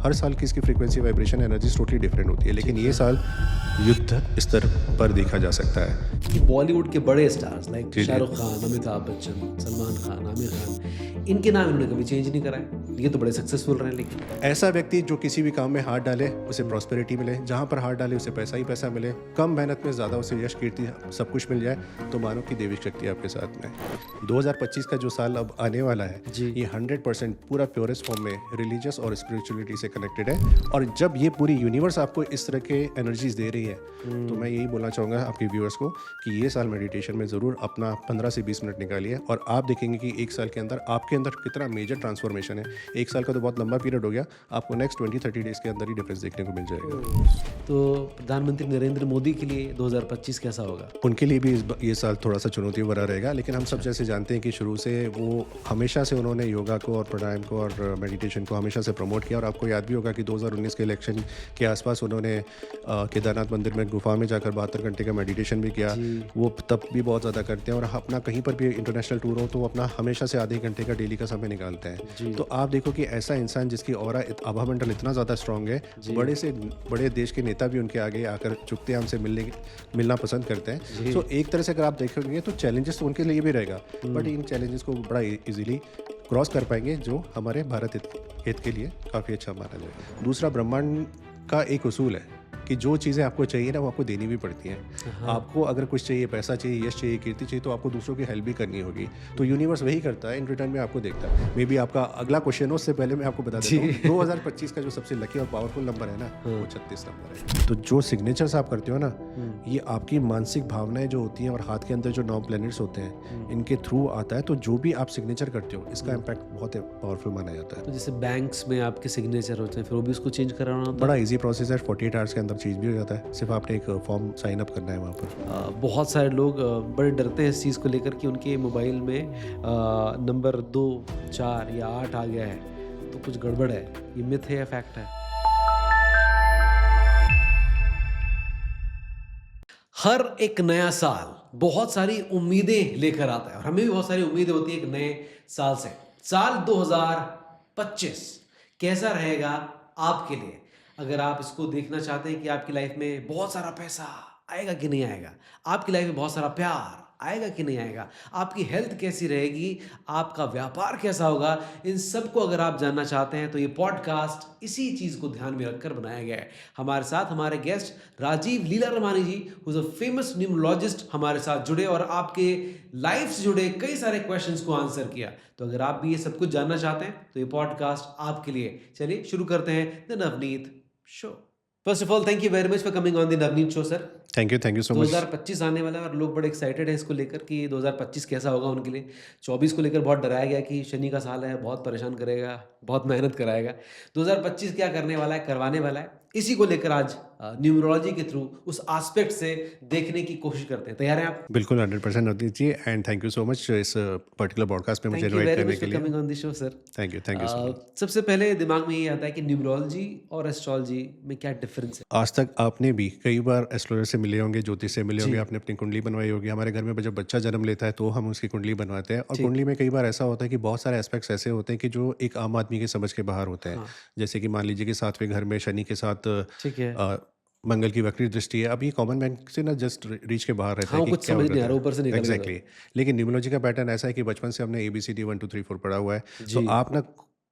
हर साल की इसकी frequency, vibration, energy totally different होती है, लेकिन ये साल युद्ध स्तर पर देखा जा सकता है। कि बॉलीवुड के बड़े स्टार्स लाइक जी, जी। शाहरुख खान, अमिताभ बच्चन, सलमान खान, आमिर खान, इनके नाम इन्होंने कभी चेंज नहीं कराए। ये तो बड़े सक्सेसफुल रहे लेकिन। ऐसा व्यक्ति जो किसी भी काम में हाथ डाले उसे प्रॉस्पेरिटी मिले, जहाँ पर हाथ डाले उसे पैसा ही पैसा मिले, कम मेहनत में ज़्यादा उसे यश, कीर्ति, सब कुछ मिल जाए, तो मानो कि देवी शक्ति आपके साथ में है। 2025 का जो साल अब आने वाला है, जी। ये 100% पूरा प्योरेस्ट फॉर्म में रिलीजियस और स्पिरिचुअलिटी से कनेक्टेड है। और जब ये पूरी यूनिवर्स आपको इस तरह के एनर्जीज दे रही है, तो मैं यही बोलना चाहूँगा आपके व्यूअर्स को कि ये साल मेडिटेशन में ज़रूर अपना 15 से 20 मिनट निकालिए, और आप देखेंगे कि एक साल के अंदर आपके अंदर कितना मेजर ट्रांसफॉर्मेशन है। एक साल का तो बहुत लंबा पीरियड हो गया, आपको नेक्स्ट 20-30 डेज के अंदर ही डिफरेंस देखने को मिल जाएगा। तो प्रधानमंत्री नरेंद्र मोदी के लिए 2025 कैसा होगा? उनके लिए भी ये साल थोड़ा सा चुनौती भरा रहेगा, लेकिन हम सब जैसे जानते हैं कि शुरू से वो हमेशा से उन्होंने योगा को और प्राणायाम को और मेडिटेशन को हमेशा से प्रमोट किया। और आपको याद भी होगा कि 2019 के इलेक्शन के आसपास उन्होंने केदारनाथ मंदिर में गुफा में जाकर 72 घंटे का मेडिटेशन भी किया। वो तब भी बहुत ज़्यादा करते हैं, और अपना कहीं पर भी इंटरनेशनल टूर हो तो वो अपना हमेशा से आधे घंटे का डेली का समय निकालते हैं। तो आप देखो कि ऐसा इंसान जिसकी ऑरा आभा मंडल इतना ज़्यादा स्ट्रांग है, बड़े से बड़े देश के नेता भी उनके आगे आकर झुकते हैं, हमसे मिलना पसंद करते हैं। तो एक तरह से अगर आप देखेंगे तो चैलेंजेस तो उनके लिए भी रहेगा, बट इन चैलेंजेस को बड़ा इजीली क्रॉस कर पाएंगे, जो हमारे भारत हित के लिए काफ़ी अच्छा माना जाएगा। दूसरा, ब्रह्मांड का एक उसूल है कि जो चीज़ें आपको चाहिए ना, वो आपको देनी भी पड़ती हैं। आपको अगर कुछ चाहिए, पैसा चाहिए, यश चाहिए, कीर्ति चाहिए, तो आपको दूसरों की हेल्प भी करनी होगी। तो यूनिवर्स वही करता है, इन रिटर्न में आपको देखता है। मे बी आपका अगला क्वेश्चन हो, उससे पहले मैं आपको बता देता हूँ, 2025 का जो सबसे लकी और पावरफुल नंबर है ना, वो 36 नंबर है। तो जो सिग्नेचर्स आप करते हो ना, ये आपकी मानसिक भावनाएं जो होती हैं, और हाथ के अंदर जो 9 प्लैनेट्स होते हैं, इनके थ्रू आता है। तो जो भी आप सिग्नेचर करते हो, इसका इम्पैक्ट बहुत पावरफुल माना जाता है। तो जैसे बैंक्स में आपके सिग्नेचर होते हैं, फिर वो भी उसको चेंज कराना होता बड़ा इजी प्रोसेस है, 48 आवर्स के अंदर चीज़ भी हो जाता है। सिर्फ आपने एक फॉर्म साइन अप करना है वहाँ पर। है। बहुत सारे लोग बड़े डरते हैं इस चीज़ को लेकर कि उनके मोबाइल में नंबर 2, 4 या 8 आ गया है तो कुछ गड़बड़ है। ये मिथ है या फैक्ट है? हर एक नया साल बहुत सारी उम्मीदें लेकर आता है, और हमें भी बहुत सारी उम्मीदें होती है एक नए साल से। साल 2025 कैसा रहेगा आपके लिए? अगर आप इसको देखना चाहते हैं कि आपकी लाइफ में बहुत सारा पैसा आएगा कि नहीं आएगा, आपकी लाइफ में बहुत सारा प्यार आएगा कि नहीं आएगा, आपकी हेल्थ कैसी रहेगी, आपका व्यापार कैसा होगा, इन सब को अगर आप जानना चाहते हैं तो ये पॉडकास्ट इसी चीज़ को ध्यान में रखकर बनाया गया है। हमारे साथ हमारे guest Rajiv Leelaramani ji, who is a famous numerologist, हमारे साथ जुड़े और आपके लाइफ से जुड़े कई सारे क्वेश्चंस को आंसर किया। तो अगर आप भी ये सब कुछ जानना चाहते हैं तो ये पॉडकास्ट आपके लिए। चलिए शुरू करते हैं the Navneet show. First of all, thank you very much for coming on the Navneet show sir. Thank you so much. 2025 आने वाला है और लोग बड़े एक्साइटेड हैं इसको लेकर कि 2025 कैसा होगा उनके लिए। 24 को लेकर बहुत डराया गया कि शनि का साल है, बहुत परेशान करेगा, बहुत मेहनत कराएगा। 2025 क्या करने वाला है, करवाने वाला है, इसी को लेकर आज न्यूमरोलॉजी के थ्रू उस एस्पेक्ट से देखने की कोशिश करते हैं। तैयार हैं आप? बिल्कुल 100% Navneet ji, and thank you so much इस पर्टिकुलर पॉडकास्ट में मुझे थैंक यू इनवाइट वेरी करने मच के फॉर लिए। Coming on the show sir. Thank you so much. सबसे पहले दिमाग में ये आता है कि न्यूमरोलॉजी और एस्ट्रोलॉजी में क्या डिफरेंस है? आज तक आपने भी कई बार एस्ट्रोलॉजर से मिले होंगे, ज्योतिष से मिले होंगे, आपने अपनी कुंडली बनवाई होगी। हमारे घर में जब बच्चा जन्म लेता है तो हम उसकी कुंडली बनवाते हैं, और कुंडली में कई बार ऐसा होता है कि बहुत सारे एस्पेक्ट्स ऐसे होते हैं कि जो एक आम आदमी के समझ के बाहर होते हैं। जैसे कि मान लीजिए कि 7वें घर में शनि के साथ ठीक है। मंगल की वक्री दृष्टि है। अब ये कॉमन मैन से ना जस्ट रीच के बाहर रहता है कि कुछ क्या समझ हो नहीं आ रहा रहा, है। ऊपर से निकल गया। एग्जैक्टली। लेकिन न्यूमरोलॉजी का पैटर्न ऐसा है कि बचपन से हमने ABCD 1 2 3 4 पढ़ा हुआ है, तो आप ना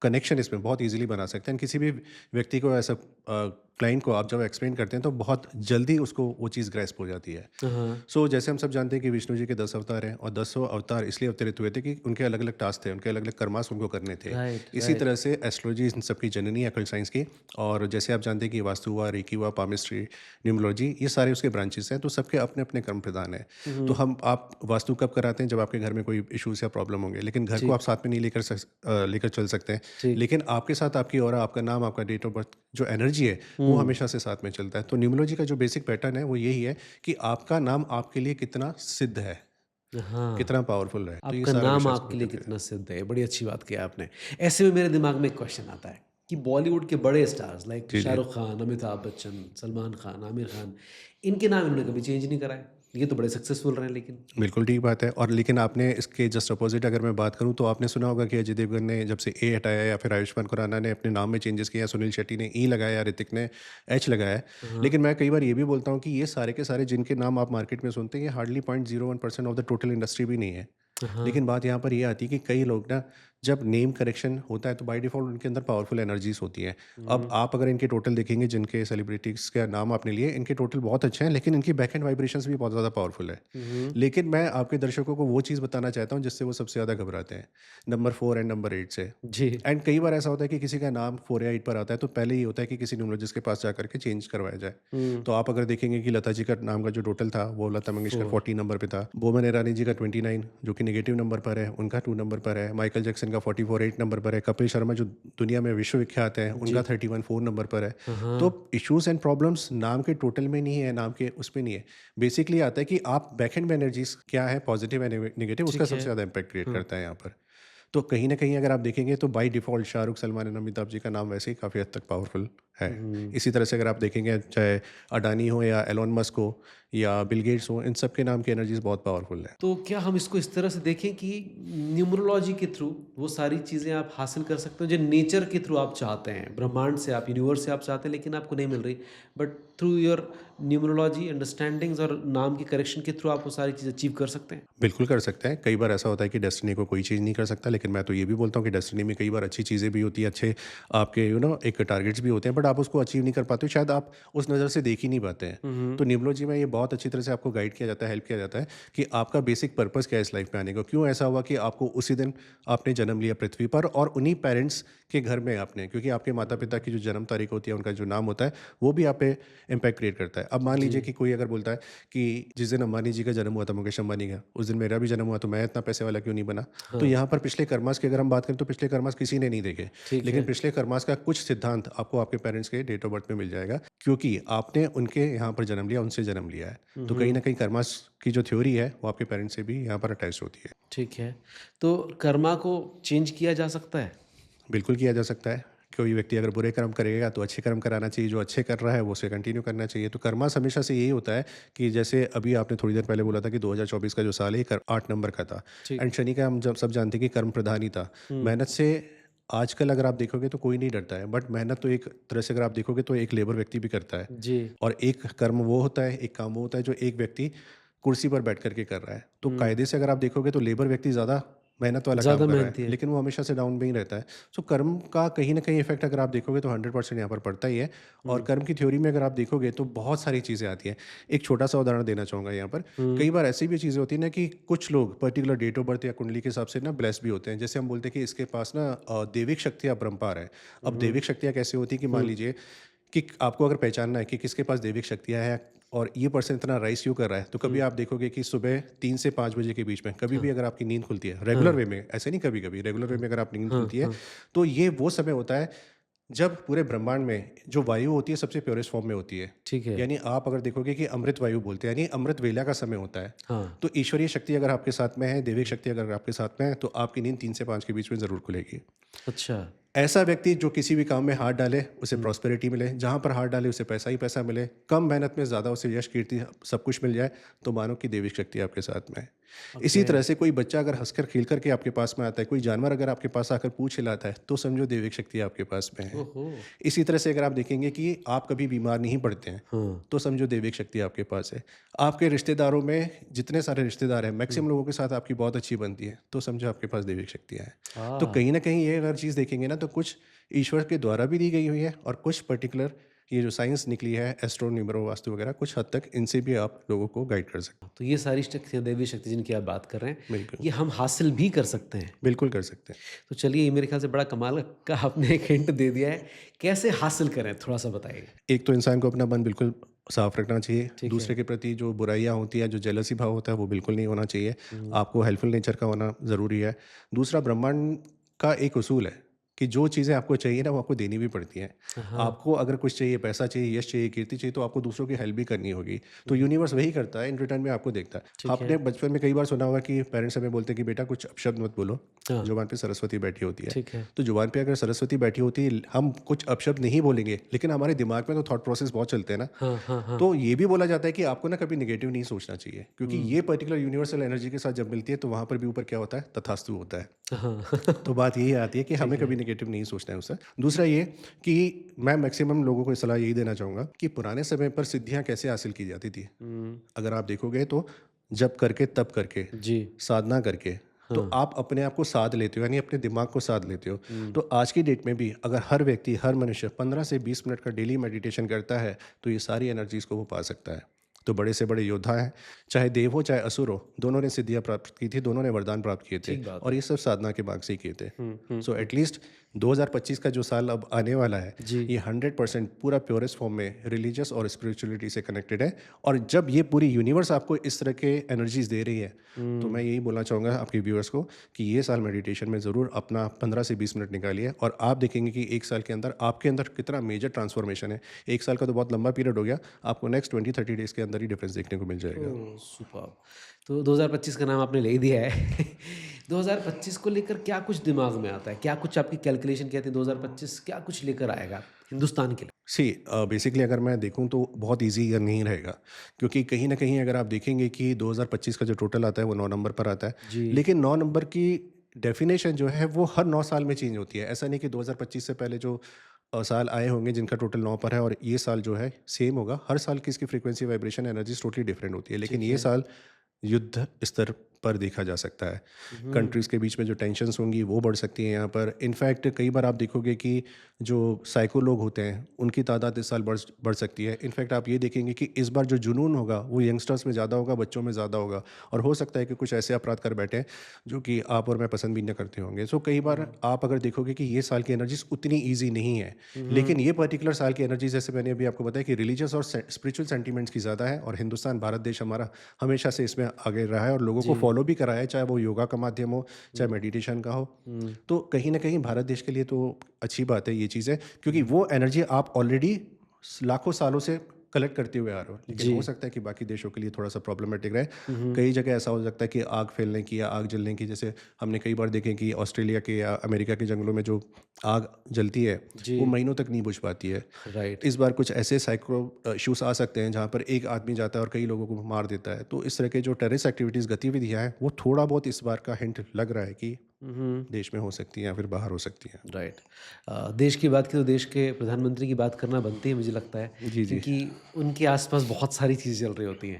कनेक्शन इसमें बहुत इजीली बना सकते हैं। किसी भी व्यक्ति को, ऐसा क्लाइंट को आप जब एक्सप्लेन करते हैं तो बहुत जल्दी उसको वो चीज़ ग्रैस्प हो जाती है। सो जैसे हम सब जानते हैं कि विष्णु जी के 10 अवतार हैं, और 10 अवतार इसलिए अवतरित हुए थे कि उनके अलग अलग टास्क थे, उनके अलग अलग कर्मास उनको करने थे। इसी तरह से एस्ट्रोलॉजी इन सबकी जननी है, अकल साइंस की। और जैसे आप जानते हैं कि वास्तु हुआ, रेकी हुआ, पामिस्ट्री, न्यूमरोलॉजी, ये सारे उसके ब्रांचेस हैं, तो सबके अपने अपने कर्म प्रधान हैं। तो आप वास्तु कब कराते हैं? जब आपके घर में कोई इश्यूज या प्रॉब्लम होंगे, लेकिन घर को आप साथ में नहीं लेकर चल सकते हैं। लेकिन आपके साथ आपकी ऑरा, आपका नाम, आपका डेट ऑफ बर्थ, जो एनर्जी है वो हमेशा से साथ में चलता है। तो न्यूमरोलॉजी का जो बेसिक पैटर्न है वो यही है कि आपका नाम आपके लिए कितना सिद्ध है, कितना पावरफुल है। तो ये आपका सारा नाम विषय आपके लिए इसमें कितना सिद्ध है, बड़ी अच्छी बात की आपने। ऐसे में मेरे दिमाग में एक क्वेश्चन आता है कि बॉलीवुड के बड़े स्टार्स लाइक शाहरुख खान, अमिताभ बच्चन, सलमान खान, आमिर खान, इनके नाम इन्होंने कभी चेंज नहीं कराए। ये तो बड़े सक्सेसफुल रहे लेकिन। बिल्कुल ठीक बात है। और लेकिन आपने इसके जस्ट अपोजिट अगर मैं बात करूँ, तो आपने सुना होगा कि अजय देवगन ने जब से ए हटाया, या फिर आयुष्मान खुराना ने अपने नाम में चेंजेस किया, सुनील शेट्टी ने ई लगाया, ऋतिक ने एच लगाया है। हाँ, लेकिन मैं कई बार ये भी बोलता हूँ कि ये सारे के सारे जिनके नाम आप मार्केट में सुनते हैं, ये hardly 0.01% of the total industry भी नहीं है। हाँ, लेकिन बात यहाँ पर ये आती है कि कई लोग ना, जब नेम करेक्शन होता है तो बाय डिफ़ॉल्ट उनके अंदर पावरफुल एनर्जीज़ होती हैं। अब हुँ, आप अगर इनके टोटल देखेंगे, जिनके सेलिब्रिटीज़ का नाम आपने लिए, इनके टोटल बहुत अच्छे हैं, लेकिन इनकी बैक एंड वाइब्रेशंस भी बहुत ज़्यादा पावरफुल है। हुँ, लेकिन मैं आपके दर्शकों को वो चीज़ बताना चाहता हूँ जिससे वो सबसे ज़्यादा घबराते हैं, नंबर 4 एंड नंबर 8 से। जी, एंड कई बार ऐसा होता है कि किसी का नाम 4 या 8 पर आता है, तो पहले ये होता है कि किसी न्यूरोलॉजिस्ट के पास जाकर के चेंज करवाया जाए। हुँ, तो आप अगर देखेंगे कि लता जी का नाम का जो टोटल था, वो लता मंगेशकर 4 40 नंबर पे था। बोमन ईरानी जी का 29 जो कि नेगेटिव नंबर पर है, उनका 2 नंबर पर है। माइकल जैक्सन का 44 8 नंबर पर है। कपिल शर्मा जो दुनिया में विश्वविख्यात हैं, जी, उनका 31 4 नंबर पर है। हाँ, हाँ, तो इश्यूज़ एंड प्रॉब्लम्स नाम के टोटल में नहीं है, नाम के उसमें नहीं है। बेसिकली आता है कि आप बैकएंड में एनर्जीज़ क्या है, पॉजिटिव एंड नेगेटिव, उसका ठीक सबसे है। ज़्यादा इम्पैक्ट क्रिएट हाँ, करता है यहाँ पर। तो कहीं न कहीं अगर आप देखेंगे, तो by default Shahrukh, Salman and Amitabh ji का नाम वैसे ही काफ़ी हद तक पावरफुल है। हुँ। इसी तरह से अगर आप देखेंगे, चाहे अडानी हो या एलोन मस्क हो या बिल गेट्स हो, इन सब के नाम की एनर्जीज़ बहुत पावरफुल है। तो क्या हम इसको इस तरह से देखें कि न्यूमरोलॉजी के थ्रू वो सारी चीज़ें आप हासिल कर सकते हो जो नेचर के थ्रू आप चाहते हैं, ब्रह्मांड से आप, यूनिवर्स से आप चाहते हैं लेकिन आपको नहीं मिल रही, but through your numerology understandings और नाम की करेक्शन के थ्रू आप वो सारी चीज़ अचीव कर सकते हैं? बिल्कुल कर सकते हैं। कई बार ऐसा होता है कि डेस्टिनी को कोई चीज़ नहीं कर सकता, लेकिन मैं तो ये भी बोलता हूँ कि डेस्टिनी में कई बार अच्छी चीज़ें भी होती हैं, अच्छे आपके एक टारगेट्स भी होते हैं, बट आप उसको अचीव नहीं कर पाते हो, शायद आप उस नज़र से देख ही नहीं पाते हैं। हुँ, हुँ। तो न्यूमरोलॉजी में ये बहुत अच्छी तरह से आपको गाइड किया जाता है, हेल्प किया जाता है कि आपका बेसिक पर्पज़ क्या है इस लाइफ में आने का? क्यों ऐसा हुआ कि आपको उसी दिन आपने जन्म लिया पृथ्वी पर, और उन्हीं पेरेंट्स के घर में आपने, क्योंकि आपके माता-पिता की जो जन्म तारीख होती है, उनका जो नाम होता है, वो भी आप पे इम्पैक्ट क्रिएट करता है। अब मान जी। लीजिए कि कोई अगर बोलता है कि जिस दिन अंबानी जी का जन्म हुआ था, मुकेश अंबानी का, उस दिन मेरा भी जन्म हुआ, तो मैं इतना पैसे वाला क्यों नहीं बना? तो हाँ, यहाँ पर पिछले कर्मास की अगर हम बात करें, तो पिछले कर्मास किसी ने नहीं देखे। ठीक लेकिन है। पिछले कर्मास का कुछ सिद्धांत आपको आपके पेरेंट्स के डेट ऑफ बर्थ में मिल जाएगा, क्योंकि आपने उनके यहाँ पर जन्म लिया, उनसे जन्म लिया है। हुँ, तो कहीं न हुँ। कहीं कर्मास की जो थ्योरी है, वो आपके पेरेंट्स से भी यहाँ पर अटैच होती है। ठीक है। तो कर्मा को चेंज किया जा सकता है? बिल्कुल किया जा सकता है। कोई व्यक्ति अगर बुरे कर्म करेगा, तो अच्छे कर्म कराना चाहिए, जो अच्छे कर रहा है वो उसे कंटिन्यू करना चाहिए। तो कर्मास हमेशा से यही होता है कि जैसे अभी आपने थोड़ी देर पहले बोला था कि 2024 का जो साल है, ये 8 नंबर का था। ठीक। एंड शनि का हम जब सब जानते हैं कि कर्म प्रधान ही था। हुँ, मेहनत से आजकल अगर आप देखोगे तो कोई नहीं डरता है, बट मेहनत तो एक तरह से अगर आप देखोगे तो एक लेबर व्यक्ति भी करता है। जी। और एक कर्म वो होता है, एक काम वो होता है जो एक व्यक्ति कुर्सी पर बैठ कर के कर रहा है। तो हुँ, कायदे से अगर आप देखोगे तो लेबर व्यक्ति ज़्यादा मेहनत वाला काम ज़्यादा कर रहा है, मेहनती है। लेकिन वो हमेशा से डाउन में ही रहता है। सो कर्म का कहीं न कहीं इफ़ेक्ट अगर आप देखोगे तो 100% यहाँ पर पड़ता ही है। और हुँ, कर्म की थ्योरी में अगर आप देखोगे तो बहुत सारी चीज़ें आती हैं। एक छोटा-सा उदाहरण देना चाहूँगा यहाँ पर। हुँ, कई बार ऐसी भी चीज़ें होती हैं ना कि कुछ लोग पर्टिकुलर डेट ऑफ बर्थ या कुंडली के हिसाब से ना ब्लेस्ड भी होते हैं। जैसे हम बोलते हैं कि इसके पास ना दैविक शक्तियाँ अपरंपार है। अब हुँ, दैविक शक्तियाँ कैसे होती हैं कि मान हुँ, लीजिए कि आपको अगर पहचानना है कि किसके पास दैविक शक्तियाँ हैं और ये पर्सन इतना राइज़ क्यों कर रहा है, तो कभी हुँ, आप देखोगे कि सुबह 3 से 5 बजे के बीच में कभी हाँ, भी अगर आपकी नींद खुलती है, हाँ, रेगुलर वे में, ऐसे नहीं कभी-कभी, रेगुलर वे हाँ, में अगर आपकी नींद हाँ, खुलती है, हाँ, तो ये वो समय होता है जब पूरे ब्रह्मांड में जो वायु होती है सबसे प्योरेस्ट फॉर्म में होती है। ठीक है। यानी आप अगर देखोगे कि अमृत वायु बोलते हैं, यानी अमृत वेला का समय होता है। हाँ, तो ईश्वरीय शक्ति अगर आपके साथ में है, दैविक शक्ति अगर आपके साथ में है, तो आपकी नींद 3 से 5 के बीच में ज़रूर खुलेगी। अच्छा। ऐसा व्यक्ति जो किसी भी काम में हाथ डाले उसे हुँ, प्रॉस्पेरिटी मिले, जहाँ पर हाथ डाले उसे पैसा ही पैसा मिले, कम मेहनत में ज़्यादा उसे यश कीर्ति सब कुछ मिल जाए, तो मानो कि दैविक शक्ति आपके साथ में है। इसी ओके। तरह से कोई बच्चा अगर हंसकर खेल कर के आपके पास में आता है, कोई जानवर अगर आपके पास आकर पूँछ हिलाता है, तो समझो दैविक शक्ति आपके पास में है। ओहो! इसी तरह से अगर आप देखेंगे कि आप कभी बीमार नहीं पड़ते हैं, हाँ, तो समझो दैविक शक्ति आपके पास है। आपके रिश्तेदारों में जितने सारे रिश्तेदार हैं, हुँ, मैक्सिमम लोगों के साथ आपकी बहुत अच्छी बनती है, तो समझो आपके पास दैविक शक्तियाँ हैं। तो हाँ, कहीं न कहीं ये अगर चीज़ देखेंगे ना, तो कुछ ईश्वर के द्वारा भी दी गई हुई है, और कुछ पर्टिकुलर ये जो साइंस निकली है, एस्ट्रो, न्यूमेरो, वास्तु वगैरह, कुछ हद तक इनसे भी आप लोगों को गाइड कर सकते तो ये सारी शक्तियाँ, दैवी शक्ति जिनकी आप बात कर रहे हैं, हैं। बिल्कुल, ये हम हासिल भी कर सकते हैं। बिल्कुल कर सकते हैं। तो चलिए, ये मेरे ख्याल से बड़ा कमाल का आपने एक हिंट दे दिया है। कैसे हासिल करें, थोड़ा-सा बताइए? एक तो इंसान को अपना मन बिल्कुल साफ रखना चाहिए, ठीक है। दूसरे के प्रति जो बुराइयाँ होती हैं, जो जेलसी भाव होता है, वो बिल्कुल नहीं होना चाहिए। हुँ, आपको हेल्पफुल नेचर का होना ज़रूरी है। दूसरा, ब्रह्मांड का एक उसूल है कि जो चीज़ें आपको चाहिए ना वो आपको देनी भी पड़ती हैं। हाँ। आपको अगर कुछ चाहिए, पैसा चाहिए, यश चाहिए, कीर्ति चाहिए, तो आपको दूसरों की हेल्प भी करनी होगी। तो हम्म, यूनिवर्स वही करता है, इन रिटर्न में आपको देखता है। ठीक है। आपने बचपन में कई बार सुना होगा कि पेरेंट्स हमें बोलते हैं कि बेटा कुछ अपशब्द मत बोलो, हाँ। ज़ुबान पे सरस्वती बैठी होती है। ठीक है। तो ज़ुबान पे अगर सरस्वती बैठी होती है, हम कुछ अपशब्द नहीं बोलेंगे, लेकिन हमारे दिमाग में तो थॉट प्रोसेस बहुत चलते हैं ना। हाँ, हाँ, हाँ। तो ये भी बोला जाता है कि आपको ना कभी नेगेटिव नहीं सोचना चाहिए, क्योंकि हम्म, ये पर्टिकुलर यूनिवर्सल एनर्जी के साथ जब मिलती है तो वहाँ पर भी ऊपर क्या होता है, तथास्तु होता है। हाँ। तो बात यही आती है कि ठीक हमें है। कभी नेगेटिव नहीं सोचना है उससे। दूसरा ये कि मैं मैक्सिमम लोगों को सलाह यही देना चाहूँगा कि पुराने समय पर सिद्धियाँ कैसे हासिल की जाती थी। हम्म, अगर आप देखोगे तो जब करके तब करके, जी। साधना करके, तो हाँ। आप अपने आप को साध लेते हो, यानी अपने दिमाग को साध लेते हो। हम्म, तो आज की डेट में भी अगर हर व्यक्ति, हर मनुष्य 15 से 20 मिनट का डेली मेडिटेशन करता है, तो ये सारी एनर्जीज़ को वो पा सकता है। तो बड़े से बड़े योद्धा हैं, चाहे देव हो चाहे असुर हो, दोनों ने सिद्धियाँ प्राप्त की थी, दोनों ने वरदान प्राप्त किए थे, ठीक बात और है। ये सब साधना के भाग से ही किए थे। हम्म, सो एटलीस्ट 2025 का जो साल अब आने वाला है, जी। ये 100% पूरा प्योरेस्ट फॉर्म में रिलीजियस और स्पिरिचुअलिटी से कनेक्टेड है। और जब ये पूरी यूनिवर्स आपको इस तरह के एनर्जीज दे रही है, तो मैं यही बोलना चाहूँगा आपके व्यूअर्स को कि ये साल मेडिटेशन में ज़रूर अपना 15 से 20 मिनट निकालिए, और आप देखेंगे कि एक साल के अंदर आपके अंदर कितना मेजर ट्रांसफॉर्मेशन है। एक साल का तो बहुत लंबा पीरियड हो गया, आपको नेक्स्ट 20-30 डेज़ के अंदर ही डिफरेंस देखने को मिल जाएगा। ओह! सुपर्ब! तो 2025 का नाम आपने ले ही दिया है। 2025 को लेकर क्या कुछ दिमाग में आता है? क्या कुछ आपकी कैलकुलेशन कहती है 2025 क्या कुछ लेकर आएगा हिंदुस्तान के लिए? सी बेसिकली अगर मैं देखूं तो बहुत इजी ईयर नहीं रहेगा, क्योंकि कहीं ना कहीं अगर आप देखेंगे कि 2025 का जो टोटल आता है वो 9 नंबर पर आता है। जी। लेकिन 9 नंबर की डेफिनेशन जो है वो हर 9 साल में चेंज होती है। ऐसा नहीं कि 2025 से पहले जो साल आए होंगे जिनका टोटल 9 पर है और ये साल जो है सेम होगा। हर साल की इसकी frequency, vibration, energy totally different होती है। लेकिन ठीक ये है। साल युद्ध स्तर पर देखा जा सकता है। हुँ, कंट्रीज़ के बीच में जो टेंशन्स होंगी वो बढ़ सकती हैं यहाँ पर। इनफैक्ट कई बार आप देखोगे कि जो साइको लोग होते हैं उनकी तादाद इस साल बढ़ बढ़ सकती है। इनफैक्ट आप ये देखेंगे कि इस बार जो जुनून होगा वो यंगस्टर्स में ज़्यादा होगा, बच्चों में ज़्यादा होगा, और हो सकता है कि कुछ ऐसे अपराध कर बैठें जो कि आप और मैं पसंद भी न करते होंगे। सो कई बार आप अगर देखोगे कि ये साल की एनर्जीज़ उतनी ईज़ी नहीं है। लेकिन ये पर्टिकुलर साल की एनर्जी, जैसे मैंने अभी आपको बताया कि रिलीजियस और स्पिरिचुअल सेंटिमेंट्स की ज़्यादा है, और हिंदुस्तान, भारत देश हमारा हमेशा से इसमें आगे रहा है और लोगों को जी। फॉलो भी करा है, चाहे वो योगा का माध्यम हो, चाहे मेडिटेशन का हो। हुँ, तो कहीं न कहीं भारत देश के लिए तो अच्छी बात है ये चीज़ें, क्योंकि वो एनर्जी आप ऑलरेडी लाखों सालों से कलेक्ट करते हुए आ रहे हो। लेकिन जी। हो सकता है कि बाकी देशों के लिए थोड़ा-सा प्रॉब्लमैटिक रहे। हुँ, हुँ, कई जगह ऐसा हो सकता है कि आग फैलने की या आग जलने की, जैसे हमने कई बार देखे कि ऑस्ट्रेलिया के या अमेरिका के जंगलों में जो आग जलती है, जी। वो महीनों तक नहीं बुझ पाती है। राइट। इस बार कुछ ऐसे साइक्रो इश्यूज़ आ सकते हैं जहाँ पर एक आदमी जाता है और कई लोगों को मार देता है। तो इस तरह के जो टेररिस्ट एक्टिविटीज़, गतिविधियाँ हैं, वो थोड़ा बहुत इस बार का हिंट लग रहा है कि हुँ, हुँ, देश में हो सकती हैं या फिर बाहर हो सकती हैं। राइट। देश की बात की तो देश के प्रधानमंत्री की बात करना बनती है मुझे लगता है, जी, जी। क्योंकि उनके आस-पास बहुत सारी चीज़ें चल रही होती हैं।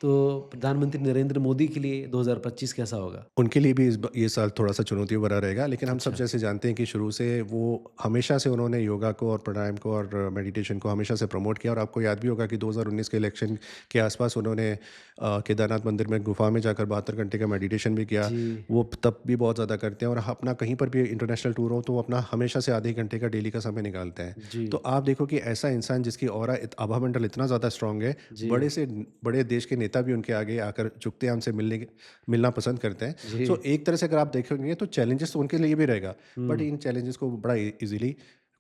तो प्रधानमंत्री नरेंद्र मोदी के लिए 2025 कैसा होगा? उनके लिए भी ये साल थोड़ा-सा चुनौती भरा रहेगा, लेकिन हम सब अच्छा। जैसे जानते हैं कि शुरू से वो हमेशा से उन्होंने योगा को और प्राणायाम को और मेडिटेशन को हमेशा से प्रमोट किया। और आपको याद भी होगा कि 2019 के इलेक्शन के आसपास उन्होंने केदारनाथ मंदिर में गुफा में जाकर 72 घंटे का मेडिटेशन भी किया। जी, वो तप भी बहुत ज़्यादा करते हैं, और अपना कहीं पर भी इंटरनेशनल टूर हो तो वो अपना हमेशा से आधे घंटे का डेली का समय निकालते हैं। जी, तो आप देखो कि ऐसा इंसान जिसकी ऑरा आभा मंडल इतना ज़्यादा स्ट्रांग है, जी, बड़े से बड़े देश के नेता भी उनके आगे आकर झुकते हैं, उनसे मिलना पसंद करते हैं। जी। सो एक तरह से अगर आप देखेंगे तो चैलेंजेस तो उनके लिए भी रहेगा, बट हुँ, इन चैलेंजेस को बड़ा इजीली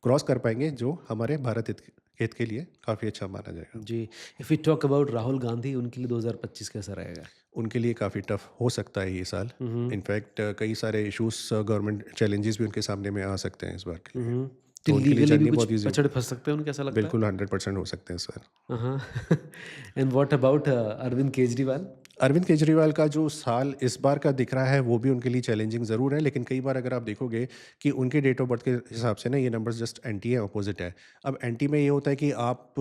क्रॉस कर पाएंगे, जो हमारे भारत हित के लिए काफ़ी अच्छा माना जाएगा। जी। If we talk about Rahul Gandhi, उनके लिए 2025 कैसा रहेगा? उनके लिए काफ़ी टफ हो सकता है ये साल। हुँ, हुँ, इनफैक्ट कई सारे इश्यूज, गवर्नमेंट चैलेंजेस भी उनके सामने में आ सकते हैं इस बार के हुँ, लिए। हुँ। तो तो उनके लिए लीगली भी जर्नी कुछ बहुत ईजी, पछड़ फँस सकते हैं उनको, ऐसा लगता है? बिल्कुल 100% हो सकते हैं सर। हाँ। And what about Arvind Kejriwal? Arvind Kejriwal का जो साल इस बार का दिख रहा है वो भी उनके लिए चैलेंजिंग ज़रूर है, लेकिन कई बार अगर आप देखोगे कि उनके डेट ऑफ बर्थ के हिसाब से ना ये नंबर्स जस्ट एंटी है, ऑपोजिट है। अब एंटी में ये होता है कि आप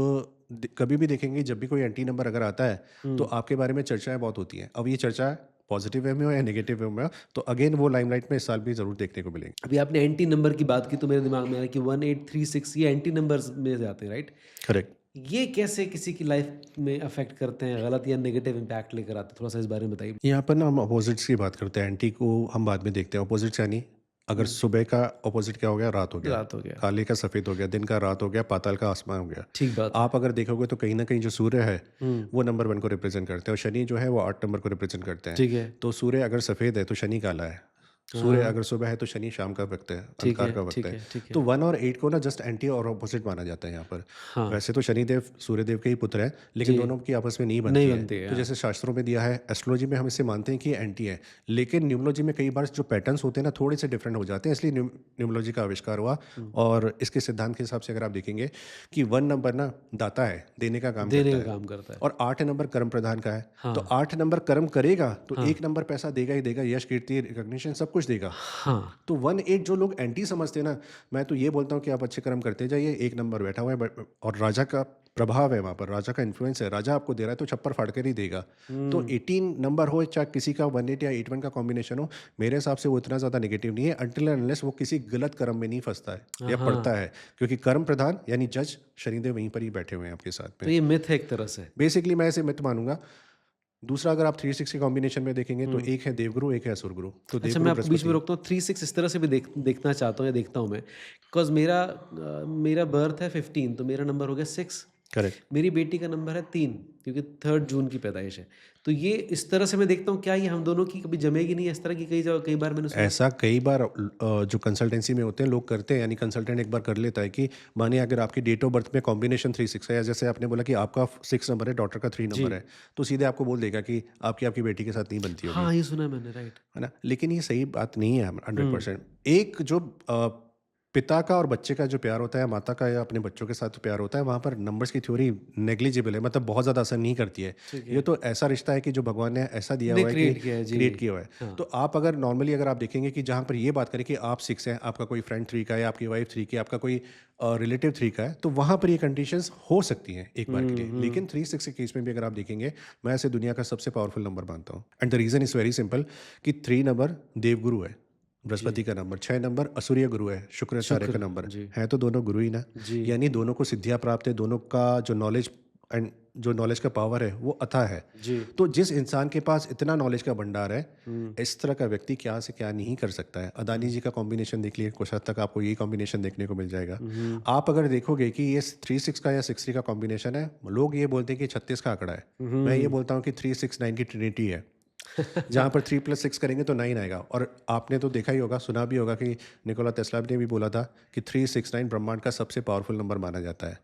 कभी भी देखेंगे जब भी कोई एंटी नंबर अगर आता है तो हुँ, आपके बारे में चर्चाएं बहुत होती हैं। अब ये चर्चा पॉजिटिव वे में हो या नेगेटिव वे में हो, तो अगेन वो लाइमलाइट में इस साल भी ज़रूर देखने को मिलेंगे। अभी आपने एंटी नंबर की बात की तो मेरे दिमाग में आया कि 1836 ये एंटी नंबर्स में से आते हैं, राइट? करेक्ट। ये कैसे किसी की लाइफ में अफ़ेक्ट करते हैं, गलत या नेगेटिव इम्पैक्ट लेकर आते हैं? थोड़ा-सा इस बारे में बताइए। यहाँ पर ना हम अपोजिट्स की बात करते हैं, एंटी को हम बाद में देखते हैं। अपोजिट्स यानी अगर हुँ, सुबह का अपोजिट क्या हो गया, रात हो गया, रात हो गया। काले का सफ़ेद हो गया, दिन का रात हो गया, पाताल का आसमान हो गया। ठीक बात है। आप अगर देखोगे तो कहीं न कहीं जो सूर्य है, हुँ, वो नंबर 1 को रिप्रेज़ेंट करते हैं, और शनि जो है वो 8 नंबर को रिप्रेज़ेंट करते हैं। ठीक है। तो सूर्य अगर सफ़ेद है तो शनि काला है। सूर्य अगर सुबह है तो शनि शाम का वक्त है, ठीक अंधकार है, का वक्त ठीक है। है, ठीक है। तो 1 और 8 को ना जस्ट एंटी और ऑपोजिट माना जाता है यहाँ पर। हाँ, वैसे तो शनिदेव सूर्यदेव के ही पुत्र हैं, लेकिन जी, दोनों की आपस में नहीं नहीं बनती है। बनती है, तो हाँ। जैसे शास्त्रों में दिया है, एस्ट्रोलॉजी में हम इसे मानते हैं कि ये एंटी है, लेकिन न्यूमरोलॉजी में कई बार जो पैटर्न्स होते हैं ना थोड़े से डिफरेंट हो जाते हैं, इसलिए न्यूमरोलॉजी का आविष्कार हुआ। हुँ, और इसके सिद्धांत के हिसाब से अगर आप देखेंगे कि 1 नंबर ना दाता है, देने का काम देने करता का है, काम करता है। और 8 नंबर कर्म प्रधान का है। तो हाँ, 8 नंबर कर्म करेगा तो हाँ, 1 नंबर पैसा देगा ही देगा, यश, कीर्ति, रिकॉग्निशन सब कुछ देगा। हाँ, तो 1-8 जो लोग एंटी समझते हैं ना, मैं तो ये बोलता हूँ कि आप अच्छे कर्म करते जाइए, 1 नंबर बैठा हुआ है और राजा का प्रभाव है वहाँ पर, राजा का इन्फ्लुएंस है, राजा आपको दे रहा है तो छप्पर फाड़ कर ही देगा। तो हुँ, 18 नंबर हो चाहे किसी का 18 या 81 का कॉम्बिनेशन हो, मेरे हिसाब से वो इतना ज़्यादा नेगेटिव नहीं है अनटिल एंड अनलेस वो किसी गलत कर्म में नहीं फंसता है या हाँ, पड़ता है, क्योंकि कर्म प्रधान यानी जज शनिदेव वहीं पर ही बैठे हुए हैं आपके साथ तो में। ये मिथ है एक तरह से। बेसिकली मैं इसे मिथ मानूंगा। दूसरा अगर आप 3-6 के कॉम्बिनेशन में देखेंगे तो हुँ। एक है देवगुरु, एक है असुरगुरु। तो अच्छा, मैं देवगुरु आपको बीच में बृहस्पति। रोकता हूँ, 3-6 इस तरह से भी देखना चाहता हूँ या देखता हूँ मैं। बिकॉज़ मेरा बर्थ है 15, तो मेरा नंबर हो गया 6। करेक्ट। मेरी बेटी का नंबर है 3, क्योंकि 3 जून की पैदाइश है। तो ये इस तरह से मैं देखता हूँ, क्या ये हम दोनों की कभी जमेगी नहीं? इस तरह की कई बार मैंने सुना। ऐसा कई बार जो कंसल्टेंसी में होते हैं लोग करते हैं, यानी कंसल्टेंट एक बार कर लेता है कि मानिए अगर आपकी डेट ऑफ बर्थ में कॉम्बिनेशन 3-6 है, या जैसे आपने बोला कि आपका 6 नंबर है, डॉटर का 3 जी। नंबर है, तो सीधे आपको बोल देगा कि आपकी आपकी बेटी के साथ नहीं बनती होगी, हाँ, ये सुना है मैंने, राइट। है ना? लेकिन ये सही बात नहीं है हुँ, 100%। एक जो पिता का और बच्चे का जो प्यार होता है, माता का या अपने बच्चों के साथ जो प्यार होता है, वहाँ पर नंबर्स की थ्योरी नेग्लिजिबल है, मतलब बहुत ज़्यादा असर नहीं करती है। ठीक ये है। तो ऐसा रिश्ता है कि जो भगवान ने ऐसा दिया ने हुआ है कि क्रिएट किया है, जी। क्रिएट किया हुआ है। हाँ। तो आप अगर नॉर्मली अगर आप देखेंगे कि जहाँ पर ये बात करें कि आप 6 हैं, आपका कोई फ्रेंड 3 का है, या आपकी वाइफ 3 की, आपका कोई रिलेटिव 3 का है, तो वहाँ पर ये कंडीशंस हो सकती हैं एक बार के हुँ, लिए। हुँ। लेकिन 3-6 के केस में भी अगर आप देखेंगे, मैं इसे दुनिया का सबसे पावरफुल नंबर मानता हूँ। And the reason is very simple कि 3 नंबर देवगुरु है, जी, बृहस्पति का नंबर। 6 नंबर असुरीय गुरु है, शुक्राचार्य का शुक्र, नंबर जी, है, तो दोनों गुरु ही ना। जी। यानी दोनों को सिद्धियाँ प्राप्त है, दोनों का जो नॉलेज एंड जो नॉलेज का पावर है वो अथाह है। जी। तो जिस इंसान के पास इतना नॉलेज का भंडार है, हुँ, इस तरह का व्यक्ति क्या से क्या नहीं कर सकता है। अदानी जी का कॉम्बिनेशन देख लिए, कुछ हद तक आपको यही कॉम्बिनेशन देखने को मिल जाएगा। हुँ, आप अगर देखोगे कि ये 3-6 का या 6-3 का कॉम्बिनेशन है, लोग ये बोलते हैं कि 36 का आंकड़ा है। मैं ये हुँ। बोलता हूँ कि 3-6-9 की ट्रिनिटी है, जहाँ पर 3 + 6 करेंगे तो 9 आएगा। और आपने तो देखा ही होगा, सुना भी होगा कि निकोला टेस्ला ने भी बोला था कि 3-6-9 ब्रह्मांड का सबसे पावरफुल नंबर माना जाता है।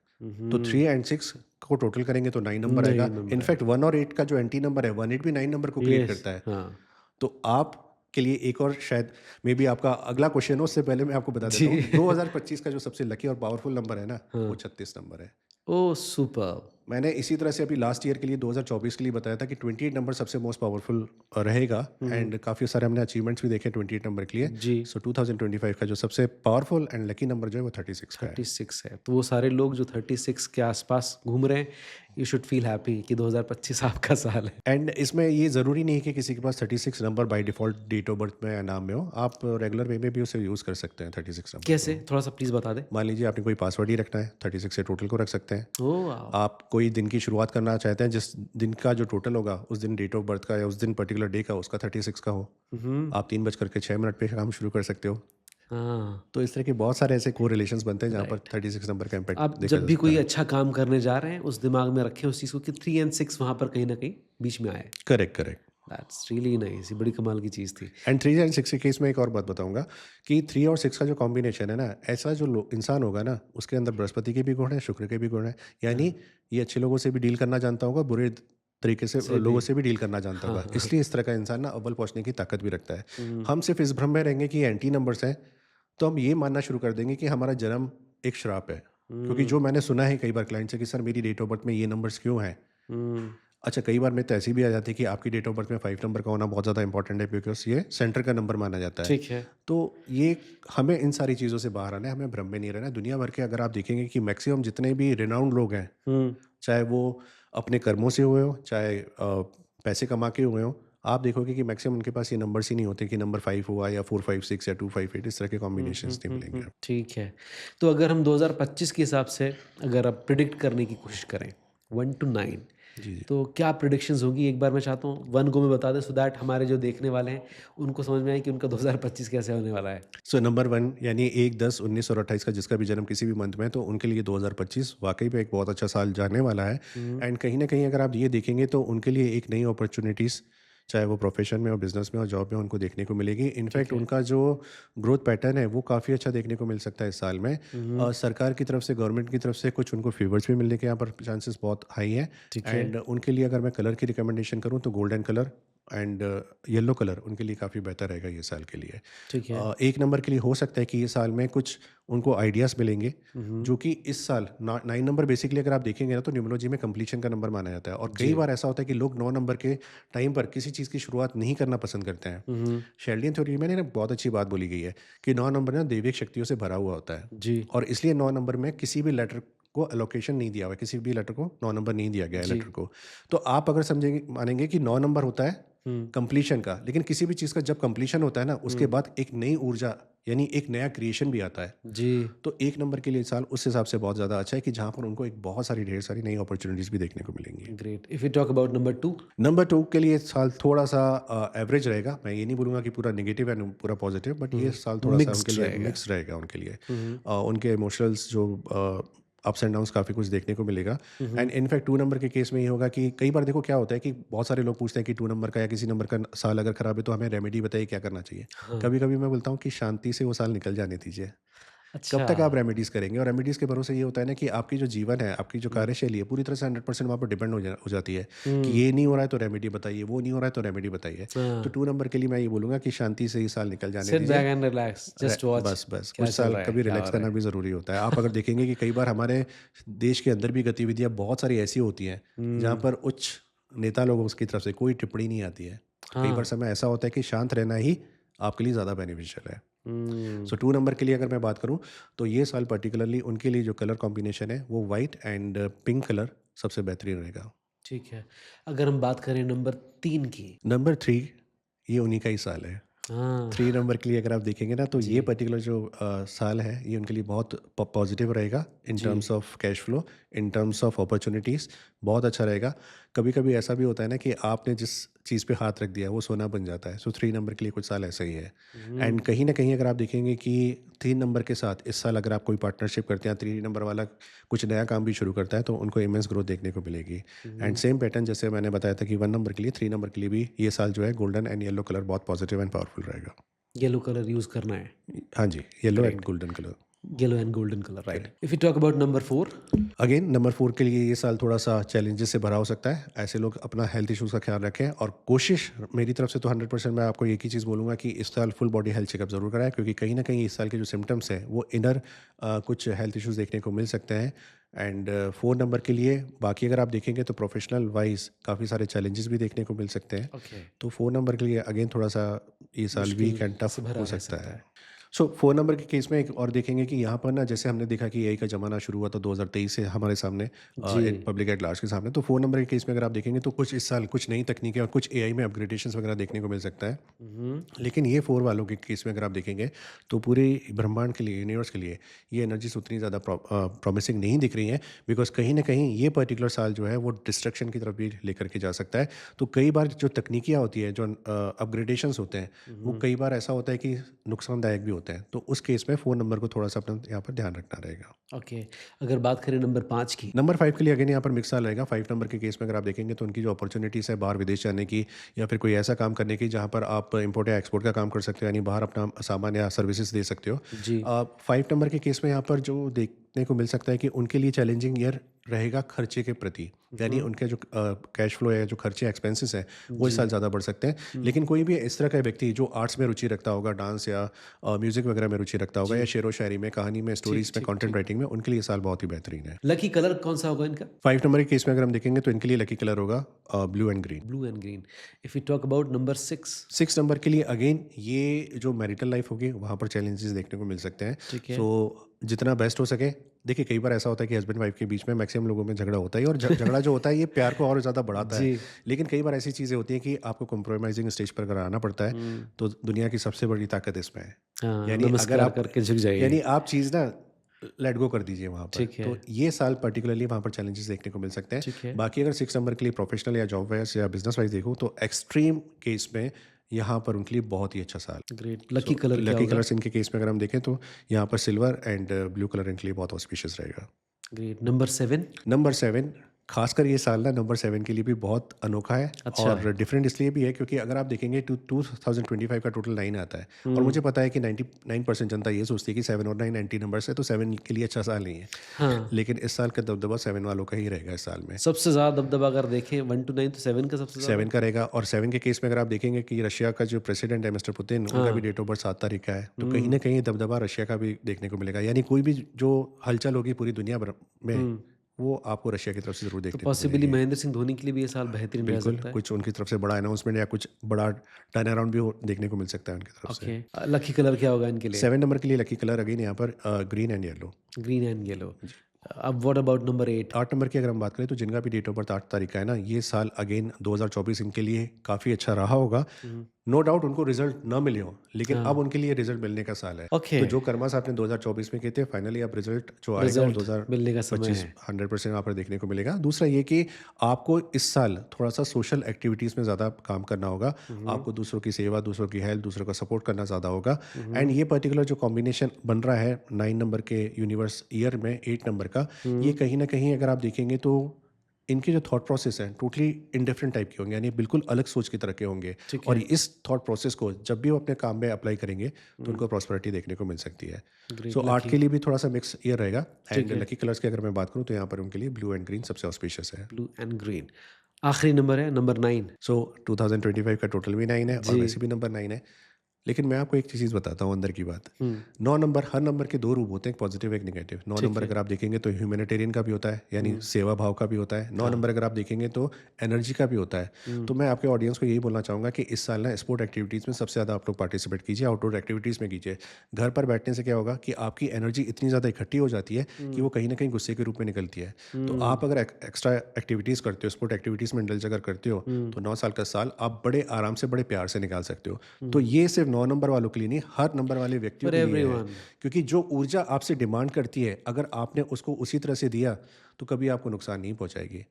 तो 3 एंड 6 को टोटल करेंगे तो 9 नंबर नहीं आएगा। नंबर है। इनफैक्ट 1 और 8 का जो एंटी नंबर है, 1-8 भी 9 नंबर को क्रिएट यस, करता है। हाँ। तो आपके लिए एक और शायद मे बी आपका अगला क्वेश्चन हो, उससे पहले मैं आपको बता देता हूँ, जी। 2025 का जो सबसे लकी और पावरफुल नंबर है ना, वो हाँ। 36 नंबर है। ओह! सुपर्ब! मैंने इसी तरह से अभी लास्ट ईयर के लिए 2024 के लिए बताया था कि 28 नंबर सबसे मोस्ट पावरफुल रहेगा। हुँ, एंड काफ़ी सारे हमने अचीवमेंट्स भी देखे 28 नंबर के लिए। जी। सो 2025 का जो सबसे पावरफुल एंड लकी नंबर जो है वो 36 का है। 36 है। तो वो सारे लोग जो 36 के आस-पास घूम रहे हैं, यू शुड फील हैप्पी कि 2025 आपका साल है। एंड इसमें ये ज़रूरी नहीं है कि किसी के पास 36 number by default date of birth में या नाम में हो। आप रेगुलर वे में भी उसे यूज़ कर सकते हैं 36 नंबर कैसे? को। थोड़ा-सा प्लीज़ बता दें। मान लीजिए आपने कोई पासवर्ड ही रखना है, 36 से टोटल को रख सकते हैं। Oh wow! आप कोई दिन की शुरुआत करना चाहते हैं, जिस दिन का जो टोटल होगा उस दिन डेट ऑफ बर्थ का या उस दिन पर्टिकुलर डे का उसका 36 का हो। हुँ, आप 3:06 पे काम शुरू कर सकते हो। हाँ, तो इस तरह के बहुत सारे ऐसे कोरिलेशंस बनते हैं जहाँ पर राइट। 36 नंबर का इम्पैक्ट आप देखा जब जा भी सकता कोई है। अच्छा काम करने जा रहे हैं, उस दिमाग में रखें उस चीज़ को कि 3 एंड 6 वहाँ पर कहीं न कहीं बीच में आए। Correct, correct. That's really nice, ये बड़ी कमाल की चीज़ थी। एंड 3 एंड 6 के केस में एक और बात बताऊंगा कि 3 और 6 का जो कॉम्बिनेशन है ना, ऐसा जो इंसान होगा ना, उसके अंदर बृहस्पति के भी गुण है, शुक्र के भी गुण है। यानी हाँ, ये अच्छे लोगों से भी डील करना जानता होगा, बुरे तरीके से से भी लोगों से भी डील करना जानता हाँ, होगा। हाँ, हाँ। इसलिए इस तरह का इंसान ना अव्वल पहुंचने की ताकत भी रखता है। हुँ, हम सिर्फ इस भ्रम में रहेंगे कि एंटी नंबर्स हैं, तो हम ये मानना शुरू कर देंगे कि हमारा जन्म एक श्राप है। क्योंकि हुँ, जो मैंने सुना है कई बार क्लाइंट से कि सर मेरी डेट ऑफ बर्थ में ये नंबर्स क्यों हैं। हुँ, अच्छा, कई बार में तो ऐसी भी आ जाती है कि आपकी डेट ऑफ बर्थ में 5 नंबर का होना बहुत ज़्यादा इंपॉर्टेंट है, बिकॉज़ ये सेंटर का नंबर माना जाता है। ठीक है। तो ये हमें इन सारी चीज़ों से बाहर आना है, हमें भ्रम में नहीं रहना है। दुनिया भर के अगर आप देखेंगे कि मैक्सिमम जितने भी रिनाउंड लोग हैं, हुँ, चाहे वो अपने कर्मों से हुए हों, चाहे पैसे कमा के हुए हों, आप देखोगे कि मैक्सिमम उनके पास ये नंबर्स ही नहीं होते कि नंबर 5 हुआ या 4, 5, 6 या 2, 5, 8 इस तरह के हुँ, कॉम्बिनेशंस हुँ, नहीं हुँ, मिलेंगे हुँ, आपको। ठीक है। तो अगर हम 2025 के हिसाब से अगर आप प्रिडिक्ट करने की कोशिश करें 1 टू 9, जी, जी। तो क्या प्रेडिक्शंस होगी? एक बार मैं चाहता हूँ 1 गो में बता दें, सो दैट हमारे जो देखने वाले हैं उनको समझ में आए कि उनका 2025 कैसे होने वाला है। सो नंबर 1 यानी 1, 10, 19 और 28 का जिसका भी जन्म किसी भी मंथ में है, तो उनके लिए 2025 वाक़ई में एक बहुत अच्छा साल जाने वाला है। हुँ, एंड कहीं न कहीं अगर आप ये देखेंगे तो उनके लिए एक नई अपॉर्च्युनिटीज़ चाहे वो प्रोफेशन में और बिजनेस में और जॉब में उनको देखने को मिलेगी। इनफैक्ट उनका जो ग्रोथ पैटर्न है वो काफ़ी अच्छा देखने को मिल सकता है इस साल में। सरकार की तरफ से, गवर्नमेंट की तरफ से कुछ उनको फेवर्स भी मिलने के यहाँ पर चांसेस बहुत हाई है। ठीक है। एंड उनके लिए अगर मैं कलर की रिकमेंडेशन करूँ तो golden colour and yellow colour उनके लिए काफ़ी बेहतर रहेगा ये साल के लिए। ठीक है। एक नंबर के लिए हो सकता है कि ये साल में कुछ उनको आइडियाज़ मिलेंगे जो कि इस साल 9 नंबर बेसिकली अगर आप देखेंगे ना तो न्यूमरोलॉजी में कंप्लीशन का नंबर माना जाता है, और कई बार ऐसा होता है कि लोग 9 नंबर के टाइम पर किसी चीज़ की शुरुआत नहीं करना पसंद करते हैं। शेल्डियन थ्योरी में ना बहुत अच्छी बात बोली गई है कि 9 नंबर ना दैविक शक्तियों से भरा हुआ होता है, जी। और इसलिए 9 नंबर में किसी भी लेटर को अलोकेशन नहीं दिया हुआ है, किसी भी लेटर को 9 नंबर नहीं दिया गया है लेटर को। तो आप अगर समझेंगे, मानेंगे कि 9 नंबर होता है कंप्लीशन का, लेकिन किसी भी चीज़ का जब कंप्लीशन होता है ना उसके बाद एक नई ऊर्जा यानी एक नया क्रिएशन भी आता है। जी। तो एक नंबर के लिए साल उस हिसाब से बहुत ज़्यादा अच्छा है कि जहाँ पर उनको एक बहुत सारी ढेर सारी नई अपॉर्चुनिटीज़ भी देखने को मिलेंगी। Great. If you talk about number 2। Number 2 के लिए साल थोड़ा सा एवरेज रहेगा। मैं ये नहीं बोलूँगा कि पूरा नेगेटिव एंड पूरा पॉजिटिव, बट ये साल थोड़ा सा मिक्स्ड उनके लिए रहेगा। मिक्स रहेगा उनके लिए। उनके इमोशंस जो अप्स एंड डाउन्स काफ़ी कुछ देखने को मिलेगा। एंड इनफैक्ट 2 नंबर के केस में ये होगा कि कई बार देखो क्या होता है कि बहुत सारे लोग पूछते हैं कि 2 नंबर का या किसी नंबर का साल अगर खराब है तो हमें रेमेडी बताइए क्या करना चाहिए। कभी कभी मैं बोलता हूँ कि शांति से वो साल निकल जाने दीजिए। कब अच्छा। तक आप रेमेडीज़ करेंगे? और रेमेडीज़ के भरोसे ये होता है ना कि आपकी जो जीवन है, आपकी जो कार्यशैली है, पूरी तरह से 100% वहाँ पर डिपेंड हो जाती है कि ये नहीं हो रहा है तो रेमेडी बताइए, वो नहीं हो रहा है तो रेमेडी बताइए। तो 2 नंबर के लिए मैं ये बोलूँगा कि शांति से ये साल निकल जाने सिट दीजिए। Back and relax, just watch बस क्या कुछ चल साल रहा है, कभी क्या हो रिलैक्स रहा करना है। भी ज़रूरी होता है। आप अगर देखेंगे कि कई बार हमारे देश के अंदर भी गतिविधियाँ बहुत सारी ऐसी होती हैं जहाँ पर उच्च नेता लोगों की तरफ से कोई टिप्पणी नहीं आती है। कई बार समय ऐसा होता है कि शांत रहना ही आपके लिए ज़्यादा बेनिफिशियल है। सो 2 नंबर के लिए अगर मैं बात करूँ तो ये साल पर्टिकुलरली उनके लिए जो कलर कॉम्बिनेशन है वो वाइट एंड पिंक कलर सबसे बेहतरीन रहेगा। ठीक है। अगर हम बात करें नंबर 3 की। नंबर 3 ये उन्हीं का ही साल है। हाँ। 3 नंबर के लिए अगर आप देखेंगे ना तो ये जी। पर्टिकुलर जो साल है ये उनके लिए बहुत पॉजिटिव रहेगा इन जी। Terms of cash flow, in terms of opportunities बहुत अच्छा रहेगा। कभी कभी ऐसा भी होता है ना कि आपने जिस चीज़ पे हाथ रख दिया वो सोना बन जाता है। सो 3 नंबर के लिए कुछ साल ऐसा ही है। एंड कहीं ना कहीं अगर आप देखेंगे कि 3 नंबर के साथ इस साल अगर आप कोई पार्टनरशिप करते हैं, 3 नंबर वाला कुछ नया काम भी शुरू करता है तो उनको इमेंस ग्रोथ देखने को मिलेगी। एंड सेम पैटर्न जैसे मैंने बताया था कि 1 नंबर के लिए, 3 नंबर के लिए भी ये साल जो है गोल्डन एंड येलो कलर बहुत पॉजिटिव एंड पावरफुल रहेगा। येलो कलर यूज़ करना है। हाँ जी, yellow and great. Golden colour. Yellow and golden colour, right. If you talk about number 4। Again number 4 के लिए ये साल थोड़ा-सा चैलेंजेस से भरा हो सकता है। ऐसे लोग अपना हेल्थ इश्यूज़ का ख़्याल रखें, और कोशिश मेरी तरफ से तो 100% मैं आपको एक ही चीज़ बोलूँगा कि इस साल फुल बॉडी हेल्थ चेकअप ज़रूर कराएँ, क्योंकि कहीं न कहीं इस साल के जो सिम्पटम्स हैं वो इनर कुछ हेल्थ इश्यूज़ देखने को मिल सकते हैं। एंड 4 नंबर के लिए बाकी अगर आप देखेंगे तो प्रोफेशनल वाइज़ काफ़ी सारे चैलेंजेस भी देखने को मिल सकते हैं। ओके। तो 4 नंबर के लिए अगेन थोड़ा-सा ये साल मुश्किल वीक एंड से टफ भरा हो रह सकता सकता है। है। सो 4 नंबर के केस में एक और देखेंगे कि यहाँ पर ना जैसे हमने देखा कि एआई का ज़माना शुरू हुआ था 2023 से हमारे सामने, जी। पब्लिक एट लार्ज के सामने। तो 4 नंबर के केस में अगर आप देखेंगे तो कुछ इस साल कुछ नई तकनीकें और कुछ एआई में अपग्रेडेशंस वगैरह देखने को मिल सकता है। लेकिन ये 4 वालों के केस में अगर आप देखेंगे तो पूरे ब्रह्मांड के लिए, यूनिवर्स के लिए ये एनर्जीज उतनी ज़्यादा प्रॉमिसिंग नहीं दिख रही हैं, बिकॉज कहीं ना कहीं ये पर्टिकुलर साल जो है वो डिस्ट्रक्शन की तरफ भी लेकर के जा सकता है। तो कई बार जो तकनीकियाँ होती है, जो अपग्रेडेशंस होते हैं, वो कई बार ऐसा होता है कि नुकसानदायक भी होते हैं। तो उस केस में 4 नंबर को थोड़ा सा अपना यहाँ पर ध्यान रखना रहेगा। ओके। अगर बात करें नंबर 5 की। नंबर 5 के लिए अगेन यहाँ पर मिक्स साल रहेगा। 5 नंबर के केस में अगर आप देखेंगे तो उनकी जो अपॉर्चुनिटीज़ है बाहर विदेश जाने की, या फिर कोई ऐसा काम करने की जहाँ पर आप इंपोर्ट या एक्सपोर्ट का काम कर सकते हो, यानी बाहर अपना सामान या सर्विसेज दे सकते हो। जी। 5 नंबर के केस में यहाँ पर जो देखने को मिल सकता है कि उनके लिए चैलेंजिंग ईयर रहेगा खर्चे के प्रति, यानी उनके जो कैश फ्लो है, जो खर्चे एक्सपेंसेस हैं, वो इस साल ज़्यादा बढ़ सकते हैं। लेकिन कोई भी इस तरह का व्यक्ति जो आर्ट्स में रुचि रखता होगा, डांस या म्यूज़िक वगैरह में रुचि रखता होगा, या शेरो शायरी में, कहानी में, स्टोरीज में, कंटेंट राइटिंग में, उनके लिए ये साल बहुत ही बेहतरीन है। लकी कलर कौन सा होगा इनका? 5 नंबर के केस में अगर हम देखेंगे तो इनके लिए लकी कलर होगा blue and green. Blue and green. If you talk about number 6। 6 number के लिए अगेन ये जो मैरिटल लाइफ होगी वहाँ पर चैलेंजेस देखने को मिल सकते हैं। ठीक है। सो जितना बेस्ट हो सके, देखिए कई बार ऐसा होता है कि हस्बैंड वाइफ के बीच में मैक्सिमम लोगों में झगड़ा होता है, और झगड़ा जो होता है ये प्यार को और ज़्यादा बढ़ाता है। जी। लेकिन कई बार ऐसी चीज़ें होती हैं कि आपको कॉम्प्रोमाइजिंग स्टेज पर अगर आना पड़ता है तो दुनिया की सबसे बड़ी ताकत इसमें है। हाँ, यानी अगर नमस्कार आप करके झुक जाइए। यानी आप चीज़ ना लेट गो कर दीजिए वहाँ पर। ठीक है। तो ये साल पर्टिकुलरली वहाँ पर चैलेंजेस देखने को मिल सकते ठीक है। हैं। बाकी अगर 6 नंबर के लिए प्रोफेशनल या जॉब वाइज या बिजनेस वाइज देखूँ तो एक्सट्रीम केस में यहाँ पर उनके लिए बहुत ही अच्छा साल। ग्रेट। लकी कलर क्या लकी होगा? कलर्स इनके केस में अगर हम देखें तो यहाँ पर सिल्वर एंड ब्लू कलर इनके लिए बहुत ऑस्पिशियस रहेगा। ग्रेट। नंबर 7। नंबर 7 खासकर ये साल ना नंबर 7 के लिए भी बहुत अनोखा है अच्छा और डिफरेंट इसलिए भी है क्योंकि अगर आप देखेंगे तो 2025 का टोटल 9 आता है और मुझे पता है कि 99% जनता ये सोचती है कि 7 और 9 एंटी नंबर्स है तो 7 के लिए अच्छा साल नहीं है। हाँ, लेकिन इस साल का दबदबा 7 वालों का ही रहेगा इस साल में। सबसे ज़्यादा दबदबा अगर देखें 1 टू 9 तो 7 का सबसे ज़्यादा 7 का रहेगा और 7 के केस में अगर आप देखेंगे कि रशिया का जो प्रेसिडेंट है मिस्टर पुतिन उनका भी हाँ, डेट ऑफ बर्थ 7 तारीख का है तो कहीं ना कहीं दबदबा रशिया का भी देखने को मिलेगा यानी कोई भी जो हलचल होगी पूरी दुनिया भर में हुँ, वो आपको रशिया की तरफ से ज़रूर तो देखने को पॉसिबली मिलेगी। महेंद्र सिंह धोनी के लिए भी ये साल बेहतरीन रह बिल्कुल सकता है। कुछ उनकी तरफ से बड़ा अनाउंसमेंट या कुछ बड़ा टर्न अराउंड भी देखने को मिल सकता है उनकी तरफ से। ओके, लकी कलर क्या होगा इनके लिए? 7 नंबर के लिए लकी कलर अगेन यहाँ पर green and yellow. Green and yellow. अब व्हाट अबाउट नंबर 8? 8 नंबर की अगर हम बात करें तो जिनका भी डेट ऑफ बर्थ 8 तारीख का है ना ये साल अगेन 2024 इनके लिए काफ़ी अच्छा रहा होगा। नो डाउट उनको रिजल्ट ना मिले हो लेकिन अब हाँ, उनके लिए रिजल्ट मिलने का साल है। ओके, तो जो कर्मास आपने 2024 में किए थे फाइनली अब रिजल्ट जो आएगा वो रिजल्ट मिलने का समय 2025 है। 100% यहाँ पर देखने को मिलेगा। दूसरा ये कि आपको इस साल थोड़ा सा सोशल एक्टिविटीज़ में ज़्यादा काम करना होगा। आपको दूसरों की सेवा, दूसरों की हेल्प, दूसरों का सपोर्ट करना ज़्यादा होगा। एंड ये पर्टिकुलर जो कॉम्बिनेशन बन रहा है 9 नंबर के यूनिवर्स ईयर में 8 नंबर का, ये कहीं ना कहीं अगर आप देखेंगे तो इनके जो थॉट प्रोसेस हैं टोटली इंडिफरेंट टाइप के होंगे यानी बिल्कुल अलग सोच की तरह के होंगे। ठीक और है, इस थॉट प्रोसेस को जब भी वो अपने काम में अप्लाई करेंगे तो उनको प्रॉस्पेरिटी देखने को मिल सकती है। ग्रेट, सो आर्ट लकी, के लिए भी थोड़ा सा मिक्स ईयर रहेगा। ठीक एंड है, लकी कलर्स की अगर मैं बात करूँ तो यहाँ पर उनके लिए ब्लू एंड ग्रीन सबसे ऑस्पिशियस है। Blue and green. आखिरी नंबर है नंबर 9। सो 2025 का टोटल भी 9 है और जी, वैसे भी नंबर 9 है। लेकिन मैं आपको एक चीज़ बताता हूँ अंदर की बात। हुँ, 9 नंबर, हर नंबर के 2 रूप होते हैं, एक पॉजिटिव एक नेगेटिव। 9 ठीक नंबर है, अगर आप देखेंगे तो ह्यूमैनिटेरियन का भी होता है यानी सेवा भाव का भी होता है। 9 नंबर अगर आप देखेंगे तो एनर्जी का भी होता है। तो मैं आपके ऑडियंस को यही बोलना चाहूँगा कि इस साल ना स्पोर्ट एक्टिविटीज़ में सबसे ज़्यादा आप लोग पार्टिसिपेट कीजिए, आउटडोर एक्टिविटीज़ में कीजिए। घर पर बैठने से क्या होगा कि आपकी एनर्जी इतनी ज़्यादा इकट्ठी हो जाती है कि वो कहीं ना कहीं गुस्से के रूप में निकलती है। तो आप अगर एक्स्ट्रा एक्टिविटीज़ करते हो, स्पोर्ट एक्टिविटीज़ में इंडल्ज अगर करते हो तो 9 साल का साल आप बड़े आराम से बड़े प्यार से निकाल सकते हो। तो ये सिर्फ 9 नंबर वालों के लिए नहीं, हर नंबर वाले व्यक्तियों फॉर के लिए है। एवरीवन। क्योंकि जो ऊर्जा आपसे डिमांड करती है अगर आपने उसको उसी तरह से दिया तो कभी आपको नुकसान नहीं पहुंचाएगी।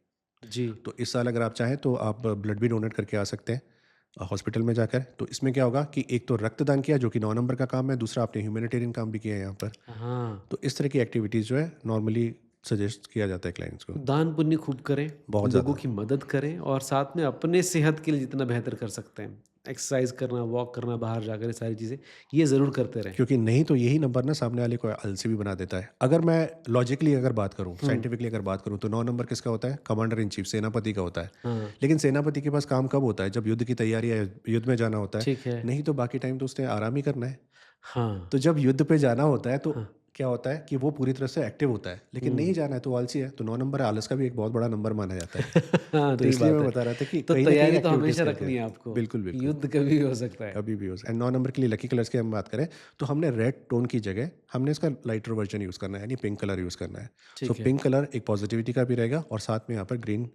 जी, तो इस साल अगर आप चाहें तो आप ब्लड भी डोनेट करके आ सकते हैं हॉस्पिटल में जाकर। तो इसमें क्या होगा कि एक तो रक्तदान किया जो कि 9 नंबर का काम है, दूसरा आपने ह्यूमैनिटेरियन काम भी किया है यहाँ पर। हाँ, तो इस तरह की एक्टिविटीज़ जो है नॉर्मली सजेस्ट किया जाता है क्लाइंट्स को। दान पुण्य खूब करें, बहुत लोगों ज़्यादा। की मदद करें और साथ में अपने सेहत के लिए जितना बेहतर कर सकते हैं, एक्सरसाइज करना, वॉक करना, बाहर जाकर ये सारी चीज़ें, ये ज़रूर करते रहें। क्योंकि नहीं तो यही नंबर ना सामने वाले को आलसी भी बना देता है। अगर मैं लॉजिकली अगर बात करूं, साइंटिफिकली अगर बात करूं तो 9 नंबर किसका होता है? कमांडर इन चीफ, सेनापति का होता है। हाँ, लेकिन सेनापति के पास काम कब होता है? जब युद्ध की तैयारी है, युद्ध में जाना होता है। ठीक है, नहीं तो बाकी टाइम तो उसने आराम ही करना है। हाँ, तो जब युद्ध पे जाना होता है तो हाँ, क्या होता है कि वो पूरी तरह से एक्टिव होता है, लेकिन नहीं जाना है तो वो आलसी है। तो 9 नंबर आलस का भी एक बहुत बड़ा नंबर माना जाता है। हाँ, तो ठीक इसलिए बात मैं है। बता रहा था कि तो कहीं ना कहीं तैयारी तो एक्टिविटीज हमेशा करके। रखनी है आपको, बिल्कुल कि बिल्कुल, युद्ध कभी भी हो सकता है। कभी भी हो सकता है। एंड 9 नंबर के लिए लकी कलर्स की हम बात करें तो हमने रेड टोन की जगह हमने इसका लाइटर वर्जन यूज़ करना है यानी पिंक कलर यूज़ करना है। सो ठीक है, पिंक कलर एक पॉजिटिविटी का भी रहेगा और साथ में यहाँ पर ग्रीन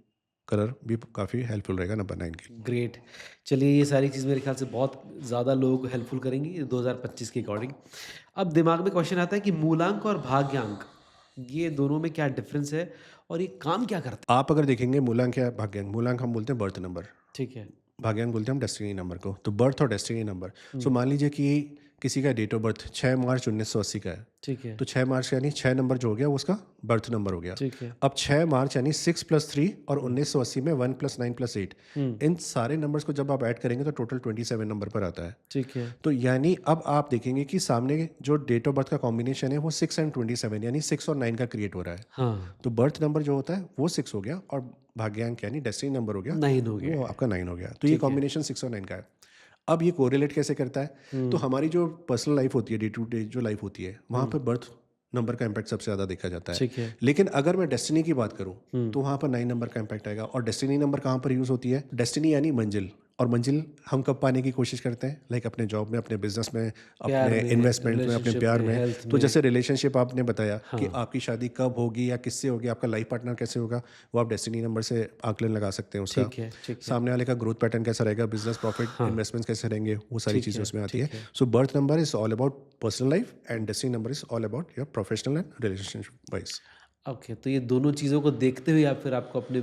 कलर भी काफ़ी हेल्पफुल रहेगा नंबर 9 के लिए। ग्रेट। चलिए ये सारी चीज़ मेरे ख्याल से बहुत ज़्यादा लोगों को हेल्पफुल करेंगी 2025 के अकॉर्डिंग। अब दिमाग में क्वेश्चन आता है कि मूलांक और भाग्यांक, ये दोनों में क्या डिफरेंस है और ये काम क्या करते आप अगर देखेंगे मूलांक या भाग्यांक, मूलांक हम बोलते हैं बर्थ नंबर, हैं? ठीक है। भाग्यांक बोलते हैं हम डेस्टिनी नंबर को। तो बर्थ और डेस्टिनी नंबर, सो हुँ, मान लीजिए कि किसी का डेट ऑफ बर्थ 6 मार्च 1980 का है। ठीक है, तो 6 मार्च यानी 6 नंबर जो हो गया वो उसका बर्थ नंबर हो गया। ठीक है। अब 6 मार्च यानी 6 + 3 और 1980 में 1 + 9 + 8, हुँ, इन सारे नंबर्स को जब आप ऐड करेंगे तो टोटल 27 नंबर पर आता है। ठीक है, तो यानी अब आप देखेंगे कि सामने जो डेट ऑफ बर्थ का कॉम्बिनेशन है वो 6 एंड 27 यानी 6 और 9 का क्रिएट हो रहा है। हाँ, तो बर्थ नंबर जो होता है वो 6 हो गया और भाग्यांक यानी डेस्टिनी नंबर हो गया 9 हो गया वो है। आपका 9 हो गया। तो ये ठीक है। कॉम्बिनेशन 6 और 9 का है। अब ये कोरिलेट कैसे करता है? तो हमारी जो पर्सनल लाइफ होती है, डे टू डे जो लाइफ होती है, वहाँ पर बर्थ नंबर का इम्पैक्ट सबसे ज़्यादा देखा जाता है। ठीक है। लेकिन अगर मैं डेस्टिनी की बात करूँ तो वहाँ पर 9 नंबर का इम्पैक्ट आएगा। और डेस्टिनी नंबर कहाँ पर यूज़ होती है? डेस्टिनी यानी मंजिल। और मंजिल हम कब पाने की कोशिश करते हैं? लाइक अपने जॉब में, अपने बिजनेस में, प्यार अपने में, इन्वेस्टमेंट में, अपने रिलेशनशिप प्यार में, में। हेल्थ तो में। जैसे रिलेशनशिप आपने बताया कि हाँ, आपकी शादी कब होगी या किससे होगी, आपका लाइफ पार्टनर कैसे होगा, वो आप डेस्टिनी नंबर से आकलन लगा सकते हैं उसका। ठीक है, ठीक है। सामने वाले का ग्रोथ पैटर्न कैसा रहेगा, बिजनेस प्रॉफिट, हाँ, इन्वेस्टमेंट्स कैसे रहेंगे, वो सारी ठीक चीज़ें है, उसमें आती है। ठीक है। So birth number is all about personal life and destiny number is all about your professional and relationship wise. Okay, तो ये दोनों चीज़ों को देखते हुए आप फिर आपको अपने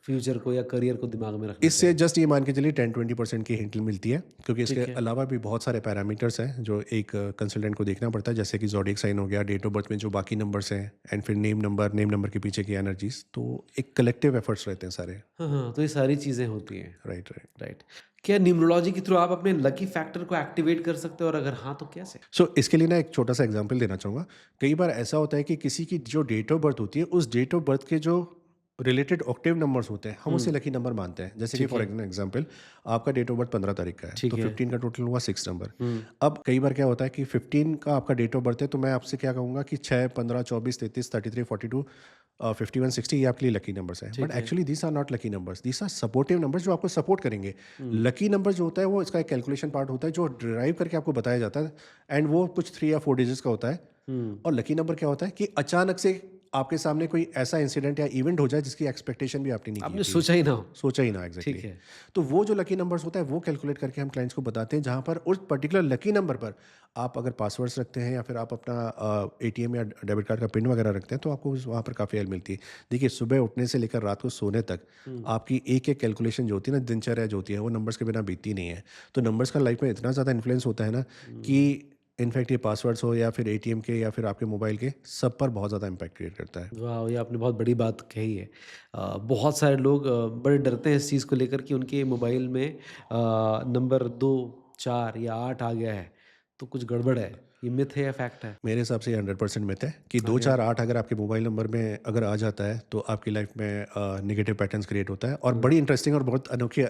फ्यूचर को या करियर को दिमाग में रखना इससे चाहिए। जस्ट ये मान के चलिए 10-20% की हिंट मिलती है, क्योंकि इसके ठीक है। अलावा भी बहुत सारे पैरामीटर्स हैं जो एक कंसल्टेंट को देखना पड़ता है, जैसे कि ज़ोडिएक साइन हो गया, डेट ऑफ बर्थ में जो बाकी नंबर्स हैं, एंड फिर नेम नंबर के पीछे की एनर्जीज। तो एक कलेक्टिव एफर्ट्स रहते हैं सारे। हाँ, हाँ, तो ये सारी चीज़ें होती हैं। Right, right. राइट। क्या न्यूमरोलॉजी के थ्रू आप अपने लकी फैक्टर को एक्टिवेट कर सकते हो और अगर हाँ, तो कैसे? सो इसके लिए ना एक छोटा सा एग्जांपल देना चाहूँगा। कई बार ऐसा होता है कि किसी की जो डेट ऑफ बर्थ होती है, उस डेट ऑफ बर्थ के जो रिलेटेड ऑक्टेव नंबर्स होते हैं, हम उसे लकी नंबर मानते हैं। जैसे कि ठीक फॉर है। एग्जांपल आपका डेट ऑफ बर्थ 15 तारीख का है, ठीक तो है। 15 का टोटल हुआ 6 नंबर। अब कई बार क्या होता है कि 15 का आपका डेट ऑफ बर्थ है, तो मैं आपसे क्या कहूँगा कि 6, 15, 24, 33, 33, 42, 51, 60 ये आपके लिए लकी नंबर्स हैं। बट ठीक है। Actually these are not lucky numbers, these are supportive numbers जो आपको सपोर्ट करेंगे। लकी नंबर जो होता है वो इसका एक कैलकुलेशन पार्ट होता है जो ड्राइव करके आपको बताया जाता है, एंड वो कुछ 3 या 4 डिजिट्स का होता है। और लकी नंबर क्या होता है कि अचानक से आपके सामने कोई ऐसा इंसिडेंट या इवेंट हो जाए जिसकी एक्सपेक्टेशन भी आपने नहीं की आपने थी, सोचा ही ना हो। सोचा ही ना एग्जैक्टली। ठीक है। तो वो जो लकी नंबर्स होता है वो कैलकुलेट करके हम क्लाइंट्स को बताते हैं, जहाँ पर उस पर्टिकुलर लकी नंबर पर आप अगर पासवर्ड्स रखते हैं या फिर आप अपना एटीएम या डेबिट कार्ड का पिन वगैरह रखते हैं, तो आपको वहाँ पर काफ़ी हेल्प मिलती है। देखिए, सुबह उठने से लेकर रात को सोने तक आपकी एक एक कैलकुलेशन जो होती है ना, दिनचर्या जो होती है, वो नंबर्स के बिना बीतती नहीं है। तो नंबर्स का लाइफ में इतना ज़्यादा इन्फ्लुएंस होता है ना कि इनफैक्ट ये पासवर्ड्स हो या फिर एटीएम के या फिर आपके मोबाइल के, सब पर बहुत ज़्यादा इम्पैक्ट क्रिएट करता है। वाह! ये आपने बहुत बड़ी बात कही है। बहुत सारे लोग बड़े डरते हैं इस चीज़ को लेकर कि उनके मोबाइल में नंबर 2, 4 या 8 आ गया है, तो कुछ गड़बड़ है। ये मिथ है या फैक्ट है? मेरे हिसाब से ये 100% मिथ है कि दो ओके। चार आठ अगर आपके मोबाइल नंबर में अगर आ जाता है, तो आपकी लाइफ में नेगेटिव पैटर्न्स क्रिएट होता है। और बड़ी इंटरेस्टिंग और बहुत अनोखी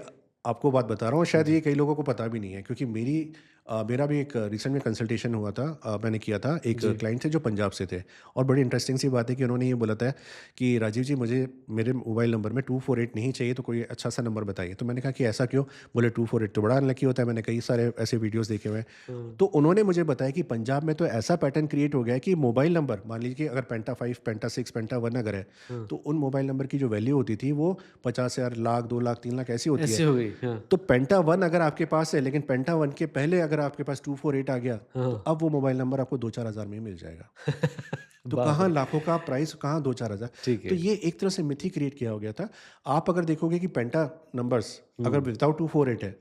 आपको बात बता रहा हूँ, शायद ये कई लोगों को पता भी नहीं है, क्योंकि मेरा भी एक रिसेंट में कंसल्टेशन हुआ था, मैंने किया था एक जी। क्लाइंट थे जो पंजाब से थे। और बड़ी इंटरेस्टिंग सी बात है कि उन्होंने ये बोला था कि राजीव जी, मुझे मेरे मोबाइल नंबर में 248 नहीं चाहिए, तो कोई अच्छा सा नंबर बताइए। तो मैंने कहा कि ऐसा क्यों? बोले 248 तो बड़ा अनलकी होता है। मैंने कई सारे ऐसे वीडियोज़ देखे हुए हैं। तो उन्होंने मुझे बताया कि पंजाब में तो ऐसा पैटर्न क्रिएट हो गया है कि मोबाइल नंबर, मान लीजिए कि अगर पेंटा 5, पेंटा 6, पेंटा 1 अगर है, तो उन मोबाइल नंबर की जो वैल्यू होती थी वो 50,000, लाख, 2 लाख, 3 लाख ऐसी होती ऐसे है। हो गई, हाँ। तो पेंटा 1 अगर आपके पास है, लेकिन पेंटा 1 के पहले अगर आपके पास 248 आ गया, तो हाँ। अब वो मोबाइल नंबर आपको 2-4 हज़ार में ही मिल जाएगा। तो बाप कहाँ रे! लाखों का प्राइस, कहाँ 2-4 हज़ार। ठीक तो है। ये एक तरह से मिथ ही क्रिएट किया हो गया था। आप अगर देखोगे कि पेंटा नंबर्स अगर विदाउट 248 है,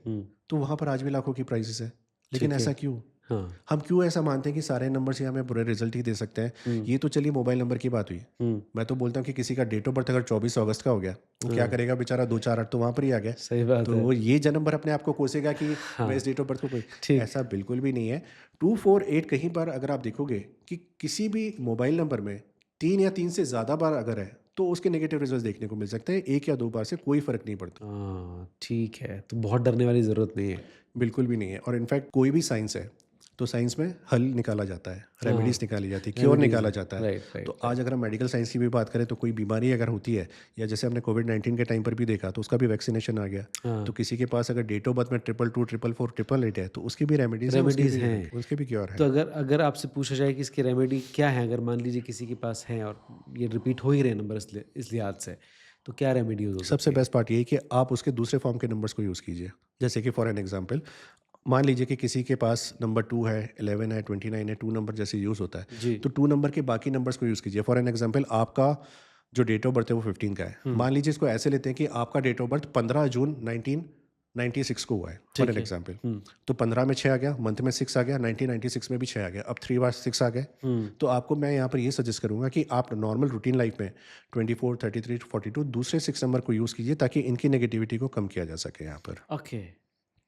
तो वहाँ पर आज भी लाखों की प्राइसेस है। लेकिन ठीक है। ऐसा क्यों? हाँ। हम क्यों ऐसा मानते हैं कि सारे नंबर्स ही हमें बुरे रिजल्ट ही दे सकते हैं? ये तो चलिए मोबाइल नंबर की बात हुई। मैं तो बोलता हूँ कि किसी का डेट ऑफ बर्थ अगर 24 अगस्त का हो गया, वो क्या करेगा बेचारा? 2-4 8 तो वहाँ पर ही आ गया। सही बात तो है। वो ये जन्म भर अपने आप को कोसेगा कि मैं इस डेट ऑफ बर्थ को कोई, ठीक। ऐसा बिल्कुल भी नहीं है। 248 कहीं पर अगर आप देखोगे कि किसी भी मोबाइल नंबर में 3 या 3 से ज़्यादा बार अगर है, तो उसके नेगेटिव रिजल्ट देखने को मिल सकते हैं। 1 या 2 बार से कोई फ़र्क नहीं पड़ता। हाँ, ठीक है। तो बहुत डरने वाली ज़रूरत नहीं है। बिल्कुल भी नहीं है। और इनफैक्ट कोई भी साइंस है, तो साइंस में हल निकाला जाता है, रेमेडीज़ निकाली जाती है, क्योर रेमेडीज़ निकाला हैं। जाता है। राइट, राइट, तो आज अगर हम मेडिकल साइंस की भी बात करें, तो कोई बीमारी अगर होती है, या जैसे हमने कोविड-19 के टाइम पर भी देखा, तो उसका भी वैक्सीनेशन आ गया। हाँ। तो किसी के पास अगर डेट ऑफ बर्थ में 222, 444, 888 है, तो उसकी भी रेमेडीज़ हैं, रेमेडीज़ हैं। उसके भी क्योर हैं। तो अगर अगर आपसे पूछा जाए कि इसकी रेमेडी क्या है? अगर मान लीजिए किसी के पास है और ये रिपीट हो ही रहे नंबर इस लिहाज से, तो क्या रेमेडी हो सबसे सकती है? बेस्ट पार्ट ये है कि आप उसके दूसरे फॉर्म के नंबर्स को यूज़ कीजिए। जैसे कि फॉर एन एग्जांपल, मान लीजिए कि किसी के पास नंबर 2 है, 11 है, 29 है, 2 नंबर जैसे यूज़ होता है, जी। तो 2 नंबर के बाकी नंबर्स को यूज़ कीजिए। फॉर एन एग्जांपल, आपका जो डेट ऑफ बर्थ है वो 15 का है। मान लीजिए इसको ऐसे लेते हैं कि आपका डेट ऑफ बर्थ 15 जून 1996 को हुआ है, फॉर ठीक एन है। एग्जांपल। तो 15 में 6 आ गया, मंथ में 6 आ गया, 1996 में भी 6 आ गया, अब 3 बार 6 आ गए। तो आपको मैं यहाँ पर ये सजेस्ट करूँगा कि आप नॉर्मल रूटीन लाइफ में 24, 33, 42 दूसरे 6 नंबर को यूज़ कीजिए, ताकि इनकी नेगेटिविटी को कम किया जा सके यहाँ पर। ओके,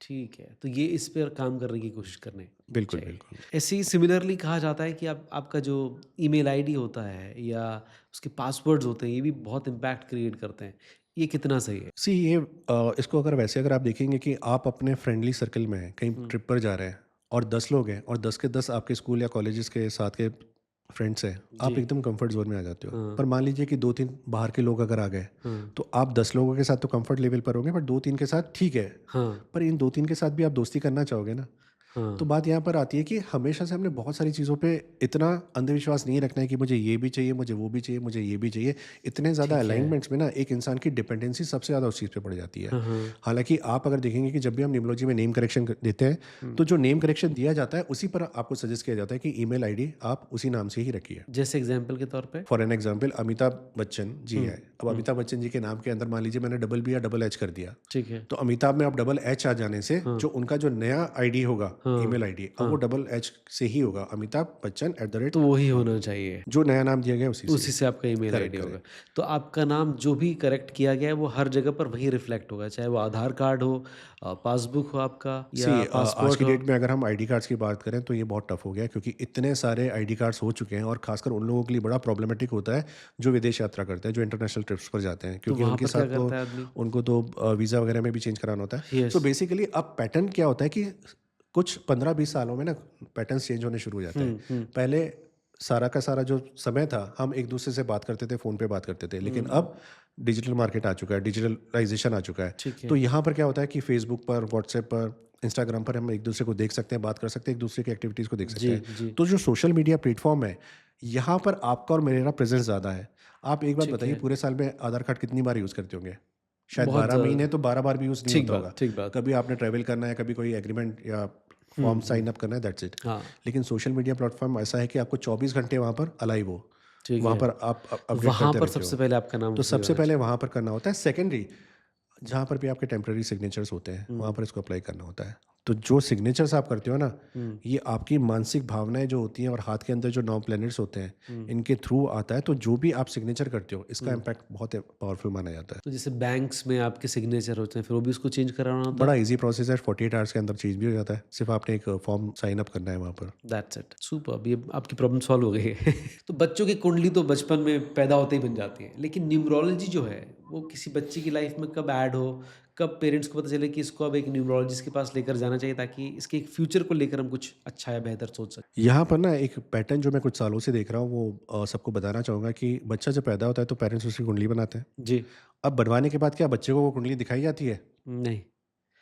ठीक है। तो ये इस पर काम करने की कोशिश करनी बिल्कुल, चाहिए। बिल्कुल। ऐसे ही सिमिलरली कहा जाता है कि आपका जो ईमेल आईडी होता है या उसके पासवर्ड्स होते हैं, ये भी बहुत इम्पैक्ट क्रिएट करते हैं। ये कितना सही है? सी ये इसको अगर वैसे अगर आप देखेंगे कि आप अपने फ्रेंडली सर्कल में हैं, कहीं ट्रिप पर जा रहे हैं, और 10 लोग हैं, और 10 के 10 आपके स्कूल या कॉलेजेस के साथ के फ्रेंड्स हैं, आप जी। एकदम कंफर्ट जोन में आ जाते हो। हाँ। पर मान लीजिए कि 2-3 बाहर के लोग अगर आ गए, हाँ। तो आप 10 लोगों के साथ तो कंफर्ट लेवल पर होंगे, पर 2-3 के साथ ठीक है। हाँ। पर इन 2-3 के साथ भी आप दोस्ती करना चाहोगे ना? हाँ, तो बात यहाँ पर आती है कि हमेशा से हमने बहुत सारी चीज़ों पे इतना अंधविश्वास नहीं रखना है कि मुझे ये भी चाहिए, मुझे वो भी चाहिए, मुझे ये भी चाहिए। इतने ज़्यादा ठीक है। अलाइनमेंट्स में ना एक इंसान की डिपेंडेंसी सबसे ज़्यादा उस चीज़ पे पड़ जाती है। हाँ, हाँ। हालाँकि आप अगर देखेंगे कि जब भी हम न्यूमरोलॉजी में नेम करेक्शन देते हैं, हुँ। तो जो नेम करेक्शन दिया जाता है उसी पर आपको सजेस्ट किया जाता है कि ईमेल आईडी आप उसी नाम से ही रखिए। जैसे एग्ज़ाम्पल के तौर पे? For an example Amitabh Bachchan ji हुँ, है। अब हुँ। अमिताभ बच्चन जी के नाम के अंदर मान लीजिए मैंने डबल बी या डबल एच कर दिया। ठीक है। तो अमिताभ में अब डबल एच आ जाने से हाँ, जो उनका जो नया आईडी होगा, हाँ, ईमेल आईडी, अब वो हाँ। डबल एच से ही होगा, Amitabh Bachchan at the rate तो वही होना चाहिए। जो नया नाम दिया गया उसी से उसी ही। से आपका ईमेल करेक्ट, आईडी होगा। करेक्ट। तो आपका नाम जो भी करेक्ट किया गया है वो हर जगह पर वही रिफ्लेक्ट होगा, चाहे वो आधार कार्ड हो, पासबुक हो आपका या आज पासपोर्ट की हो। डेट में अगर हम आईडी कार्ड्स की बात करें तो ये बहुत टफ हो गया है, क्योंकि इतने सारे आईडी कार्ड्स हो चुके हैं और खासकर उन लोगों के लिए बड़ा प्रॉब्लमेटिक होता है जो विदेश यात्रा करते हैं, जो इंटरनेशनल ट्रिप्स पर जाते हैं, तो क्योंकि वहाँ उनके पर क्या साथ तो करता है आदमी? उनको तो वीज़ा वगैरह में भी चेंज कराना होता है। So yes. बेसिकली अब पैटर्न क्या होता है कि कुछ 15-20 सालों में ना पैटर्न्स चेंज होने शुरू हो जाते हैं। हुँ, हुँ, पहले सारा का सारा जो समय था हम एक दूसरे से बात करते थे, फ़ोन पे बात करते थे, लेकिन हुँ। अब डिजिटल मार्केट आ चुका है, डिजिटलाइजेशन आ चुका है। ठीक है। तो यहाँ पर क्या होता है कि फेसबुक पर, व्हाट्सएप पर, इंस्टाग्राम पर हम एक दूसरे को देख सकते हैं, बात कर सकते हैं, एक दूसरे की एक्टिविटीज़ को देख सकते जी, हैं। जी। तो जो सोशल मीडिया प्लेटफॉर्म है, यहाँ पर आपका और मेरा प्रेजेंस ज़्यादा है। आप एक बात ठीक बताइए, है। पूरे साल में आधार कार्ड कितनी बार यूज़ करते होंगे? शायद बहुत 12 महीने ज़्यादा। तो 12 बार भी यूज़ नहीं होता होगा। ठीक बात। कभी आपने ट्रैवल करना है, कभी कोई एग्रीमेंट या हुँ, फॉर्म हुँ। साइन अप करना है, दैट्स इट। हाँ, लेकिन सोशल मीडिया प्लेटफॉर्म ऐसा है कि आपको 24 घंटे वहाँ पर अलाइव हो, ठीक वहाँ है। पर आप अपडेट वहाँ करते पर रहते सबसे हो। पहले आपका नाम तो सही सबसे होना पहले चाहिए। वहाँ पर करना होता है। सेकेंडरी, जहाँ पर भी आपके टेम्पररी सिग्नेचर्स होते हैं, वहाँ हुँ, पर इसको अप्लाई करना होता है। तो जो सिग्नेचर्स आप करते हो ना, हुँ, ये आपकी मानसिक भावनाएँ जो होती हैं और हाथ के अंदर जो 9 प्लैनेट्स होते हैं, हुँ, इनके थ्रू आता है। तो जो भी आप सिग्नेचर करते हो, इसका हुँ। इम्पैक्ट बहुत पावरफुल माना जाता है। तो जैसे बैंक्स में आपके सिग्नेचर होते हैं, फिर वो भी उसको चेंज कराना होता बड़ा है? ईज़ी प्रोसेस है, 48 आवर्स के अंदर चेंज भी हो जाता है। सिर्फ़ आपने एक फॉर्म साइन अप करना है वहाँ पर। That's it. सुपर्ब! ये आपकी प्रॉब्लम सॉल्व हो गई है। तो बच्चों की कुंडली तो बचपन में पैदा होते ही बन जाती है, लेकिन न्यूमरोलॉजी जो है, वो किसी बच्चे की लाइफ में कब ऐड हो, कब पेरेंट्स को पता चले कि इसको अब एक न्यूमरोलॉजिस्ट के पास लेकर जाना चाहिए ताकि इसके एक फ्यूचर को लेकर हम कुछ अच्छा या बेहतर सोच सकें? यहाँ पर ना एक पैटर्न जो मैं कुछ सालों से देख रहा हूँ, वो सबको बताना चाहूँगा कि बच्चा जब पैदा होता है तो पेरेंट्स उसकी कुंडली बनाते हैं। जी। अब बनवाने के बाद क्या बच्चे को वो कुंडली दिखाई जाती है नहीं,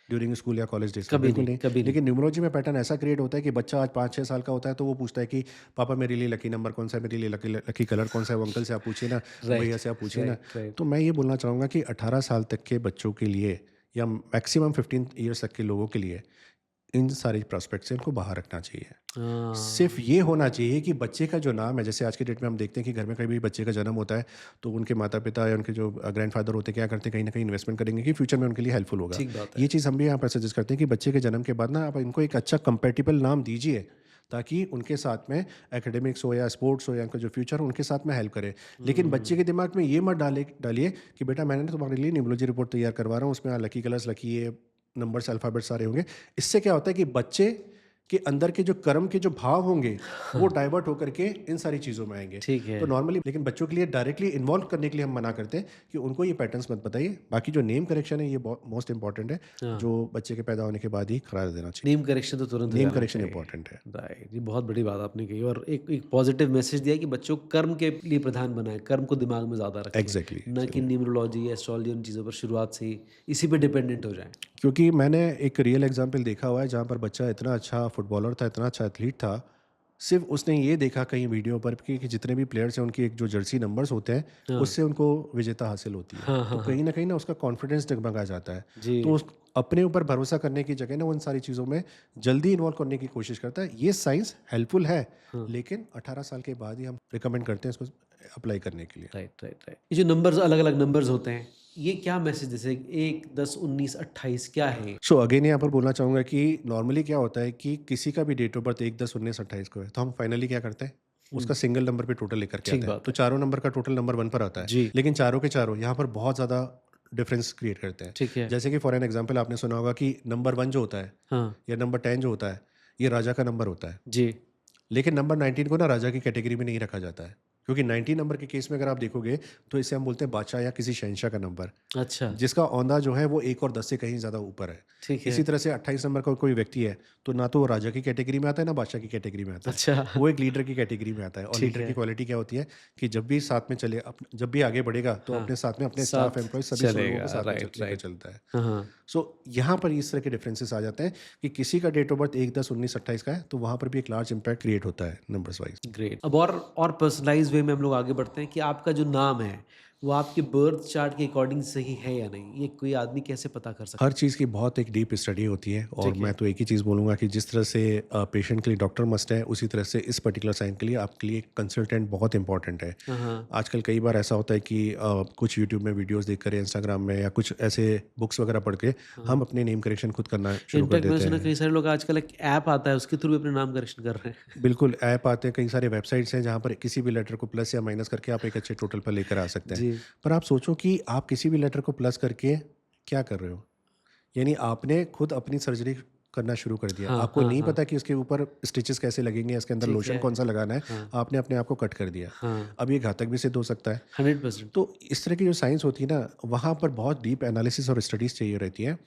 ड्यूरिंग स्कूल या कॉलेज डेज़ में? कभी बिल्कुल नहीं, नहीं। कभी नहीं। लेकिन न्यूमरोलॉजी में पैटर्न ऐसा क्रिएट होता है कि बच्चा आज 5-6 साल का होता है तो वो पूछता है कि पापा मेरे लिए लकी नंबर कौन-सा है? मेरे लिए लकी लकी कलर कौन-सा है? वो अंकल से आप पूछिए ना, वो राइट, भैया से आप पूछिए ना। Right, right. तो मैं ये बोलना चाहूँगा कि 18 साल तक के बच्चों के लिए या मैक्सिमम 15 ईयर्स तक के लोगों के लिए इन सारे प्रोस्पेक्ट से इनको बाहर रखना चाहिए। सिर्फ़ हाँ, ये होना चाहिए कि बच्चे का जो नाम है, जैसे आज की डेट में हम देखते हैं कि घर में कहीं भी बच्चे का जन्म होता है, तो उनके माता-पिता या उनके जो ग्रैंडफ़ादर होते हैं, क्या करते हैं, कहीं न कहीं इन्वेस्टमेंट करेंगे कि फ्यूचर में उनके लिए हेल्पफुल होगा। ठीक बात ये है। चीज़ हम भी यहाँ पर सजेस्ट करते हैं कि बच्चे के जन्म के बाद ना आप इनको एक अच्छा कंपैटिबल नाम दीजिए, ताकि उनके साथ में एकेडमिक्स हो या स्पोर्ट्स हो या उनका जो फ्यूचर हो, उनके साथ में हेल्प करे। लेकिन बच्चे हुँ, के दिमाग में ये मत डालिए कि बेटा मैंने ना तुम्हारे लिए न्यूमरोलॉजी रिपोर्ट तैयार करवा रहा हूँ, उसमें लकी कलर्स, लकी ये नंबर्स, अल्फ़ाबेट सारे होंगे। इससे क्या होता है कि बच्चे के अंदर के जो कर्म के जो भाव होंगे, वो हाँ, डाइवर्ट होकर के इन सारी चीज़ों में आएँगे। ठीक है। तो नॉर्मली लेकिन बच्चों के लिए डायरेक्टली इन्वॉल्व करने के लिए हम मना करते हैं कि उनको ये पैटर्न्स मत बताइए। बाकी जो नेम करेक्शन है, ये बहुत मोस्ट इम्पोर्टेंट है, हाँ, जो बच्चे के पैदा होने के बाद ही करा देना चाहिए। नेम करेक्शन तो तुरंत हो नेम जाना करेक्शन चाहिए। इम्पोर्टेंट है। राइट, ये बहुत बड़ी बात आपने कही और एक एक पॉजिटिव मैसेज दिया कि बच्चों को कर्म के लिए प्रधान बनाएँ, कर्म को दिमाग में ज़्यादा रखें, एग्ज़ैक्टली, ना कि एग्ज़ैक्टली। न्यूमरोलॉजी, एस्ट्रोलॉजी उन चीज़ों पर शुरुआत से ही इसी पे डिपेंडेंट हो जाएँ। क्योंकि मैंने एक रियल एग्जांपल देखा हुआ है जहाँ पर बच्चा इतना अच्छा फुटबॉलर था, इतना अच्छा एथलीट था, सिर्फ उसने ये देखा कहीं वीडियो पर कि जितने भी प्लेयर्स हैं उनकी एक जो जर्सी नंबर्स होते हैं, हाँ, उससे उनको विजेता हासिल होती है। हाँ, तो हाँ, हाँ। कहीं ना उसका कॉन्फिडेंस डगमगा जाता है। जी, तो उस अपने ऊपर भरोसा करने की जगह ना उन सारी चीज़ों में जल्दी इन्वॉल्व करने की कोशिश करता है। ये साइंस हेल्पफुल है, हाँ। लेकिन 18 साल के बाद ही हम रिकमेंड करते हैं इसको अप्लाई करने के लिए। Right, right, right. ये जो नंबर्स अलग-अलग नंबर्स होते हैं, ये क्या मैसेज जैसे 1, 10, 19, 28 क्या है ये? सो अगेन यहाँ पर बोलना चाहूँगा कि नॉर्मली क्या होता है कि किसी का भी डेट ऑफ बर्थ 1, 10, 19, 28 को है, तो हम फाइनली क्या करते हैं, हुँ, उसका सिंगल नंबर पे टोटल लेकर के ठीक आते हैं। बात तो है। चारों नंबर का टोटल नंबर 1 पर आता है, जी, लेकिन चारों के चारों यहाँ पर बहुत ज़्यादा डिफरेंस क्रिएट करते हैं। ठीक है। जैसे कि फॉर एन एग्जाम्पल आपने सुना होगा कि नंबर 1 जो होता है हाँ, या नंबर 10 जो होता है, ये राजा का नंबर होता है। जी, लेकिन नंबर 19 को ना राजा की कैटेगरी में नहीं रखा जाता है। क्योंकि 90 नंबर के केस में अगर आप देखोगे तो इसे हम बोलते हैं बादशाह या किसी शहंशाह का नंबर, अच्छा, जिसका औंधा जो है वो 1 और 10 से कहीं ज़्यादा ऊपर है। ठीक है। इसी तरह से 28 नंबर का कोई व्यक्ति है, तो ना तो वो राजा की कैटेगरी में आता है, ना बादशाह की कैटेगरी में आता है। अच्छा, वो एक लीडर की कैटेगरी में आता है और ठीक लीडर है। की क्वालिटी क्या होती है कि जब भी साथ में चले जब भी आगे बढ़ेगा तो हाँ, अपने साथ में अपने स्टाफ, साथ एम्प्लॉयी सभी लोगों को चलेगा, साथ में राइट, लेकर राइट। चलता है। हाँ, हाँ, सो यहाँ पर इस तरह के डिफरेंसेस आ जाते हैं कि किसी का डेट ऑफ बर्थ 1, 10, 19, 28 का है, तो वहाँ पर भी एक लार्ज इम्पैक्ट क्रिएट होता है नंबर्स वाइज। ग्रेट। अब और पर्सनलाइज़ वे में हम लोग आगे बढ़ते हैं कि आपका जो नाम है, वो आपके बर्थ चार्ट के अकॉर्डिंग सही है या नहीं? ये कोई आदमी कैसे पता कर सकता हर चीज़ की बहुत एक डीप स्टडी होती है है? और ठीक मैं है। तो एक ही चीज़ बोलूँगा कि जिस तरह से पेशेंट के लिए डॉक्टर मस्ट है, उसी तरह से इस पर्टिकुलर साइन के लिए आपके लिए कंसल्टेंट बहुत इंपॉर्टेंट है। हाँ, हाँ। आजकल कई बार ऐसा होता है कि कुछ यूट्यूब में वीडियोस देख कर या इंस्टाग्राम में या कुछ ऐसे बुक्स वगैरह पढ़ के हम अपने नेम करेक्शन खुद करना शुरू कर इनफैक्ट मैंने देते सुना हैं। कई सारे लोग आजकल एक ऐप आता है, उसके थ्रू भी अपने नाम करेक्शन कर रहे हैं। बिल्कुल, ऐप आते हैं, कई सारे वेबसाइट्स हैं जहाँ पर किसी भी लेटर को प्लस या माइनस करके आप एक अच्छे टोटल पर लेकर आ सकते हैं। जी। पर आप सोचो कि आप किसी भी लेटर को प्लस करके क्या कर रहे हो? यानी आपने खुद अपनी सर्जरी करना शुरू कर दिया। हाँ, आपको हाँ, नहीं हाँ। पता कि उसके ऊपर स्टिचेस कैसे लगेंगे, इसके अंदर ठीक लोशन है। कौन-सा लगाना है, हाँ, आपने अपने आप को कट कर दिया। हाँ। अब ये घातक भी सिद्ध हो सकता है। 100%। तो इस तरह की जो साइंस होती है ना, वहाँ पर बहुत डीप एनालिसिस और स्टडीज़ चाहिए रहती हैं।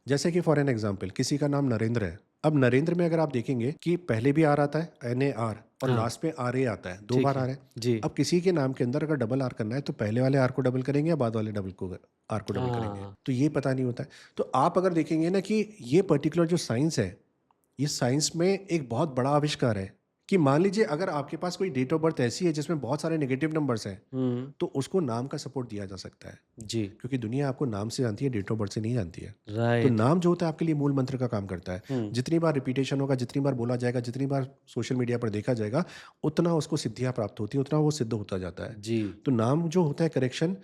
जैसे कि फॉर एन एग्ज़ाम्पल किसी का नाम नरेंद्र है। अब नरेंद्र में अगर आप देखेंगे कि पहले भी आर आता है, एन-ए-आर, और हाँ, लास्ट में आर-ए आता है, 2 ठीक बार है। आर है। जी। अब किसी के नाम के अंदर अगर डबल आर करना है तो पहले वाले आर को डबल करेंगे या बाद वाले आर को डबल करेंगे? हाँ, तो ये पता नहीं होता है। तो आप अगर देखेंगे ना कि ये पर्टिकुलर जो साइंस है, ये साइंस में एक बहुत बड़ा आविष्कार है कि मान लीजिए अगर आपके पास कोई डेट ऑफ बर्थ ऐसी है जिसमें बहुत सारे नेगेटिव नंबर्स हैं, हुँ, तो उसको नाम का सपोर्ट दिया जा सकता है। जी, क्योंकि दुनिया आपको नाम से जानती है, डेट ऑफ बर्थ से नहीं जानती है। तो राइट। नाम जो होता है आपके लिए मूल मंत्र का काम करता है। हुँ, जितनी बार रिपीटेशन होगा, जितनी बार बोला जाएगा, जितनी बार सोशल मीडिया पर देखा जाएगा, उतना उसको सिद्धियाँ प्राप्त होती है, उतना वो सिद्ध होता जाता है। जी, तो नाम जो होता है करेक्शन,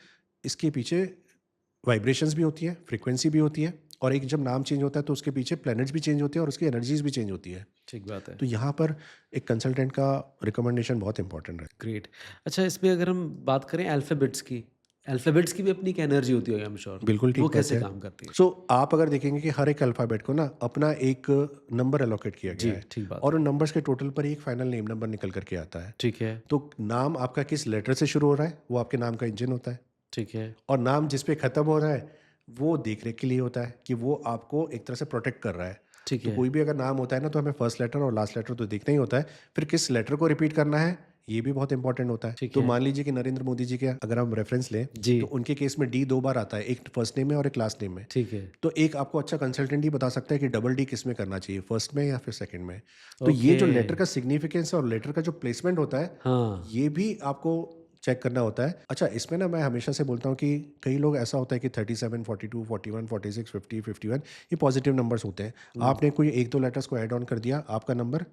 इसके पीछे वाइब्रेशंस भी होती है, फ्रीक्वेंसी भी होती है, और एक जब नाम चेंज होता है तो उसके पीछे प्लैनेट्स भी चेंज होते हैं और उसकी एनर्जीज भी चेंज होती है। ठीक बात है। तो यहाँ पर एक कंसल्टेंट का रिकमेंडेशन बहुत इंपॉर्टेंट है। ग्रेट। अच्छा, इसमें अगर हम बात करें अल्फ़ाबेट्स की भी अपनी एक एनर्जी होती होगी आई एम श्योर। बिल्कुल वो ठीक बात कैसे है। काम करती है? सो आप अगर देखेंगे कि हर एक अल्फ़ाबेट को ना अपना एक नंबर एलोकेट किया जी, गया है ठीक बात और है। उन नंबर्स के टोटल पर ही एक फाइनल नेम नंबर निकल कर के आता है। ठीक है, तो नाम आपका किस लेटर से शुरू हो रहा है, वो आपके नाम का इंजन होता है, ठीक है, और नाम जिस पे ख़त्म हो रहा है, वो देख-रेख के लिए होता है कि वो आपको एक तरह से प्रोटेक्ट कर रहा है। ठीक तो है, कोई भी अगर नाम होता है ना, तो हमें फर्स्ट लेटर और लास्ट लेटर तो देखना ही होता है। फिर किस लेटर को रिपीट करना है, ये भी बहुत इंपॉर्टेंट होता है। ठीक तो है। मान लीजिए कि नरेंद्र मोदी जी के अगर हम रेफरेंस लें, जी, तो उनके केस में डी 2 बार आता है, एक फर्स्ट नेम में और एक लास्ट नेम में। ठीक है। तो एक आपको अच्छा कंसल्टेंट ही बता सकता है कि डबल डी किस में करना चाहिए, फर्स्ट में या फिर सेकंड में। तो ये ओके। जो लेटर का सिग्निफिकेंस और लेटर का जो प्लेसमेंट होता है, हाँ, ये भी आपको चेक करना होता है। अच्छा, इसमें ना मैं हमेशा से बोलता हूँ कि कई लोग ऐसा होता है कि 37, 42, 41, 46, 50, 51 ये पॉजिटिव नंबर्स होते हैं। आपने कोई 1-2 लेटर्स को ऐड ऑन कर दिया, आपका नंबर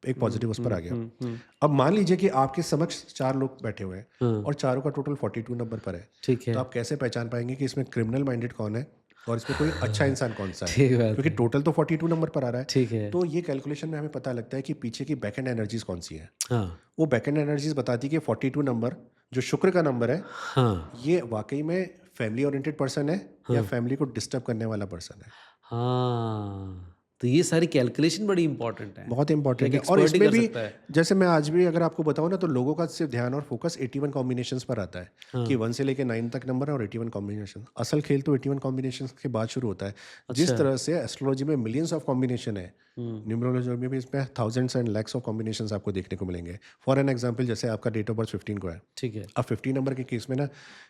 एक पॉजिटिव उस पर आ गया। अब मान लीजिए कि आपके समक्ष 4 लोग बैठे हुए हैं हाँ, और चारों का टोटल 42 नंबर पर है। ठीक तो है। आप कैसे पहचान पाएँगे कि इसमें क्रिमिनल माइंडेड कौन है और इसमें कोई अच्छा इंसान कौन-सा है? ठीक बात क्योंकि है, टोटल तो 42 नंबर पर आ रहा है। ठीक है। तो ये कैलकुलेशन में हमें पता लगता है कि पीछे की बैक एंड एनर्जीज़ कौन-सी हैं। हाँ, वो बैकएंड एनर्जीज बताती है कि 42 नंबर जो शुक्र का नंबर है, हाँ, ये वाकई में फैमिली ओरिएंटेड पर्सन है या हाँ, फैमिली को डिस्टर्ब करने वाला पर्सन है। हाँ। तो ये सारी कैलकुलेशन बड़ी इम्पोर्टेंट है। बहुत जो इंपॉर्टेंट एक है और एक्सपर्ट ही इसमें कर भी सकता है। जैसे मैं आज भी अगर आपको बताऊं ना, तो लोगों का सिर्फ ध्यान और फोकस 81 कॉम्बिनेशंस पर आता है कि हाँ, 1 से लेके 9 तक नंबर है और 81 कॉम्बिनेशन। असल खेल तो 81 कॉम्बिनेशंस के बाद शुरू होता है। जिस अच्छा। तरह से एस्ट्रोलॉजी में मिलियंस ऑफ कॉम्बिनेशन है, हुँ, न्यूमरोलॉजी में भी इसमें thousands and lakhs of combinations आपको देखने को मिलेंगे। फॉर एन एग्जांपल, जैसे आपका डेट ऑफ बर्थ 15 को है। ठीक है। अब 15 नंबर के केस में ना,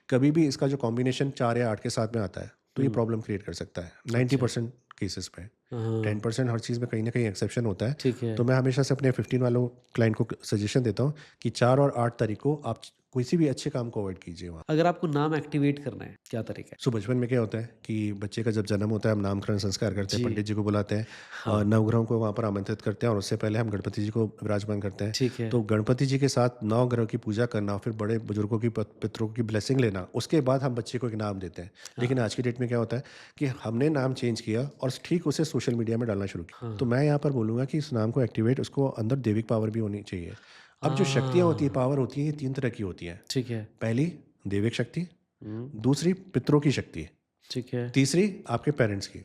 कभी भी इसका जो कॉम्बिनेशन 4 या 8 के साथ में आता है, तो ये प्रॉब्लम क्रिएट कर सकता है 90% केसेस में। हाँ, 10% हर चीज़ में कहीं ना कहीं एक्सेप्शन होता है। ठीक है। तो मैं हमेशा से अपने 15 वालों क्लाइंट को सजेशन देता हूँ कि 4 और 8 तारीख को आप किसी भी अच्छे काम को अवॉइड कीजिए वहाँ। अगर आपको नाम एक्टिवेट करना है, क्या तरीका है? सो बचपन में क्या होता है कि बच्चे का जब जन्म होता है, हम नामकरण संस्कार करते हैं, जी, पंडित जी को बुलाते हैं, नवग्रहों को वहाँ पर आमंत्रित करते हैं और उससे पहले हम गणपति जी को विराजमान करते हैं। ठीक है। तो गणपति जी के साथ 9 ग्रहों की पूजा करना, फिर बड़े बुजुर्गों की पितरों की ब्लेसिंग लेना, उसके बाद हम बच्चे को एक नाम देते हैं। लेकिन आज की डेट में क्या होता है कि हमने नाम चेंज किया और ठीक उसे सोशल मीडिया में डालना शुरू किया। तो मैं यहाँ पर बोलूँगा कि इस नाम को एक्टिवेट, उसको अंदर दैविक पावर भी होनी चाहिए। अब जो शक्तियाँ होती है, हाँ, पावर होती है, ये 3 तरह की होती हैं। ठीक है। पहली दैविक शक्ति, हुँ, दूसरी पितरों की शक्ति, ठीक है। तीसरी आपके पेरेंट्स की।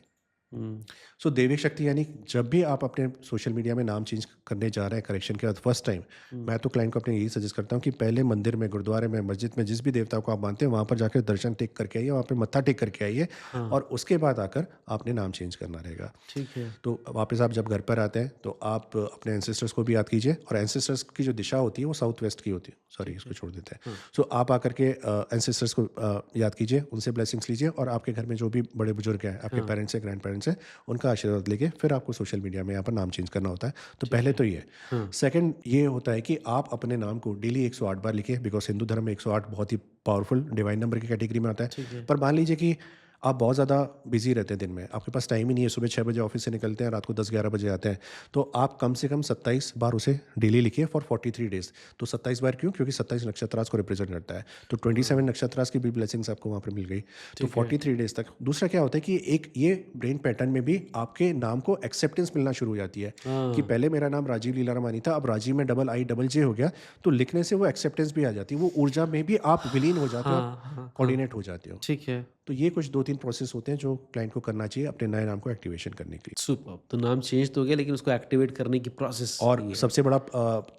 हुँ, सो दैविक शक्ति यानी जब भी आप अपने सोशल मीडिया में नाम चेंज करने जा रहे हैं करेक्शन के बाद फर्स्ट टाइम, हुँ, मैं तो क्लाइंट को अपने यही सजेस्ट करता हूँ कि पहले मंदिर में, गुरुद्वारे में, मस्जिद में, जिस भी देवता को आप मानते हैं वहाँ पर जाकर दर्शन टेक करके आइए, वहाँ पे मत्था टेक करके आइए हाँ, और उसके बाद आकर आपने नाम चेंज करना रहेगा। ठीक है। तो वापस आप जब घर पर आते हैं तो आप अपने एंसेस्टर्स को भी याद कीजिए, और एंसेस्टर्स की जो दिशा होती है वो साउथ वेस्ट की होती है, सॉरी ठीक इसको है। छोड़ देते हैं। हाँ, सो आप आकर के एंसेस्टर्स को याद कीजिए, उनसे ब्लेसिंग्स लीजिए, और आपके घर में जो भी बड़े बुजुर्ग हैं, आपके हाँ, पेरेंट्स हैं, ग्रैंड पेरेंट्स हैं, उनका आशीर्वाद लेके फिर आपको सोशल मीडिया में यहाँ पर नाम चेंज करना होता है। तो ठीक पहले है। तो ये। हाँ, सेकंड ये होता है कि आप अपने नाम को डेली 108 बार लिखिए, बिकॉज हिंदू धर्म में 108 बहुत ही पावरफुल डिवाइन नंबर की कैटेगरी में आता है। ठीक है। पर मान लीजिए कि आप बहुत ज़्यादा बिजी रहते हैं दिन में, आपके पास टाइम ही नहीं है, सुबह 6 बजे ऑफिस से निकलते हैं, रात को 10-11 बजे आते हैं, तो आप कम से कम 27 बार उसे डेली लिखिए फॉर 43 डेज। तो 27 बार क्यों? क्योंकि 27 नक्षत्रास को रिप्रेजेंट करता है, तो 27 नक्षत्रास की भी ब्लेसिंग्स आपको वहाँ पर मिल गई। तो ठीक है। 43 डेज तक। दूसरा क्या होता है कि एक ये ब्रेन पैटर्न में भी आपके नाम को एक्सेप्टेंस मिलना शुरू हो जाती है कि हाँ, पहले मेरा नाम राजीव लीलारामानी था, अब राजीव में डबल आई डबल जे हो गया, तो लिखने से वो एक्सेप्टेंस भी आ जाती है, वो ऊर्जा में भी आप विलीन हो जाते हो और हाँ, हाँ, हाँ, कोऑर्डिनेट हो जाते हो। ठीक है। तो ये कुछ 2-3 प्रोसेस होते हैं जो क्लाइंट को करना चाहिए अपने नए नाम को एक्टिवेशन करने के लिए। सुपर्ब! तो नाम चेंज तो हो गया लेकिन उसको एक्टिवेट करने की प्रोसेस और भी है। सबसे बड़ा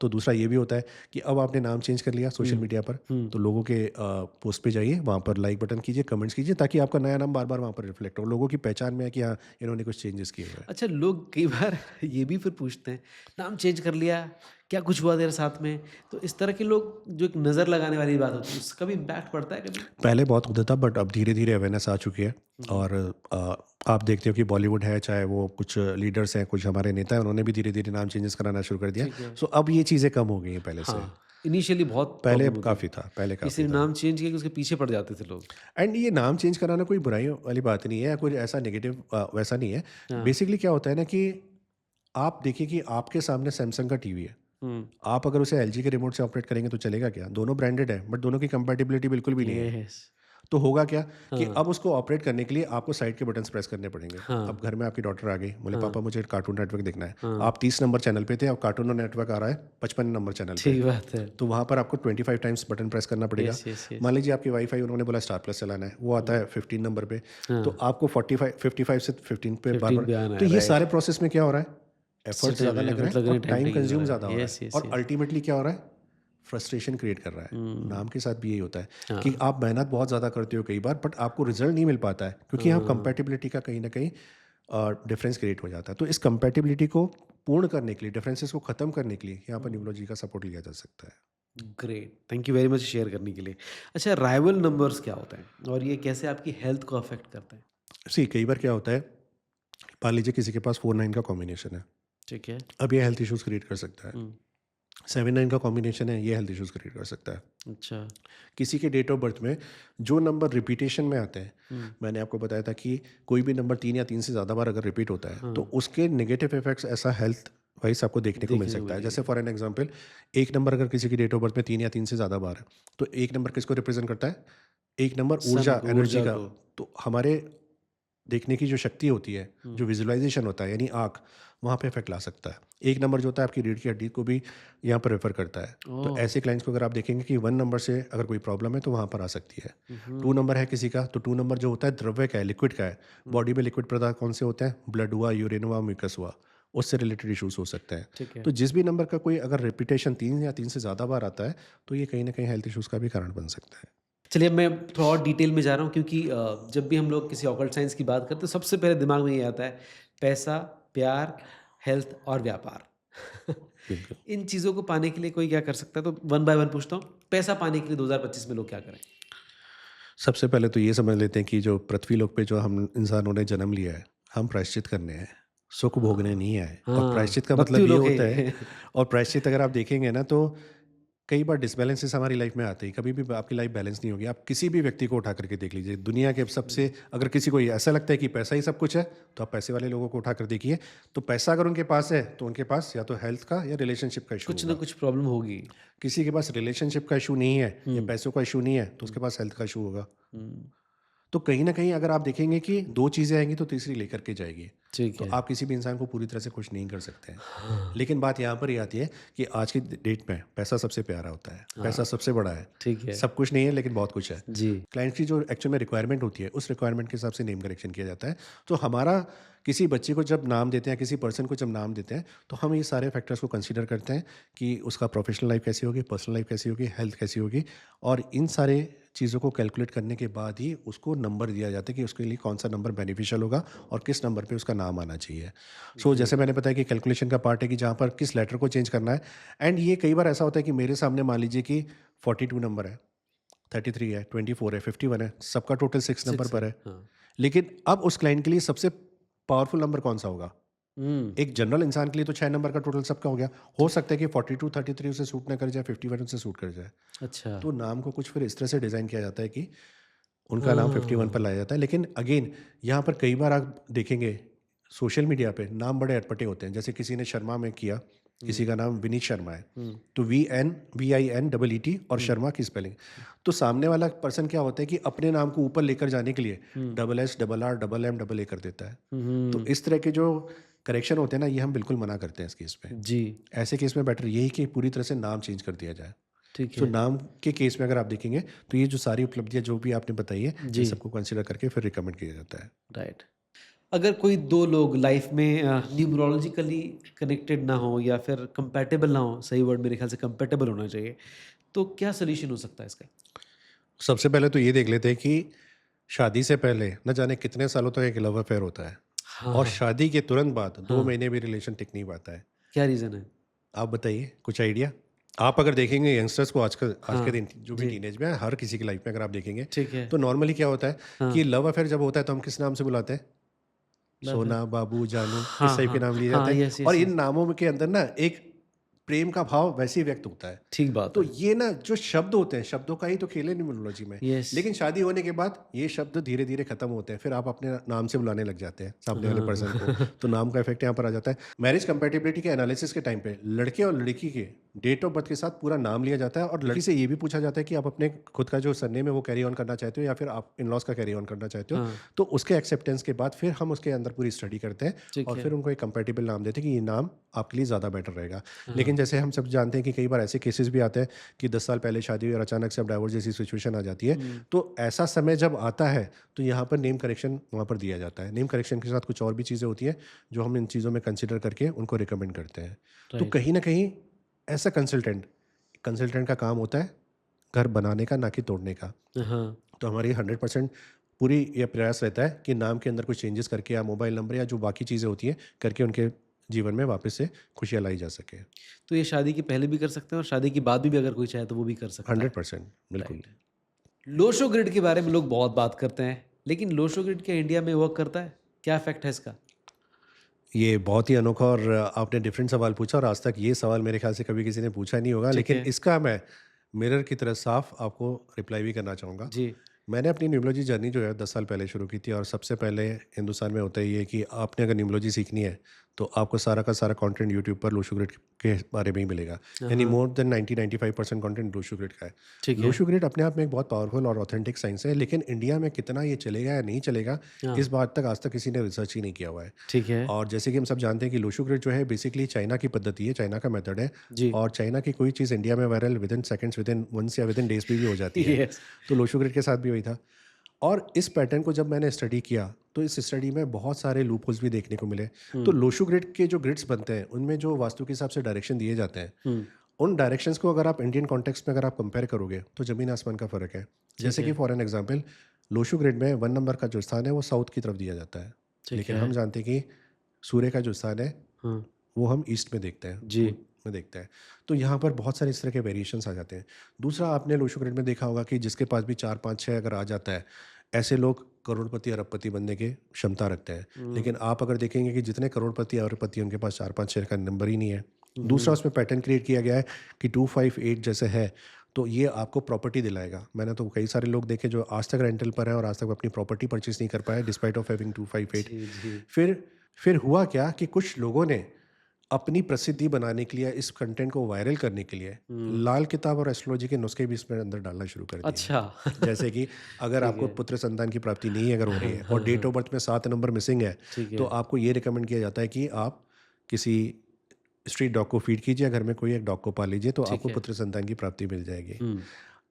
तो दूसरा ये भी होता है कि अब आपने नाम चेंज कर लिया सोशल हुँ, मीडिया पर, हुँ। तो लोगों के पोस्ट पे जाइए, वहाँ पर लाइक बटन कीजिए, कमेंट्स कीजिए, ताकि आपका नया नाम बार-बार वहाँ पर रिफ्लेक्ट हो। लोगों की पहचान में है कि हाँ, इन्होंने कुछ चेंजेस किए हुए हैं। अच्छा, लोग कई बार ये भी फिर पूछते हैं, नाम चेंज कर लिया, क्या कुछ हुआ तेरे साथ में? तो इस तरह के लोग जो एक नज़र लगाने वाली बात होती है, उसका भी इम्पैक्ट पड़ता है कभी? पहले बहुत होता था, बट अब धीरे-धीरे अवेयरनेस आ चुकी है। हुँ, और आप देखते हो कि बॉलीवुड है, चाहे वो कुछ लीडर्स हैं, कुछ हमारे नेता हैं, उन्होंने भी धीरे-धीरे नाम चेंजेस कराना शुरू कर दिया। ठीक है। सो अब ये चीज़ें कम हो गई हैं पहले से। हाँ, इनिशियली बहुत पहले प्रॉब्लम होती थी। काफ़ी था, पहले किसी काफ़ी ने था। नाम चेंज किया कि उसके पीछे पड़ जाते थे लोग। एंड ये नाम चेंज कराना कोई बुराई वाली बात नहीं है, या कुछ ऐसा नेगेटिव वैसा नहीं है। हाँ, बेसिकली क्या होता है ना कि आप देखिए कि आपके सामने सैमसंग का टीवी है। हुँ, आप अगर उसे एलजी के रिमोट से ऑपरेट करेंगे तो चलेगा क्या? दोनों ब्रांडेड है, बट दोनों की कंपैटिबिलिटी बिल्कुल भी नहीं है। येस। तो होगा क्या कि हाँ, अब उसको ऑपरेट करने के लिए आपको साइड के बटन्स प्रेस करने पड़ेंगे। हाँ, अब घर में आपकी डॉटर आ गई, बोले हाँ, पापा मुझे कार्टून नेटवर्क देखना है। हाँ, आप 30 नंबर चैनल पे थे, अब कार्टून नेटवर्क आ रहा है 55 नंबर चैनल पे। ठीक बात है। तो वहाँ पर आपको 25 टाइम्स बटन प्रेस करना पड़ेगा। Yes, yes, yes. मान लीजिए आपकी वाईफ़ाई उन्होंने बोला स्टार प्लस चलाना है, वो आता है 15 नंबर पे, हाँ, तो आपको 55 से 15 पे 15 बार-बार। पे आना तो है, ये राइट। सारे प्रोसेस में क्या हो रहा है? एफर्ट सच में ज़्यादा लग रहा एफर्ट है लग रहे और हैं, टाइम टाइम टेकिंग लग कंज्यूम रहा ज़्यादा है। हो रहा है, येस, येस, और येस। अल्टीमेटली क्या हो रहा है? फ्रस्ट्रेशन क्रिएट कर रहा है। हुँ, नाम के साथ भी यही होता है कि हाँ, आप मेहनत बहुत ज़्यादा करते हो कई बार, बट आपको रिजल्ट नहीं मिल पाता है, क्योंकि यहाँ हाँ, कंपैटिबिलिटी का कहीं न कहीं डिफरेंस क्रिएट हो जाता है। तो इस कंपैटिबिलिटी को पूर्ण करने के लिए, डिफरेंसेस को ख़त्म करने के लिए यहाँ पर हुँ। न्यूमरोलॉजी का सपोर्ट लिया जा सकता है। Great, thank you very much share करने के लिए। अच्छा, राइवल नंबर्स क्या होते हैं और ये कैसे आपकी हेल्थ को अफेक्ट करते हैं? सी कई बार क्या होता है, मान लीजिए किसी के पास 4-9 का कॉम्बिनेशन है, ठीक है। अब ये हेल्थ इश्यूज़ क्रिएट कर सकता है। हुँ, 7-9 का कॉम्बिनेशन है, ये हेल्थ इश्यूज़ क्रिएट कर सकता है। अच्छा। किसी के डेट ऑफ बर्थ में जो नंबर रिपीटेशन में आते हैं, हुँ, मैंने आपको बताया था कि कोई भी नंबर 3 या 3 से ज़्यादा बार अगर रिपीट होता है, तो हाँ, उसके नेगेटिव इफ़ेक्ट्स ऐसा हेल्थ वाइज़ आपको देखने को मिल देखने को सकता है। जैसे मिलेंगे। फॉर एन एग्ज़ाम्पल, एक नंबर अगर किसी की डेट ऑफ बर्थ में 3 या 3 से ज़्यादा बार है, तो एक नंबर किसको रिप्रेज़ेंट करता है? एक नंबर सन ऊर्जा, को, एनर्जी ऊर्जा का। को। तो हमारे देखने की जो शक्ति होती है, हुँ, जो विजुअलाइज़ेशन होता है, यानी आँख, वहाँ पे इफ़ेक्ट ला सकता है। एक नंबर जो होता है आपकी रीढ़ की हड्डी को भी यहाँ पर रेफ़र करता है। तो ओह! ऐसे क्लाइंट्स को अगर आप देखेंगे कि 1 नंबर से अगर कोई प्रॉब्लम है तो वहाँ पर आ सकती है। हुँ, 2 हुँ, नंबर है किसी का, तो 2 नंबर जो होता है द्रव्य का है, लिक्विड का है। हुँ, बॉडी में लिक्विड पदार्थ कौन से होते हैं? ब्लड हुआ, यूरिन हुआ, म्यूकस हुआ, उससे रिलेटेड इश्यूज़ हो सकते हैं। ठीक है। तो जिस भी नंबर का कोई अगर रिपिटेशन 3 या 3 से ज़्यादा बार आता है, तो ये कहीं न कहीं हेल्थ इश्यूज़ का भी कारण बन सकता है। चलिए, अब मैं थोड़ा और डिटेल में जा रहा हूँ क्योंकि जब भी हम लोग किसी ऑकल्ट साइंस की बात करते हैं, तो सबसे पहले दिमाग में ये आता है पैसा, प्यार, हेल्थ और व्यापार। बिल्कुल। इन चीज़ों को पाने के लिए कोई क्या कर सकता है? तो वन बाय वन पूछता हूँ। पैसा पाने के लिए 2025 में लोग क्या करें? सबसे पहले तो ये समझ लेते हैं कि जो पृथ्वी लोक पे जो हम इंसानों ने जन्म लिया है, हम प्रायश्चित करने हैं, सुख भोगने हाँ, नहीं आए। और हाँ, प्रायश्चित का मतलब मृत्यु ये लोक होता है, है। और प्रायश्चित अगर आप देखेंगे ना, तो कई बार डिसबैलेंसेस हमारी लाइफ में आते हैं, कभी भी आपकी लाइफ बैलेंस नहीं होगी। आप किसी भी व्यक्ति को उठा करके देख लीजिए, दुनिया के सबसे, अगर किसी को ये ऐसा लगता है कि पैसा ही सब कुछ है, तो आप पैसे वाले लोगों को उठा कर देखिए, तो पैसा अगर उनके पास है, तो उनके पास या तो हेल्थ का या रिलेशनशिप का इशू कुछ ना होगा। कुछ प्रॉब्लम होगी। किसी के पास रिलेशनशिप का इशू नहीं है या हुँ, पैसों का इशू नहीं है, तो हुँ, उसके पास हेल्थ का इशू होगा। हुँ। तो कहीं न कहीं अगर आप देखेंगे कि 2 चीज़ें आएँगी तो तीसरी लेकर के जाएगी। ठीक तो है। आप किसी भी इंसान को पूरी तरह से खुश नहीं कर सकते हैं। हाँ, लेकिन बात यहाँ पर ये आती है कि आज की डेट में पैसा सबसे प्यारा होता है, पैसा हाँ, सबसे बड़ा है। ठीक है। सब कुछ नहीं है लेकिन बहुत कुछ है। जी, क्लाइंट की जो एक्चुअल में रिक्वायरमेंट होती है, उस रिक्वायरमेंट के हिसाब से नेम करेक्शन किया जाता है। तो हमारा किसी बच्चे को जब नाम देते हैं, किसी पर्सन को जब नाम देते हैं, तो हम ये सारे फैक्टर्स को कंसीडर करते हैं कि उसका प्रोफेशनल लाइफ कैसी होगी, पर्सनल लाइफ कैसी होगी, हेल्थ कैसी होगी और इन सारे चीज़ों को कैलकुलेट करने के बाद ही उसको नंबर दिया जाता है कि उसके लिए कौन-सा नंबर बेनिफिशियल होगा और किस नंबर पे उसका नाम आना चाहिए। सो जी, जैसे मैंने बताया कि कैलकुलेशन का पार्ट है कि जहाँ पर किस लेटर को चेंज करना है एंड ये कई बार ऐसा होता है कि मेरे सामने मान लीजिए कि 42 नंबर है, 33 है, 24 है, 51 है, सबका टोटल 6 नंबर 6 पर है। है। हाँ। लेकिन अब उस क्लाइंट के लिए सबसे पावरफुल नंबर कौन-सा होगा? हुँ, एक जनरल इंसान के लिए तो 6 नंबर का टोटल सबका हो गया। हो सकता है कि 42, 33 उसे सूट ना कर जाए, 51 उसे सूट कर जाए। अच्छा। तो नाम को कुछ फिर इस तरह से डिज़ाइन किया जाता है कि उनका नाम 51 पर हाँ, लाया जाता है। लेकिन अगेन यहाँ पर कई बार आप देखेंगे सोशल मीडिया पे नाम बड़े अटपटे होते हैं। जैसे किसी ने शर्मा में किया, हुँ, किसी का नाम विनीत शर्मा है। हुँ, तो VIN EET और हुँ, शर्मा की स्पेलिंग। तो सामने वाला पर्सन क्या होता है कि अपने नाम को ऊपर लेकर जाने के लिए हुँ, double S, double R, double M, double A कर देता है। तो हुँ, इस तरह के जो करेक्शन होते हैं ना, ये हम बिल्कुल मना करते हैं इस केस में। जी, ऐसे केस में बेटर यही कि पूरी तरह से नाम चेंज कर दिया जाए। ठीक सो है। नाम के केस में अगर आप देखेंगे तो ये जो सारी उपलब्धियाँ जो भी आपने बताई है, इन जी, सबको कंसीडर करके फिर रिकमेंड किया जाता है। राइट। अगर कोई 2 लोग लाइफ़ में न्यूमरोलॉजिकली कनेक्टेड ना हो या फिर कंपैटिबल ना हो, सही वर्ड मेरे ख़्याल से कंपैटिबल होना चाहिए, तो क्या सॉल्यूशन हो सकता है इसका? सबसे पहले तो ये देख लेते हैं कि शादी से पहले न जाने कितने सालों तक एक लव अफेयर होता है और हाँ, शादी के तुरंत बाद 2 हाँ, महीने भी रिलेशन टिक नहीं पाता है। क्या रीज़न है? आप बताइए कुछ आइडिया? आप अगर देखेंगे यंगस्टर्स को आजकल आज के हाँ, दिन जो भी जी, टीनेज में है, हर किसी की लाइफ में अगर आप देखेंगे, ठीक है। तो नॉर्मली क्या होता है हाँ, कि लव अफेयर जब होता है तो हम किस नाम से बुलाते हैं? लव है। सोना, बाबू, जानू इस हाँ, टाइप के हाँ, नाम लिए हाँ, जाते हैं यस, और यस, इन यस। नामों के अंदर ना एक प्रेम का भाव वैसे ही व्यक्त होता है। ठीक बात तो है। ये ना जो शब्द होते हैं, शब्दों का ही तो खेल है न्यूमरोलॉजी में। यस, लेकिन शादी होने के बाद ये शब्द धीरे-धीरे खत्म होते हैं। फिर आप अपने नाम से बुलाने लग जाते हैं सामने वाले पर्सन को। हाँ, तो नाम का इफ़ेक्ट यहाँ पर आ जाता है। मैरिज कंपैटिबिलिटी के एनालिसिस के टाइम पे लड़के और लड़की के डेट ऑफ बर्थ के साथ पूरा नाम लिया जाता है और लड़की से ये भी पूछा जाता है कि आप अपने खुद का जो सरनेम है वो कैरी ऑन करना चाहते हो या फिर आप इन-लॉज़ का कैरी ऑन करना चाहते हो। हाँ, तो उसके एक्सेप्टेंस के बाद फिर हम उसके अंदर पूरी स्टडी करते हैं ठीक और है। फिर उनको एक कंपैटिबल नाम देते हैं कि ये नाम आपके लिए ज़्यादा बेटर रहेगा। हाँ, लेकिन जैसे हम सब जानते हैं कि कई बार ऐसे केसेस भी आते हैं कि 10 साल पहले शादी हुई और अचानक से अब डाइवोर्स जैसी सिचुएशन आ जाती है। हुँ, तो ऐसा समय जब आता है तो यहाँ पर नेम करेक्शन वहाँ पर दिया जाता है। नेम करेक्शन के साथ कुछ और भी चीज़ें होती हैं जो हम इन चीज़ों में कंसिडर करके उनको रिकमेंड करते हैं। तो राइट। कहीं न कहीं ऐसा कंसल्टेंट कंसल्टेंट का काम होता है घर बनाने का ना कि तोड़ने का। हाँ, तो हमारी 100% पूरी ये प्रयास रहता है कि नाम के अंदर कुछ चेंजेस करके या मोबाइल नंबर या जो बाकी चीज़ें होती हैं करके उनके जीवन में वापस से खुशियाँ लाई जा सके। तो ये शादी के पहले भी कर सकते हैं और शादी के बाद भी अगर कोई चाहे तो वो भी कर सकता है। 100% बिल्कुल। राइट। लोशो ग्रिड के बारे में लोग बहुत बात करते हैं, लेकिन लोशो ग्रिड क्या इंडिया में वर्क करता है? क्या इफ़ेक्ट है इसका? ये बहुत ही अनोखा और आपने डिफरेंट सवाल पूछा और आज तक ये सवाल मेरे ख्याल से कभी किसी ने पूछा नहीं होगा, ठीक लेकिन है। इसका मैं मिरर की तरह साफ आपको रिप्लाई भी करना चाहूँगा। जी, मैंने अपनी न्यूमरोलॉजी जर्नी जो है 10 साल पहले शुरू की थी और सबसे पहले हिंदुस्तान में होता ही है कि आपने अगर न्यूमरोलॉजी सीखनी है तो आपको सारा का सारा कंटेंट यूट्यूब पर लोशो ग्रिड के बारे में ही मिलेगा। यानी हाँ, more than 90-95% content Lo Shu grid का है। ठीक है। लोशो ग्रिड अपने आप में एक बहुत पावरफुल और ऑथेंटिक साइंस है, लेकिन इंडिया में कितना ये चलेगा या नहीं चलेगा, हाँ, इस बात तक आज तक किसी ने रिसर्च ही नहीं किया हुआ है। ठीक है। और जैसे कि हम सब जानते हैं कि लोशो ग्रिड जो है बेसिकली चाइना की पद्धति है, चाइना का मेथड है जी, और चाइना की कोई चीज़ इंडिया में viral within seconds, within months या विदिन डेज़ भी हो जाती है। यस। तो लोशो ग्रिड के साथ भी वही था और इस पैटर्न को जब मैंने स्टडी किया, तो इस स्टडी में बहुत सारे लूपहोल्स भी देखने को मिले। तो हुँ, लोशो ग्रिड के जो ग्रिड्स बनते हैं, उनमें जो वास्तु के हिसाब से डायरेक्शन दिए जाते हैं, हुँ, उन डायरेक्शंस को अगर आप इंडियन कॉन्टेक्स्ट में अगर आप कंपेयर करोगे, तो ज़मीन आसमान का फ़र्क है। ठीक जैसे कि है, for an example Lo Shu grid में 1 नंबर का जो स्थान है, वो साउथ की तरफ दिया जाता है। ठीक लेकिन है। हम जानते हैं कि सूर्य का जो स्थान है, हाँ, वो हम ईस्ट में देखते हैं, जी, पूर्व में देखते हैं। तो यहाँ पर बहुत सारे इस तरह के वेरिएशंस आ जाते हैं। दूसरा आपने लोशो ग्रिड में देखा होगा कि जिसके पास भी 4, 5, 6 अगर आ जाता है, ऐसे लोग करोड़पति, अरबपति बनने की क्षमता रखते हैं। हुँ, लेकिन आप अगर देखेंगे कि जितने करोड़पति, अरबपति उनके पास 4, 5, 6 का नंबर ही नहीं है। दूसरा हुँ, उसमें पैटर्न क्रिएट किया गया है कि 2, 5, 8 जैसे है, तो ये आपको प्रॉपर्टी दिलाएगा। मैंने तो कई सारे लोग देखे जो आज तक रेंटल पर हैं और आज तक अपनी प्रॉपर्टी परचेज़ नहीं कर पाए डिस्पाइट ऑफ हैविंग 2, 5, 8। जी, जी, फिर फिर हुआ क्या कि कुछ लोगों ने अपनी प्रसिद्धि बनाने के लिए, इस कंटेंट को वायरल करने के लिए लाल किताब और एस्ट्रोलॉजी के नुस्खे भी इसमें अंदर डालना शुरू कर दिए हैं। अच्छा। जैसे कि अगर ठीक आपको है। पुत्र संतान की प्राप्ति नहीं अगर हो रही है और हाँ, डेट हाँ। ऑफ बर्थ में 7 नंबर मिसिंग है, ठीक तो है। आपको ये रिकमेंड किया जाता है कि आप किसी स्ट्रीट डॉग को फीड कीजिए, घर में कोई एक डॉग को पाल लीजिए, तो ठीक आपको है। पुत्र संतान की प्राप्ति मिल जाएगी। हुँ।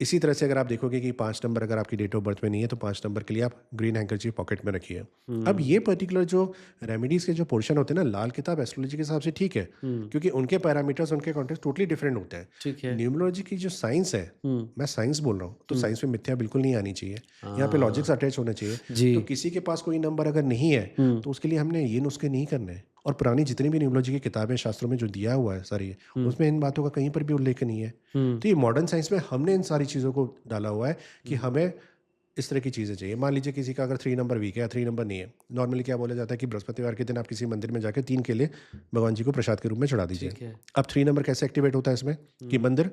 इसी तरह से अगर आप देखोगे कि 5 नंबर अगर आपकी डेट ऑफ बर्थ में नहीं है, तो 5 नंबर के लिए आप ग्रीन हैंकरचीफ पॉकेट में रखिए। अब हुँ। ये पर्टिकुलर जो रेमेडीज़ के जो पोर्शन होते हैं ना, लाल किताब एस्ट्रोलॉजी के हिसाब से ठीक है, हुँ। क्योंकि उनके पैरामीटर्स, उनके कॉन्टेक्स्ट टोटली डिफरेंट होते हैं। ठीक है। न्यूमरोलॉजी की जो साइंस है, हुँ। मैं साइंस बोल रहा हूँ, तो साइंस में मिथ्या बिल्कुल नहीं आनी चाहिए। यहाँ पे हाँ। लॉजिक्स अटैच होने चाहिए। जी। तो किसी के पास कोई नंबर अगर नहीं है, हुँ। तो उसके लिए हमने ये नुस्खे नहीं करने हैं। और पुरानी जितनी भी न्यूमरोलॉजी की किताबें, शास्त्रों में जो दिया हुआ है सारी, हुँ। उसमें इन बातों का कहीं पर भी उल्लेख नहीं है। हुँ। तो ये मॉडर्न साइंस में हमने इन सारी चीज़ों को डाला हुआ है कि हुँ। हमें इस तरह की चीज़ें चाहिए। मान लीजिए किसी का अगर 3 नंबर वीक है या 3 नंबर नहीं है, नॉर्मली क्या बोला जाता है कि बृहस्पतिवार के दिन आप किसी मंदिर में जाके 3 केले भगवान जी को प्रसाद के रूप में चढ़ा दीजिए। ठीक है। अब 3 नंबर कैसे एक्टिवेट होता है इसमें, कि मंदिर,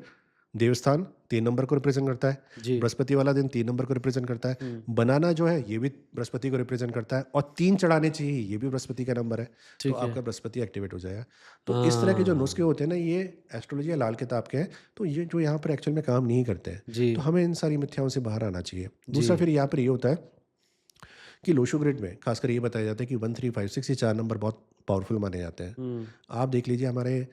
देवस्थान 3 नंबर को रिप्रेजेंट करता है, जी। बृहस्पति वाला दिन 3 नंबर को रिप्रेजेंट करता है, हुँ। बनाना जो है ये भी बृहस्पति को रिप्रेजेंट करता है, और 3 चढ़ाने चाहिए, ये भी बृहस्पति का नंबर है। तो ठीक है। आपका बृहस्पति एक्टिवेट हो जाएगा। तो इस तरह के जो नुस्खे हाँ। होते हैं ना, ये एस्ट्रोलॉजी या लाल किताब के हैं, तो ये जो यहाँ पर एक्चुअल में काम नहीं करते हैं। जी। तो हमें इन सारी मिथ्याओं से बाहर आना चाहिए। जी। दूसरा फिर यहाँ पर ये होता है कि लोशो ग्रिड में खासकर ये बताया जाता है कि 1 3 5 6 ये 4 नंबर बहुत पावरफुल माने जाते हैं। हुँ। आप देख लीजिए हमारे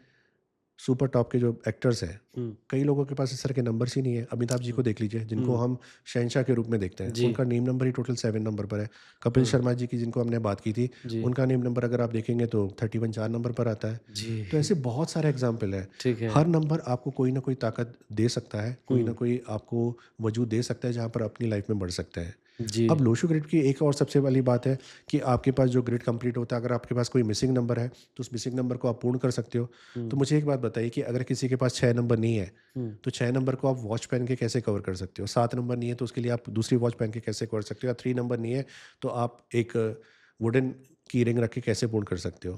सुपर टॉप के जो एक्टर्स हैं, हुँ। कई लोगों के पास इस तरह के नंबर्स ही नहीं है। अमिताभ जी को देख लीजिए, जिनको हम शहंशाह के रूप में देखते हैं, जी। उनका नेम नंबर ही टोटल 7 नंबर पर है। कपिल शर्मा जी की, जिनको हमने बात की थी, जी। उनका नेम नंबर अगर आप देखेंगे तो 31 4 नंबर पर आता है। जी। तो ऐसे बहुत सारे एग्जाम्पल है। ठीक है। हर नंबर आपको कोई ना कोई ताकत दे सकता है, कोई ना कोई आपको वजूद दे सकता है, जहाँ पर अपनी लाइफ में बढ़ सकते हैं। जी। अब लोशो ग्रिड की एक और सबसे वाली बात है कि आपके पास जो ग्रिड कंप्लीट होता है, अगर आपके पास कोई मिसिंग नंबर है, तो उस मिसिंग नंबर को आप पूर्ण कर सकते हो। तो मुझे एक बात बताइए कि अगर किसी के पास 6 नंबर नहीं है, हुँ। तो 6 नंबर को आप वॉच पहन के कैसे कवर कर सकते हो? 7 नंबर नहीं है, तो उसके लिए आप दूसरी वॉच पहन के कैसे कर सकते हो? या 3 नंबर नहीं है, तो आप एक वुडन की रिंग रख के कैसे पूर्ण कर सकते हो?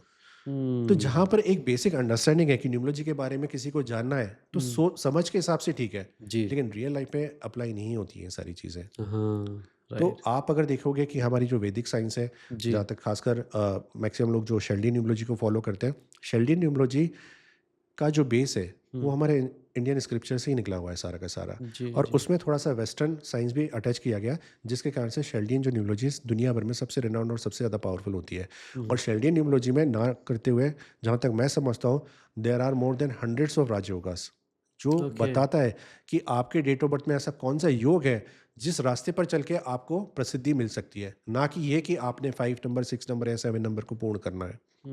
तो जहाँ हुँ। पर एक बेसिक अंडरस्टैंडिंग है कि न्यूमरोलॉजी के बारे में किसी को जानना है, तो हुँ। समझ के हिसाब से ठीक है, जी। लेकिन रियल लाइफ में अप्लाई नहीं होती हैं सारी चीज़ें। हाँ। तो राइट। आप अगर देखोगे कि हमारी जो वैदिक साइंस है, जी। जहाँ तक खासकर मैक्सिमम लोग जो शेल्डियन न्यूमरोलॉजी को फॉलो करते हैं, शेल्डियन न्यूमरोलॉजी का जो बेस है, वो हमारे इंडियन स्क्रिप्चर से ही निकला हुआ है सारा का सारा। जी। और जी। उसमें थोड़ा सा वेस्टर्न साइंस भी अटैच किया गया, जिसके कारण से शेल्डियन जो न्यूमरोलॉजी दुनिया भर में सबसे रिनाउंड और सबसे ज़्यादा पावरफुल होती है। और शेल्डियन न्यूमरोलॉजी में ना करते हुए, जहाँ तक मैं समझता हूँ, there are more than hundreds of राजयोगास, जो ओके। बताता है कि आपके डेट ऑफ बर्थ में ऐसा कौन सा योग है जिस रास्ते पर चल के आपको प्रसिद्धि मिल सकती है, ना कि ये कि आपने 5 नंबर, 6 नंबर या 7 नंबर को पूर्ण करना है। तो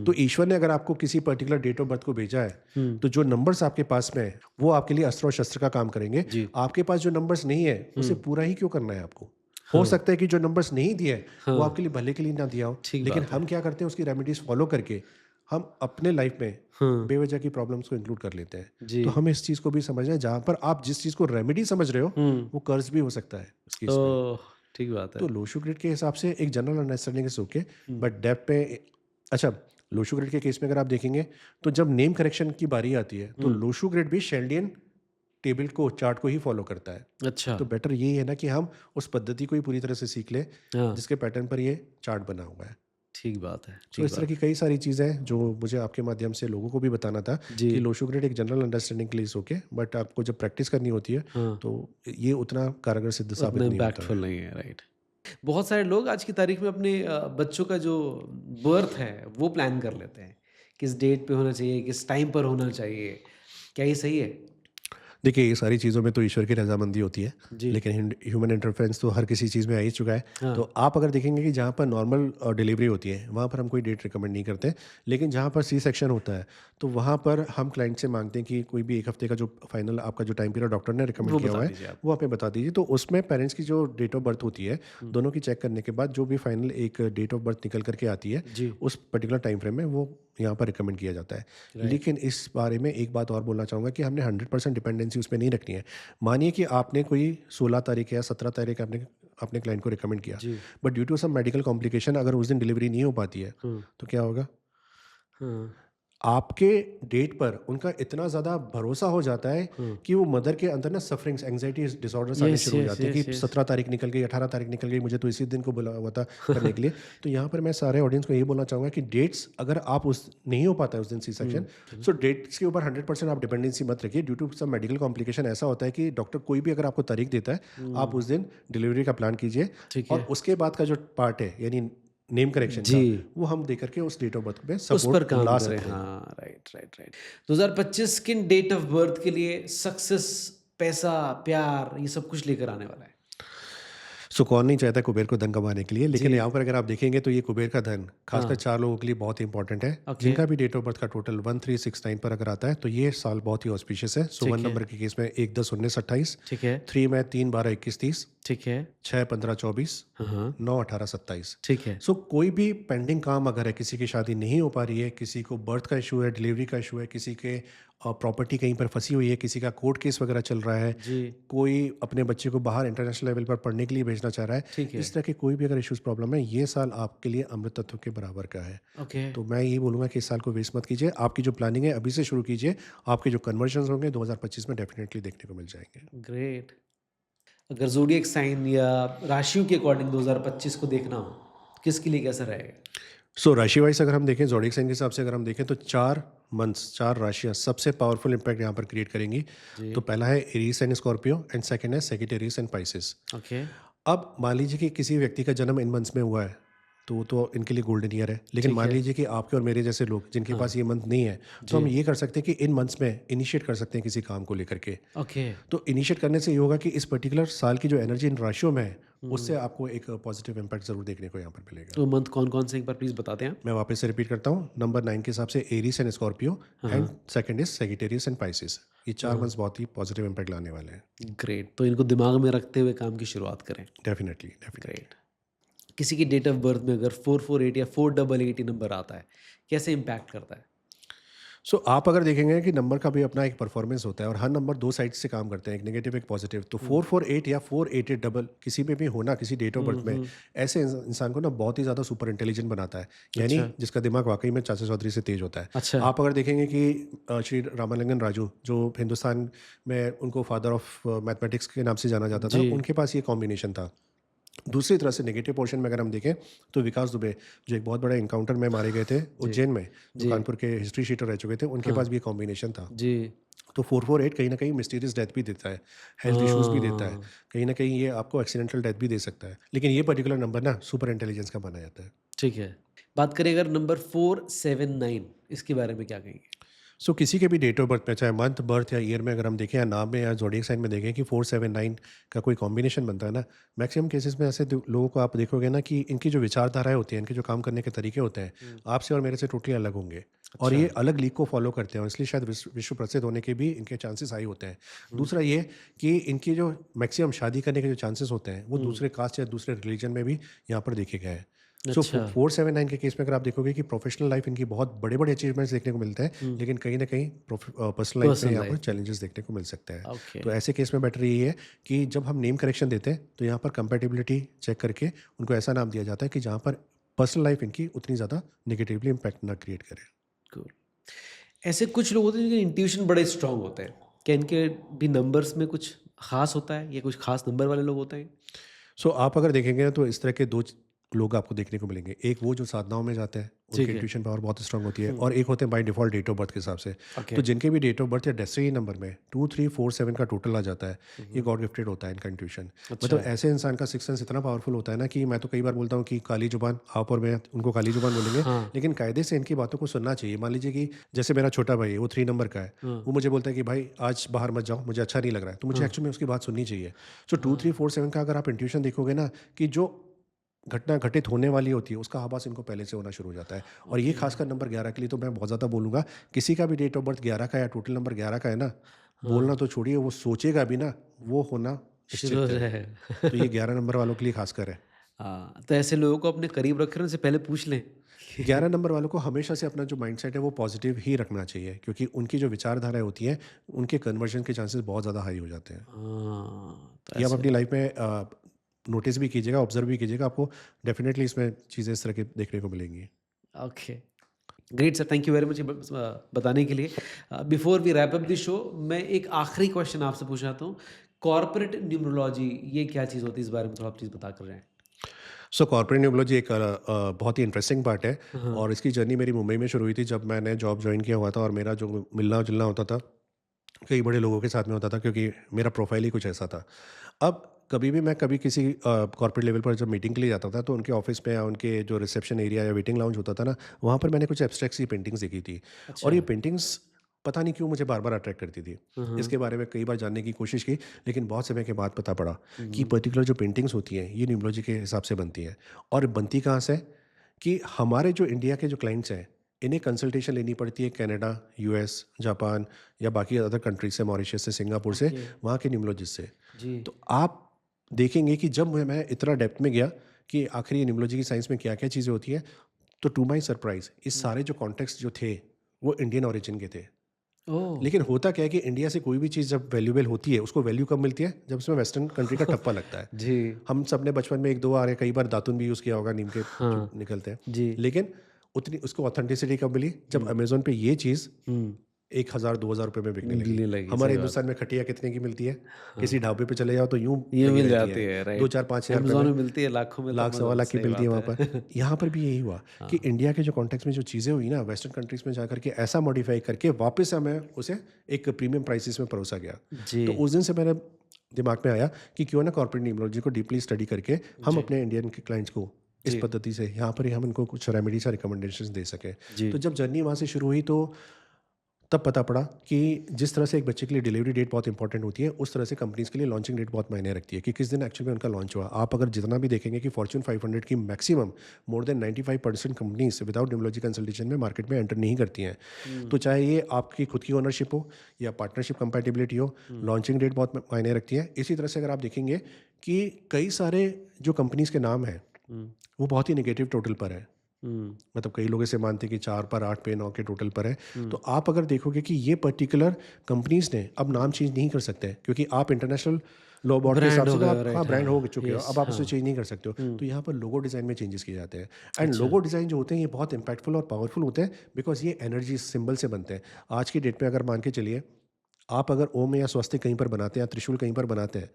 हुँ। ईश्वर ने अगर आपको किसी पर्टिकुलर डेट ऑफ बर्थ को भेजा है, हुँ। तो जो नंबर्स आपके पास में है, वो आपके लिए अस्त्र और शस्त्र का काम करेंगे। जी। आपके पास जो नंबर्स नहीं है, उसे पूरा ही क्यों करना है आपको? हो हाँ। सकता है कि जो नंबर्स नहीं दिए है, वो हाँ। आपके लिए भले के लिए ना दिया हो, ठीक लेकिन बात है। हम क्या करते हैं, उसकी रेमेडीज फॉलो करके हम अपने लाइफ में हाँ। बेवजह की प्रॉब्लम्स को इंक्लूड कर लेते हैं। जी। तो हमें इस चीज़ को भी समझना है, जहाँ पर आप जिस चीज़ को रेमेडी समझ रहे हो, हुँ। वो कर्ज भी हो सकता है उस केस में। ओह! ठीक बात है। तो लोशो ग्रिड के हिसाब से एक general understanding is okay, hmm. But depth पे अच्छा, लोशो ग्रिड के केस में अगर आप देखेंगे, तो जब नेम करेक्शन की बारी आती है, तो लोशो ग्रिड भी शेल्डियन टेबल को, चार्ट को ही फॉलो करता है। अच्छा। तो बेटर यही है ना कि हम उस पद्धति को ही पूरी तरह से सीख लें, हाँ। जिसके पैटर्न पर ये चार्ट बना हुआ है। ठीक बात है। सो ठीक इस तरह बात की कई सारी चीज़ें हैं जो मुझे आपके माध्यम से लोगों को भी बताना था है। जी। कि लोशो ग्रिड एक जनरल अंडरस्टैंडिंग के लिए ओके, बट आपको जब प्रैक्टिस करनी होती है, हाँ। तो ये उतना कारगर सिद्ध साबित उतना नहीं होता है। इम्पैक्टफुल नहीं है, राइट। बहुत सारे लोग आज की तारीख में अपने बच्चों का जो बर्थ है वो प्लान कर लेते हैं, किस डेट पे होना चाहिए, किस टाइम पर होना चाहिए। क्या ये सही है? देखिए, ये सारी चीज़ों में तो ईश्वर की रज़ामंदी होती है, जी। लेकिन ह्यूमन इंटरफेरेंस तो हर किसी चीज़ में आ ही चुका है। हाँ। तो आप अगर देखेंगे कि जहाँ पर नॉर्मल डिलीवरी होती है, वहाँ पर हम कोई डेट रिकमेंड नहीं करते, लेकिन जहाँ पर सी सेक्शन होता है, तो वहाँ पर हम क्लाइंट से मांगते हैं कि कोई भी 1 हफ्ते का जो फाइनल आपका जो टाइम पीरियड डॉक्टर ने रिकमेंड वो किया बता हुआ है, दीजिए आप। वो आप हमें बता दीजिए। तो उसमें पेरेंट्स की जो डेट ऑफ बर्थ होती है, दोनों की चेक करने के बाद जो भी फाइनल एक डेट ऑफ बर्थ निकल करके आती है, जी। उस पर्टिकुलर टाइम फ्रेम में वो यहाँ पर रिकमेंड किया जाता है। राइट। लेकिन इस बारे में एक बात और बोलना चाहूँगा कि हमने 100% डिपेंडेंसी उसमें नहीं रखनी है। मानिए कि आपने कोई 16 तारीख या 17 तारीख आपने अपने क्लाइंट को रिकमेंड किया, जी। But due to some medical complication अगर उस दिन डिलीवरी नहीं हो पाती है, हाँ। तो क्या होगा? हाँ। आपके डेट पर उनका इतना ज़्यादा भरोसा हो जाता है कि वो मदर के अंदर ना सफरिंग्स एंग्जाइटी डिसऑर्डर्स आने यस शुरू हो यस जाते हैं यस कि यस 17 तारीख निकल गई, 18 तारीख निकल गई, मुझे तो इसी दिन को बुला हुआ था करने के लिए। तो यहाँ पर मैं सारे ऑडियंस को यही बोलना चाहूँगा कि डेट्स अगर आप उस नहीं हो पाता है उस दिन सी सेक्शन, सो डेट्स के ऊपर 100% आप डिपेंडेंसी मत रखिए। Due to some medical complication ऐसा होता है कि डॉक्टर कोई भी अगर आपको तारीख देता है, आप उस दिन डिलीवरी का प्लान कीजिए ठीक और है। उसके बाद का जो पार्ट है यानी नेम करेक्शन जी, का, वो हम दे करके उस डेट ऑफ बर्थ पे उस पर सपोर्ट काम ला करें। सकते हैं। हाँ, राइट, राइट, राइट। 2025 किन डेट ऑफ बर्थ के लिए सक्सेस, पैसा, प्यार ये सब कुछ लेकर आने वाला है? सो कौन नहीं चाहता कुबेर को धन कमाने के लिए, लेकिन जी, यहाँ पर अगर आप देखेंगे तो ये कुबेर का धन खासकर हाँ, 4 लोगों के लिए बहुत ही इंपॉर्टेंट है। ओके, जिनका भी डेट ऑफ बर्थ का टोटल 1369 पर अगर आता है तो ये साल बहुत ही ऑस्पिशियस है। सो 1 ठीक है, नंबर के केस में 1 10 19 28, ठीक है, 3 में 3 12 21 30, ठीक है। 6 15 24, हाँ, हाँ, 9 18 27। ठीक है, सो कोई भी पेंडिंग काम अगर है, किसी की शादी नहीं हो पा रही है, किसी को बर्थ का इशू है, डिलीवरी का इशू है, किसी के प्रॉपर्टी कहीं पर फंसी हुई है, किसी का कोर्ट केस वगैरह चल रहा है, जी, कोई अपने बच्चे को बाहर इंटरनेशनल लेवल पर पढ़ने के लिए भेजना चाह रहा है, ठीक है, इस तरह के कोई भी अगर इश्यूज प्रॉब्लम है, ये साल आपके लिए अमृत तत्व के बराबर का है। ओके, तो मैं ये बोलूँगा कि इस साल को वेस्ट मत कीजिए। आपकी जो प्लानिंग है अभी से शुरू कीजिए। आपके जो कन्वर्जन्स होंगे 2025 में डेफिनेटली देखने को मिल जाएंगे। ग्रेट। अगर ज़ोडिएक साइन या राशियों के अकॉर्डिंग 2025 को देखना हो, किसके लिए कैसा रहेगा? सो राशि वाइज अगर हम देखें, ज़ोडिएक साइन के हिसाब से अगर हम देखें तो 4 मंथ्स, 4 राशियाँ सबसे पावरफुल इम्पैक्ट यहाँ पर क्रिएट करेंगी। जी, तो पहला है Aries and Scorpio and second है सेजिटेरियस एंड पाइसेस। ओके, अब मान लीजिए कि किसी व्यक्ति का जन्म इन मंथ्स में हुआ है, तो वो तो इनके लिए गोल्डन ईयर है। लेकिन ठीक मान है, लीजिए कि आपके और मेरे जैसे लोग जिनके हाँ, पास ये मंथ नहीं है, तो जी, हम ये कर सकते हैं कि इन मंथ्स में इनिशिएट कर सकते हैं किसी काम को लेकर के। ओके, तो इनिशिएट करने से ये होगा कि इस पर्टिकुलर साल की जो एनर्जी इन राशियों में है, हुँ, उससे आपको एक पॉजिटिव इम्पैक्ट ज़रूर देखने को यहाँ पर मिलेगा। तो मंथ कौन-कौन से एक बार प्लीज़ बताते हैं आप? मैं वापस से रिपीट करता हूँ, नंबर 9 के हिसाब से एरीज एंड स्कॉर्पियो हाँ, एंड हाँ, second is Sagittarius and Pisces. ये 4 हाँ, मंथ्स बहुत ही पॉजिटिव इम्पैक्ट लाने वाले हैं। ग्रेट। तो इनको दिमाग में रखते हुए काम की शुरुआत करें। Definitely, definitely. ग्रेट। किसी की डेट ऑफ बर्थ में अगर 448 या 488 नंबर आता है, कैसे इम्पैक्ट करता है? सो आप अगर देखेंगे कि नंबर का भी अपना एक परफॉर्मेंस होता है और हर नंबर 2 साइड से काम करते हैं, एक नेगेटिव एक पॉजिटिव। तो हुँ, 448 या 488 डबल किसी में भी होना किसी डेट ऑफ हुँ, बर्थ में, हुँ, ऐसे इंसान को ना बहुत ही ज़्यादा सुपर इंटेलिजेंट बनाता है। यानी अच्छा, जिसका दिमाग वाक़ई में चाचा चौधरी से तेज़ होता है। अच्छा, आप अगर देखेंगे कि श्री रामालिंगन राजू, जो हिंदुस्तान में उनको फादर ऑफ मैथमेटिक्स के नाम से जाना जाता था, जी, उनके पास ये कॉम्बिनेशन था। दूसरी तरह से नेगेटिव पोर्शन में अगर हम देखें तो विकास दुबे, जो एक बहुत बड़ा इनकाउंटर में मारे गए थे जी, उज्जैन में, जो जी, कानपुर के हिस्ट्री शीटर रह चुके थे, उनके हाँ, पास भी एक कॉम्बिनेशन था। जी, तो 448 कहीं न कहीं मिस्टीरियस डेथ भी देता है, हेल्थ इश्यूज़ भी देता है। हाँ, कहीं न कहीं ये आपको एक्सीडेंटल डेथ भी दे सकता है। लेकिन ये पर्टिकुलर नंबर ना सुपर इंटेलिजेंस का माना जाता है। ठीक है। बात करें अगर नंबर 479 इसके बारे में क्या कहेंगे? सो किसी के भी डेट ऑफ बर्थ में, चाहे मंथ, बर्थ या ईयर में अगर हम देखें या नाम में या ज़ोडिएक साइन में देखें कि 479 का कोई कॉम्बिनेशन बनता है ना, मैक्सिमम केसेस में ऐसे लोगों को आप देखोगे ना कि इनकी जो विचारधाराएँ होती हैं, इनके जो काम करने के तरीके होते हैं, हुँ, आपसे और मेरे से टोटली अलग होंगे। और अच्छा, ये अलग लीग को फॉलो करते हैं और इसलिए शायद विश्व प्रसिद्ध होने के भी इनके चांसेस हाई होते हैं। हुँ, दूसरा ये कि इनकी जो मैक्सिमम शादी करने के जो चांसेस होते हैं, वो हुँ, दूसरे कास्ट या दूसरे रिलीजन में भी यहाँ पर देखे गए हैं। सो अच्छा, 479 के केस में अगर आप देखोगे कि प्रोफेशनल लाइफ इनकी बहुत बड़े-बड़े अचीवमेंट्स देखने को मिलते हैं, हुँ, लेकिन कहीं न कहीं पर्सनल लाइफ में पर्सनल यहाँ पर लाइफ में, चैलेंजेस देखने को मिल सकते हैं। ओके, तो ऐसे केस में बेटर यही है कि जब हम नेम करेक्शन देते हैं, तो यहाँ पर कंपैटिबिलिटी चेक करके उनको ऐसा नाम दिया जाता है कि जहाँ पर पर्सनल लाइफ इनकी उतनी ज़्यादा नेगेटिवली इम्पैक्ट ना क्रिएट करे। कूल। ऐसे कुछ लोग होते हैं जिनके इंट्यूशन बड़े स्ट्रॉन्ग होते हैं। क्या इनके भी नंबर्स में कुछ ख़ास होता है या कुछ ख़ास नंबर वाले लोग होते हैं? सो आप अगर देखेंगे ना तो इस तरह के 2 लोग आपको देखने को मिलेंगे। एक वो जो साधनाओं में जाते हैं, उनकी ठीक है। इंट्यूशन पावर बहुत स्ट्रांग होती है, हुँ, और एक होते हैं by default date of birth के हिसाब से। ओके। तो जिनके भी डेट ऑफ बर्थ या डेस्टिनी नंबर में 2, 3, 4, 7 का टोटल आ जाता है, हुँ, ये हुँ, गॉड गिफ्टेड होता है इनका इंट्यूशन। मतलब अच्छा, ऐसे इंसान का सिक्स सेंस इतना पावरफुल होता है ना कि मैं तो कई बार बोलता हूँ कि काली ज़ुबान, आप और मैं उनको काली ज़ुबान बोलेंगे, हाँ, लेकिन कायदे से इनकी बातों को सुनना चाहिए। मान लीजिए कि जैसे मेरा छोटा भाई है, वो 3 नंबर का है, हाँ, वो मुझे बोलता है कि भाई आज बाहर मत जाओ, मुझे अच्छा नहीं लग रहा है, तो मुझे हाँ, एक्चुअली में उसकी बात सुननी चाहिए। सो 2, हाँ, 3, 4, 7 का अगर आप इंट्यूशन देखोगे ना कि जो घटना घटित होने वाली होती है, उसका आभास इनको पहले से होना शुरू हो जाता है। और ये ओके, खासकर नंबर 11 के लिए तो मैं बहुत ज़्यादा बोलूँगा, किसी का भी डेट ऑफ बर्थ 11 का या टोटल नंबर 11 का है ना, हाँ, बोलना तो छोड़िए, वो सोचेगा भी ना, वो होना शुरू हो निश्चित है। तो जाएगा। ये 11 नंबर वालों के लिए खासकर है। हाँ, तो ऐसे लोगों को अपने करीब रख कर उनसे पहले पूछ लें। 11 नंबर वालों को हमेशा से अपना जो माइंडसेट है वो पॉजिटिव ही रखना चाहिए, क्योंकि उनकी जो विचारधाराएँ होती हैं, उनके कन्वर्जन के चांसेस बहुत ज़्यादा हाई हो जाते हैं। हाँ, तो ये आप ऐसे अपनी लाइफ में नोटिस भी कीजिएगा, ऑब्ज़र्व भी कीजिएगा, आपको डेफ़िनेटली इसमें चीज़ें इस तरह की देखने को मिलेंगी। Okay. Great sir, thank you very much बताने के लिए। Before we wrap up the show, मैं एक आखिरी क्वेश्चन आपसे पूछना चाहता हूँ। कॉर्पोरेट न्यूमरोलॉजी ये क्या चीज़ होती है, इस बारे में थोड़ा प्लीज़ बता कर रहे हैं। सो कॉर्पोरेट न्यूमरोलॉजी एक बहुत ही इंटरेस्टिंग पार्ट है। हाँ। और इसकी जर्नी मेरी मुंबई में शुरू हुई थी जब मैंने जॉब ज्वाइन किया हुआ था, और मेरा जो मिलना जुलना होता था कई बड़े लोगों के साथ में होता था, क्योंकि मेरा प्रोफाइल ही कुछ ऐसा था। अब कभी भी मैं कभी किसी कॉर्पोरेट लेवल पर जब मीटिंग के लिए जाता था, तो उनके ऑफिस में या उनके जो रिसेप्शन एरिया या वेटिंग लाउंज होता था ना, वहाँ पर मैंने कुछ एब्स्ट्रैक्ट सी पेंटिंग्स देखी थी। और अच्छा। ये पेंटिंग्स पता नहीं क्यों मुझे बार बार अट्रैक्ट करती थी। हाँ, हाँ। इसके बारे में कई बार जानने की कोशिश की, लेकिन बहुत समय के बाद पता पड़ा कि हुँ। पर्टिकुलर जो पेंटिंग्स होती हैं ये न्यूमरोलॉजी के हिसाब से बनती हैं। और बनती कहाँ से? कि हमारे जो इंडिया के जो क्लाइंट्स हैं, इन्हें कंसल्टेशन लेनी पड़ती है कनाडा, यूएस, जापान या बाकी अदर कंट्रीज से, मॉरिशस से, सिंगापुर से, ओके। वहाँ के न्यूमरोलॉजिस्ट से। जी। तो आप देखेंगे कि जब मैं इतना डेप्थ में गया कि आखिर ये न्यूमरोलॉजी की साइंस में क्या-क्या चीज़ें होती हैं, तो टू माय सरप्राइज़ इस हुँ। सारे जो कॉन्टेक्स्ट जो थे, वो इंडियन ओरिजिन के थे। ओह! लेकिन होता क्या है कि इंडिया से कोई भी चीज़ जब वैल्यूएबल होती है, उसको वैल्यू कब मिलती है? जब उसमें वेस्टर्न कंट्री का ठप्पा लगता है। जी। हम सबने बचपन में 1-2 बार या कई बार दातुन भी यूज़ किया होगा, नीम के जो हाँ। निकलते हैं। जी। लेकिन उतनी उसको ऑथेंटिसिटी कब मिली? जब हुँ। अमेज़न पे ये चीज़ हुँ। 1000 ₹2000 में बिकने लगी। मिलने लगी, हमारे सही बात हिंदुस्तान है। में खटिया कितने की मिलती है? हाँ। किसी ढाबे पे चले जाओ तो यूँ ये लगी मिल रहती जाती है। है, राइट। 2-4-5,000 रुपए अमेज़न में में मिलती है, लाखों में तो लाख, सवा मतलब लाख की सही मिलती है बात वहाँ पर। है। यहाँ पर भी यही हुआ कि हाँ। इंडिया के जो कॉन्टेक्स्ट में जो चीज़ें हुई ना, वेस्टर्न कंट्रीज़ में जाकर के ऐसा मॉडिफ़ाई करके वापस हमें उसे एक प्रीमियम प्राइसेज़ में परोसा गया। जी। तो उस दिन से मेरे दिमाग में आया कि क्यों ना कॉर्पोरेट न्यूमरोलॉजी को डीपली स्टडी करके हम जी। अपने इंडियन के क्लाइंट्स को इस जी। पद्धति से यहाँ पर ही हम इनको कुछ रेमेडीज या रिकमेंडेशंस दे सकें। जी। तो जब जर्नी वहाँ से शुरू हुई, तो तब पता पड़ा कि जिस तरह से एक बच्चे के लिए डिलीवरी डेट बहुत इंपॉर्टेंट होती है, उस तरह से कंपनीज़ के लिए लॉन्चिंग डेट बहुत मायने रखती है कि किस दिन एक्चुअली में उनका लॉन्च हुआ। आप अगर जितना भी देखेंगे कि फॉर्च्यून 500 की maximum more than 95% companies without numerology consultation में मार्केट में एंटर नहीं करती हैं। हुँ। तो चाहे ये आपकी खुद की ओनरशिप हो या पार्टनरशिप कंपैटिबिलिटी हो, हुँ। लॉन्चिंग डेट बहुत मायने रखती है। इसी तरह से अगर आप देखेंगे कि कई सारे जो कंपनीज़ के नाम हैं, हुँ। वो बहुत ही नेगेटिव टोटल पर है। हुँ। मतलब कई लोग ऐसे मानते हैं कि 4 पर, 8 पे, 9 के टोटल पर है। हुँ। तो आप अगर देखोगे कि ये पर्टिकुलर कंपनीज़ ने अब नाम चेंज नहीं कर सकते, क्योंकि आप इंटरनेशनल लॉ बोर्ड के हिसाब ब्रांड हो से तो गया, आप, हाँ, राइट, ब्रांड हो हाँ। चुके हो, यस, अब आप हाँ। उसे चेंज नहीं कर सकते हो। हुँ। तो यहाँ पर लोगो डिज़ाइन में चेंजेस किए जाते हैं। एंड अच्छा। लोगो डिज़ाइन जो होते हैं ये बहुत इम्पैक्टफुल और पावरफुल होते हैं, बिकॉज़ ये एनर्जी सिंबल से बनते हैं। आज की डेट में अगर मान के चलिए, आप अगर ओम या स्वस्तिक कहीं पर बनाते हैं या त्रिशूल कहीं पर बनाते हैं,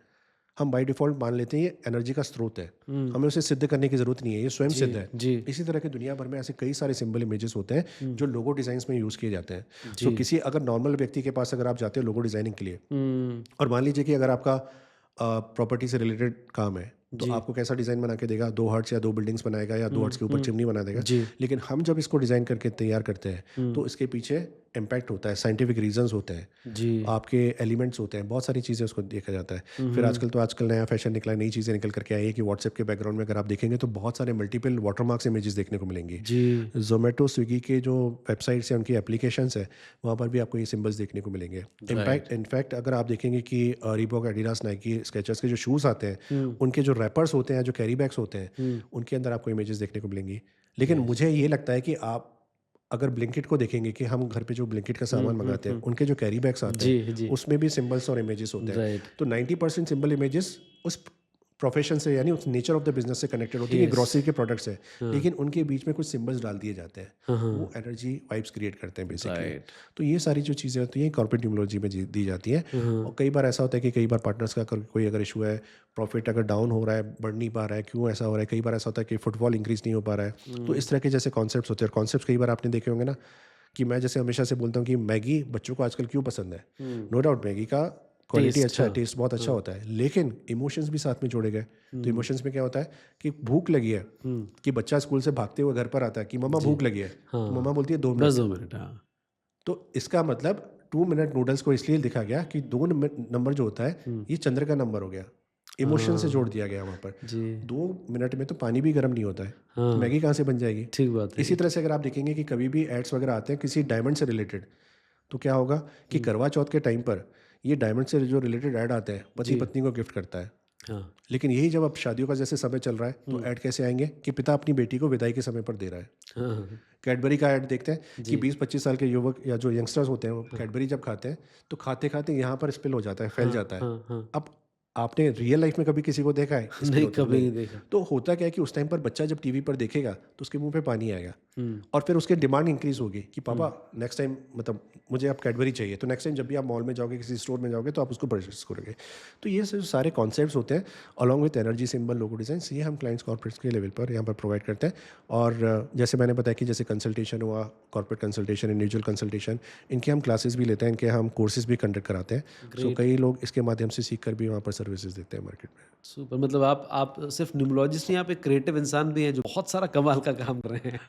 हम बाय डिफ़ॉल्ट मान लेते हैं ये एनर्जी का स्रोत है। हुँ। हमें उसे सिद्ध करने की ज़रूरत नहीं है, ये स्वयं जी। सिद्ध है। जी। इसी तरह के दुनिया भर में ऐसे कई सारे सिंबल इमेजेस होते हैं हुँ। जो लोगो डिज़ाइंस में यूज़ किए जाते हैं। सो जी। किसी अगर नॉर्मल व्यक्ति के पास अगर आप जाते हो लोगो डिज़ाइनिंग के लिए, हुँ। और मान लीजिए कि अगर आपका प्रॉपर्टी से रिलेटेड काम है, तो जी। आपको कैसा डिज़ाइन बना के देगा? 2 हर्ट्ज़ या 2 बिल्डिंग्स बनाएगा या 2 हुँ। हर्ट्ज़ के ऊपर हुँ। चिमनी बना देगा। जी। लेकिन हम जब इसको डिज़ाइन करके तैयार करते हैं, हुँ। तो इसके पीछे इम्पैक्ट होता है, साइंटिफिक रीज़न्स होते हैं, जी। आपके एलिमेंट्स होते हैं, बहुत सारी चीज़ें उसको देखा जाता है। हुँ। फिर हुँ। आजकल नया फैशन निकला है, नई चीज़ें निकल कर के आई है कि व्हाट्सएप के बैकग्राउंड में अगर आप देखेंगे तो बहुत सारे मल्टीपल वाटरमार्क्स इमेजेस देखने को मिलेंगी। जी। ज़ोमैटो, स्विगी के जो वेबसाइट्स हैं, उनकी एप्लीकेशंस हैं, वहाँ पर भी आपको ये सिंबल्स देखने को मिलेंगे। राइट। इनफैक्ट अगर आप देखेंगे कि रीबॉक, एडिडास, नाइकी, स्केचर्स के जो शूज़ आते हैं, हुँ। उनके जो रैपर्स होते हैं, जो कैरी बैग्स होते हैं, हुँ। उनके अंदर आपको इमेजेस देखने को मिलेंगी। लेकिन यस। मुझे ये लगता है कि आप अगर ब्लिंकिट को देखेंगे कि हम घर पे जो ब्लिंकिट का हुँ। सामान हुँ। मंगाते हैं, हुँ। उनके जो कैरी बैग्स आते जी। हैं, जी। उसमें भी सिंबल्स और इमेजेस होते हैं। राइट। तो 90% सिंबल इमेजेस उस प्रोफेशन से, यानी उस नेचर ऑफ द बिजनेस से कनेक्टेड होती है कि यस। ग्रोसरी के प्रोडक्ट्स हैं, हाँ। लेकिन उनके बीच में कुछ सिंबल्स डाल दिए जाते हैं। हाँ, हाँ। वो एनर्जी वाइब्स क्रिएट करते हैं बेसिकली। राइट। तो ये सारी जो चीज़ें होती हैं कॉर्पोरेट न्यूमरोलॉजी में दी जाती हैं। हाँ, हाँ। और कई बार ऐसा होता है कि कई बार पार्टनर्स का कोई अगर इशू है, प्रॉफिट अगर डाउन हो रहा है, बढ़ नहीं पा रहा है, क्यों ऐसा हो रहा है? कई बार ऐसा होता है कि फुटफॉल इंक्रीज नहीं हो पा रहा है। तो इस तरह के जैसे कॉन्सेप्ट्स होते हैं, और कॉन्सेप्ट्स कई बार आपने देखे होंगे ना, कि मैं जैसे हमेशा से बोलता हूँ कि मैगी बच्चों को आजकल क्यों पसंद है। हुँ। नो डाउट मैगी का क्वालिटी टेस्ट, अच्छा है, हाँ। टेस्ट बहुत अच्छा हाँ। होता है, लेकिन इमोशंस भी साथ में जोड़े गए। तो इमोशंस में क्या होता है कि भूख लगी है, हुँ। कि बच्चा स्कूल से भागते हुए घर पर आता है कि मम्मा जी। भूख लगी है, तो हाँ। मम्मा बोलती है 2 बस मिनट। 2 मिनट, हाँ। तो इसका मतलब 2 मिनट नूडल्स को इसलिए लिखा गया कि 2 नंबर जो होता है, हुँ। ये चंद्र का नंबर हो गया, इमोशन से जोड़ हाँ। दिया गया वहाँ पर। जी। 2 मिनट में तो पानी भी गर्म नहीं होता है, तो हाँ। मैगी कहाँ से बन जाएगी? ठीक बात है इसी ये। तरह से अगर आप देखेंगे कि कभी भी एड्स वगैरह आते हैं किसी डायमंड से रिलेटेड, तो क्या होगा कि करवा चौथ के टाइम पर ये डायमंड से जो रिलेटेड ऐड आते हैं, पति जी। पत्नी को गिफ्ट करता है। हाँ। लेकिन यही जब अब शादियों का जैसे समय चल रहा है, तो ऐड कैसे आएंगे कि पिता अपनी बेटी को विदाई के समय पर दे रहा है। हाँ, हाँ। कैडबरी का ऐड देखते हैं कि जी। 20-25 साल के युवक या जो यंगस्टर्स होते हैं, वो कैडबरी जब खाते हैं, तो खाते खाते यहाँ पर स्पिल हो जाता है, फैल हाँ, जाता है। हाँ, हाँ। अब आपने रियल लाइफ में कभी किसी को देखा है इसके नहीं, होते हुए? कभी नहीं देखा। तो होता क्या है कि उस टाइम पर बच्चा जब टीवी पर देखेगा तो उसके मुंह पे पानी आएगा हुँ, और फिर उसकी डिमांड इंक्रीज होगी कि पापा नेक्स्ट टाइम मतलब मुझे अब कैडबरी चाहिए, तो नेक्स्ट टाइम जब भी आप मॉल में जाओगे, किसी स्टोर में जाओगे, तो आप उसको परचेस करोगे। तो ये सारे कॉन्सेप्ट्स होते हैं along with energy symbol logo design, ये हम क्लाइंट्स कॉर्पोरेट्स के लेवल पर यहाँ पर प्रोवाइड करते हैं। और जैसे मैंने बताया कि जैसे कंसल्टेशन हुआ, कॉर्पोरेट कंसल्टेशन, इंडिविजुअल कंसल्टेशन, इनके हम क्लासेस भी लेते हैं, इनके हम कोर्सेज भी कंडक्ट कराते हैं। सो कई लोग इसके माध्यम से सीख कर भी वहाँ पर सर्विसेज देते हैं मार्केट में। सुपर। मतलब आप सिर्फ न्यूमरोलॉजिस्ट नहीं, आप एक क्रिएटिव इंसान भी हैं जो बहुत सारा कमाल का काम कर रहे हैं।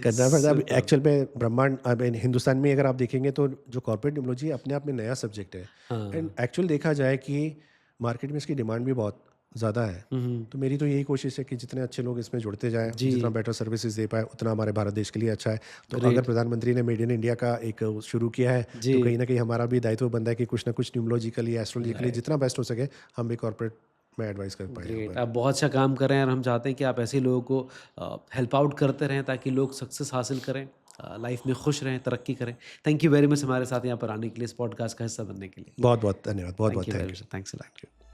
करना पड़ता है। अब सुपर। एक्चुअल में ब्रह्मांड, अब हिंदुस्तान में अगर आप देखेंगे तो जो कॉर्पोरेट न्यूमरोलॉजी अपने आप में नया सब्जेक्ट है। एंड हाँ। एक्चुअल देखा जाए कि मार्केट में इसकी डिमांड भी बहुत ज़्यादा है। हुँ, हुँ। तो मेरी तो यही कोशिश है कि जितने अच्छे लोग इसमें जुड़ते जाएँ, जी, जितना बेटर सर्विसेज दे पाए, उतना हमारे भारत देश के लिए अच्छा है। तो अगर ग्रेट। प्रधानमंत्री ने मेड इन इंडिया का एक शुरू किया है, जी। तो कहीं न कहीं हमारा भी दायित्व बनता है कि कुछ ना कुछ न्यूमरोलॉजिकली, एस्ट्रोलॉजिकली जितना बेस्ट हो सके, हम भी कॉर्पोरेट में एडवाइस कर पाएँ यहाँ ग्रेट, पर। आप बहुत अच्छा काम कर रहे हैं और हम चाहते हैं कि आप ऐसे ही लोगों को हेल्प आउट करते रहें ताकि लोग सक्सेस हासिल करें, लाइफ में खुश रहें, तरक्की करें। थैंक यू वेरी मच हमारे साथ यहाँ पर आने के लिए, इस पॉडकास्ट का हिस्सा बनने के लिए। बहुत-बहुत धन्यवाद। थैंक बहुत-बहुत you very thank much, thanks a lot. You.